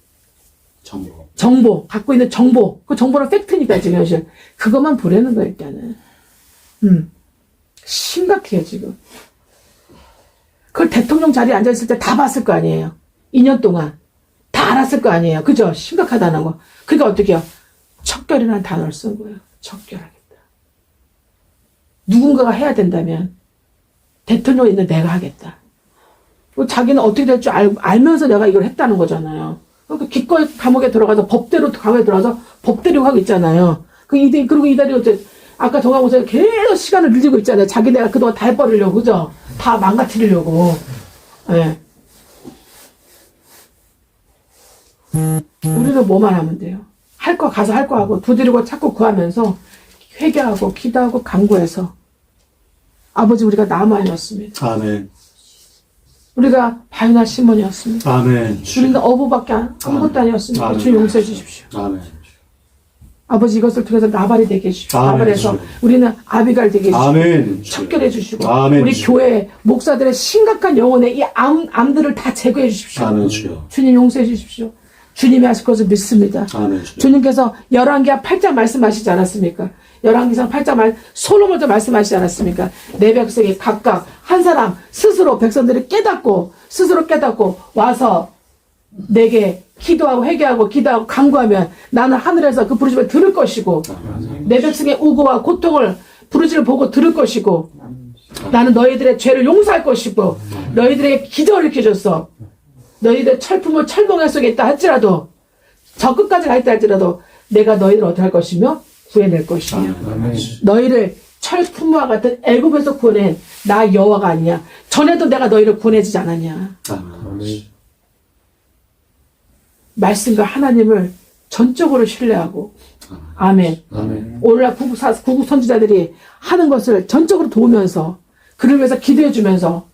정보, 갖고 있는 정보, 그 정보는 팩트니까 지금 현실. 그것만 보내는 거예요, 일단은. 심각해요, 지금. 그걸 대통령 자리에 앉아있을 때 다 봤을 거 아니에요. 2년 동안. 다 알았을 거 아니에요. 그죠? 심각하다는 거. 그러니까 어떻게 해요? 척결이라는 단어를 쓴 거예요. 척결하겠다. 누군가가 해야 된다면, 대통령이 있는 내가 하겠다. 자기는 어떻게 될 줄 알면서 내가 이걸 했다는 거잖아요. 그러니까 기꺼이 감옥에 들어가서 법대로 감옥에 들어가서 법대로 하고 있잖아요. 그리고 이달이 어째 아까 정강 목사님 계속 시간을 늘리고 있잖아요. 자기네가 그동안 다 해버리려고, 그죠? 다 망가뜨리려고. 예. 우리는 뭐만 하면 돼요. 할 거 가서 할 거 하고 두드리고 찾고 구하면서 회개하고 기도하고 간구해서 아버지 우리가 나무 아니었습니다. 아멘. 우리가 바요나 시몬이었습니다. 아멘. 우리는 어부밖에 아무것도 아니었습니다. 아멘. 주님 용서해 주십시오. 아멘. 아버지 이것을 통해서 나발이 되게 해주십시오. 아멘. 나발에서 우리는 아비갈 되게 해주십시오. 아멘. 척결해 주시고 아멘. 우리 교회 목사들의 심각한 영혼의 이 암들을 다 제거해 주십시오. 아멘 주여. 주님 용서해 주십시오. 주님이 하실 것을 믿습니다. 아멘. 주여. 주님께서 열왕기하 8장 말씀하시지 않았습니까? 열왕기상 8장 솔로몬도 말씀하시지 않았습니까? 내 백성이 각각 한 사람 스스로 백성들이 스스로 깨닫고 와서 내게 기도하고 회개하고 기도하고 간구하면 나는 하늘에서 그 부르심을 들을 것이고 내 백성의 우고와 고통을 부르심을 보고 들을 것이고 나는 너희들의 죄를 용서할 것이고 너희들에게 기적을 일으켜줬어. 너희들 철봉의 속에 있다 할지라도 저 끝까지 가 있다 할지라도 내가 너희를 어떻게 할 것이며 구해낼 것이며 너희를 철품과 같은 애굽에서 구원한 나 여호와가 아니냐. 전에도 내가 너희를 구원해주지 않았냐. 아멘. 말씀과 하나님을 전적으로 신뢰하고 아멘. 아멘. 오늘날 구국 선지자들이 하는 것을 전적으로 도우면서 그를 위해서 기도해주면서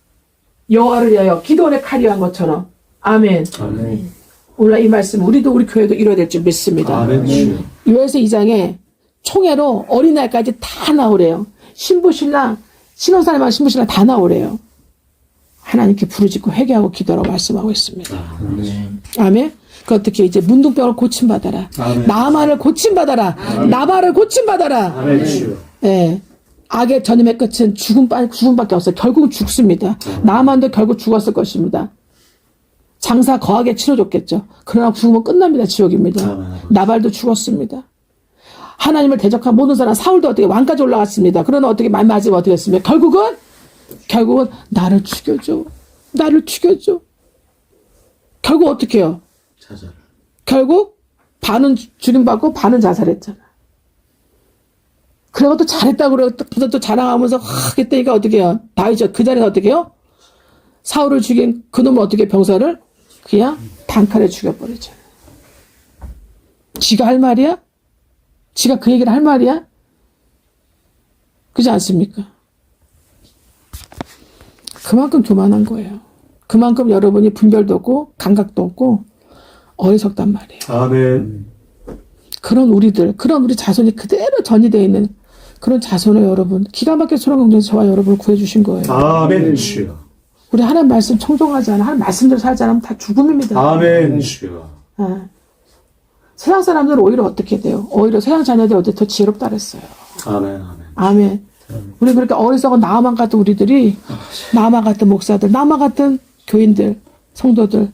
여호와를 위하여 기도원의 칼이 한 것처럼 아멘. 아멘. 오늘날 이 말씀 우리도 우리 교회도 이뤄야 될 줄 믿습니다. 아멘. 주여. 요에서 2장에 총회로 어린아이까지 다 나오래요. 신부신랑 신혼사람하고 신부신랑 다 나오래요. 하나님께 부르짖고 회개하고 기도하라고 말씀하고 있습니다. 아멘. 그 어떻게 이제 문둥병을 고침받아라. 아멘. 나만을 고침받아라. 나발을 고침받아라. 아멘. 주여. 예. 악의 전임의 끝은 죽음밖에 없어요. 결국 죽습니다. 나만도 결국 죽었을 것입니다. 장사 거하게 치러줬겠죠. 그러나 죽으면 끝납니다. 지옥입니다. 아멘. 나발도 죽었습니다. 하나님을 대적한 모든 사람 사울도 어떻게 왕까지 올라갔습니다. 그러나 어떻게 말 맞으면 어떻게 했습니까? 결국은 나를 죽여줘. 나를 죽여줘. 결국 어떻게 해요? 자살. 결국 반은 죽임받고 반은 자살했잖아. 그리고 또 잘했다고 그러고 또 자랑하면서 했다니까 어떻게 해요? 다윗이 그 자리에서 어떻게 해요? 사울을 죽인 그놈을 어떻게 병사를 그냥 단칼에 죽여버리죠. 지가 할 말이야? 지가 그 얘기를 할 말이야? 그렇지 않습니까? 그만큼 교만한 거예요. 그만큼 여러분이 분별도 없고 감각도 없고 어리석단 말이에요. 아멘. 그런 우리들, 그런 우리 자손이 그대로 전이되어 있는 그런 자손을 여러분 기가 막히게 소랑강정에서 저와 여러분을 구해주신 거예요. 아멘. 주여. 우리 하나님 말씀 청종하지 않아, 하나님 말씀대로 살지 않으면 다 죽음입니다. 아멘. 주여. 예. 세상 사람들은 오히려 어떻게 돼요? 오히려 세상 자녀들이 어떻게 더 지혜롭다 그랬어요. 아멘. 아멘. 아멘. 우리 그렇게 어리석은 나만 같은 우리들이, 나만 같은 목사들, 나만 같은 교인들, 성도들,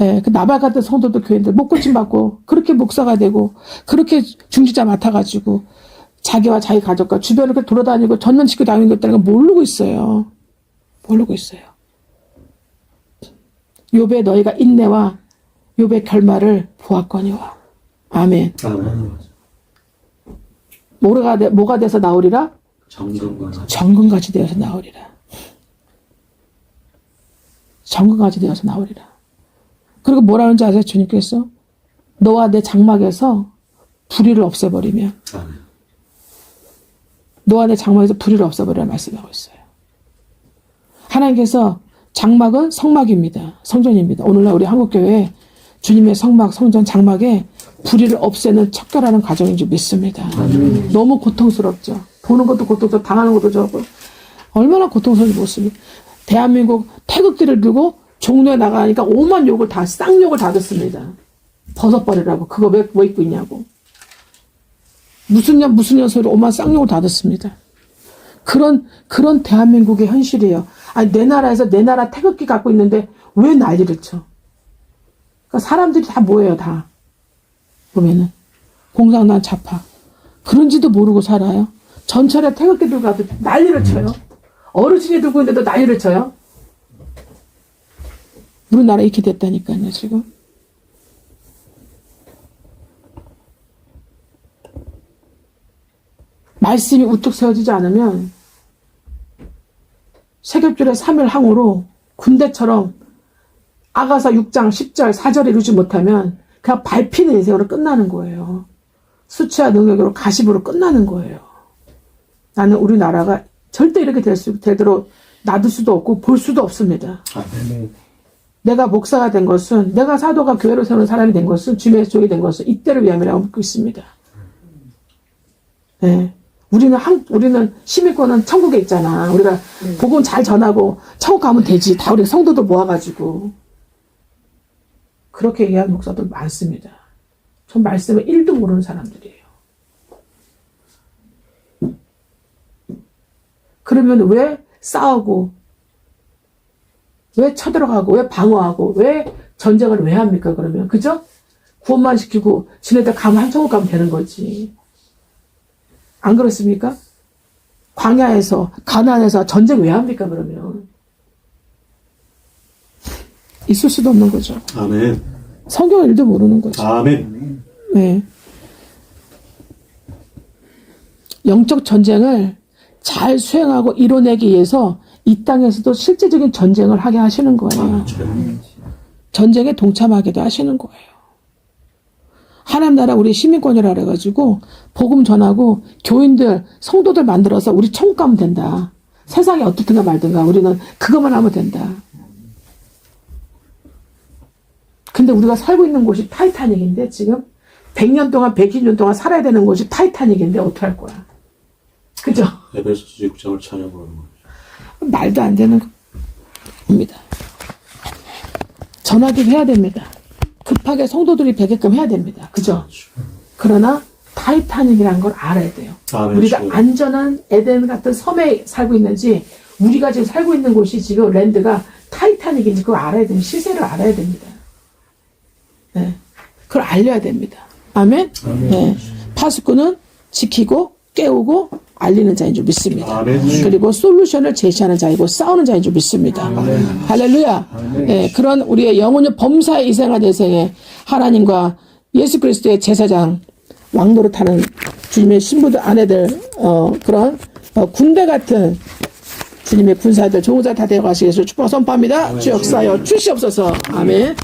예, 그 나발 같은 성도들, 교인들, 못 고침받고, 그렇게 목사가 되고, 그렇게 중지자 맡아가지고, 자기와 자기 가족과 주변을 이렇게 돌아다니고 전면지키고 다니는 것들은 모르고 있어요. 모르고 있어요. 욥의 너희가 인내와 욥의 결말을 보았거니와. 아멘. 아멘. 뭐가 돼서 나오리라? 정금과 정금같이 되어서 나오리라. 정금같이 되어서 나오리라. 그리고 뭐라는지 아세요? 주님께서 너와 내 장막에서 불의를 없애버리면, 아멘. 너와 내 장막에서 불의를 없애버리라 말씀하고 있어요. 하나님께서 장막은 성막입니다. 성전입니다. 오늘날 우리 한국교회에 주님의 성막, 성전, 장막에 불의를 없애는 척결하는 과정인 줄 믿습니다. 너무 고통스럽죠. 보는 것도 고통스럽고 당하는 것도 저고 얼마나 고통스러운지 모습입니다. 대한민국 태극기를 들고 종로에 나가니까 오만 욕을 다, 쌍욕을 다 듣습니다. 벗어버리라고. 그거 왜 입고 있냐고. 무슨 년 소리 오만 쌍욕을 다 듣습니다. 그런 대한민국의 현실이에요. 아니, 내 나라에서 내 나라 태극기 갖고 있는데 왜 난리를 쳐? 그러니까 사람들이 다 뭐예요, 다. 보면은. 공산당 좌파. 그런지도 모르고 살아요. 전철에 태극기 들고 가도 난리를 쳐요. 어르신이 들고 있는데도 난리를 쳐요. 우리나라 이렇게 됐다니까요, 지금. 말씀이 우뚝 세워지지 않으면 세겹줄의 3일 항우로 군대처럼 아가서 6장 10절 4절에 이루지 못하면 그냥 밟히는 인생으로 끝나는 거예요. 수치와 능력으로 가십으로 끝나는 거예요. 나는 우리나라가 절대 이렇게 되도록 놔둘 수도 없고 볼 수도 없습니다. 아멘. 내가 목사가 된 것은, 내가 사도가 교회로 세우는 사람이 된 것은, 주님의 족이 된 것은 이때를 위함이라고 믿고 있습니다. 네. 우리는 시민권은 천국에 있잖아. 우리가 복음 잘 전하고 천국 가면 되지. 다 우리 성도들 모아가지고. 그렇게 얘기하는 목사들 많습니다. 전 말씀을 1도 모르는 사람들이에요. 그러면 왜 싸우고, 왜 쳐들어가고, 왜 방어하고, 왜 전쟁을 왜 합니까, 그러면? 그죠? 구원만 시키고, 지네들 가면 한 천국 가면 되는 거지. 안 그렇습니까? 광야에서, 가나안에서 전쟁 왜 합니까, 그러면? 있을 수도 없는 거죠. 아멘. 성경 일도 모르는 거죠. 아멘. 네. 영적 전쟁을 잘 수행하고 이뤄내기 위해서 이 땅에서도 실제적인 전쟁을 하게 하시는 거예요. 전쟁에 동참하게도 하시는 거예요. 하나님 나라 우리 시민권이라 그래가지고 복음 전하고 교인들, 성도들 만들어서 우리 천국 가면 된다. 세상이 어떻든가 말든가 우리는 그것만 하면 된다. 근데 우리가 살고 있는 곳이 타이타닉인데 지금 100년 동안 120년 동안 살아야 되는 곳이 타이타닉인데 어떡할 거야. 그죠? 에베소서 6장을 찬양하는 거예요. 말도 안 되는 겁니다. 전화기도 해야 됩니다. 급하게 성도들이 되게끔 해야 됩니다. 그죠? 그러나 타이타닉이라는 걸 알아야 돼요. 아멘. 우리가 주여. 안전한 에덴 같은 섬에 살고 있는지 우리가 지금 살고 있는 곳이 지금 랜드가 타이타닉인지 그거 알아야 됩니다. 시세를 알아야 됩니다. 네. 그걸 알려야 됩니다. 아멘? 네. 파수꾼은 지키고 깨우고 알리는 자인 줄 믿습니다. 아멘. 그리고 솔루션을 제시하는 자이고 싸우는 자인 줄 믿습니다. 할렐루야. 네, 그런 우리의 영혼의 범사의 이생활 대생에 하나님과 예수 그리스도의 제사장 왕노릇하는 주님의 신부들 아내들 그런 군대 같은 주님의 군사들 종자 다 되어가시겠을 축복 선포합니다. 주 역사여 주시옵소서. 아멘.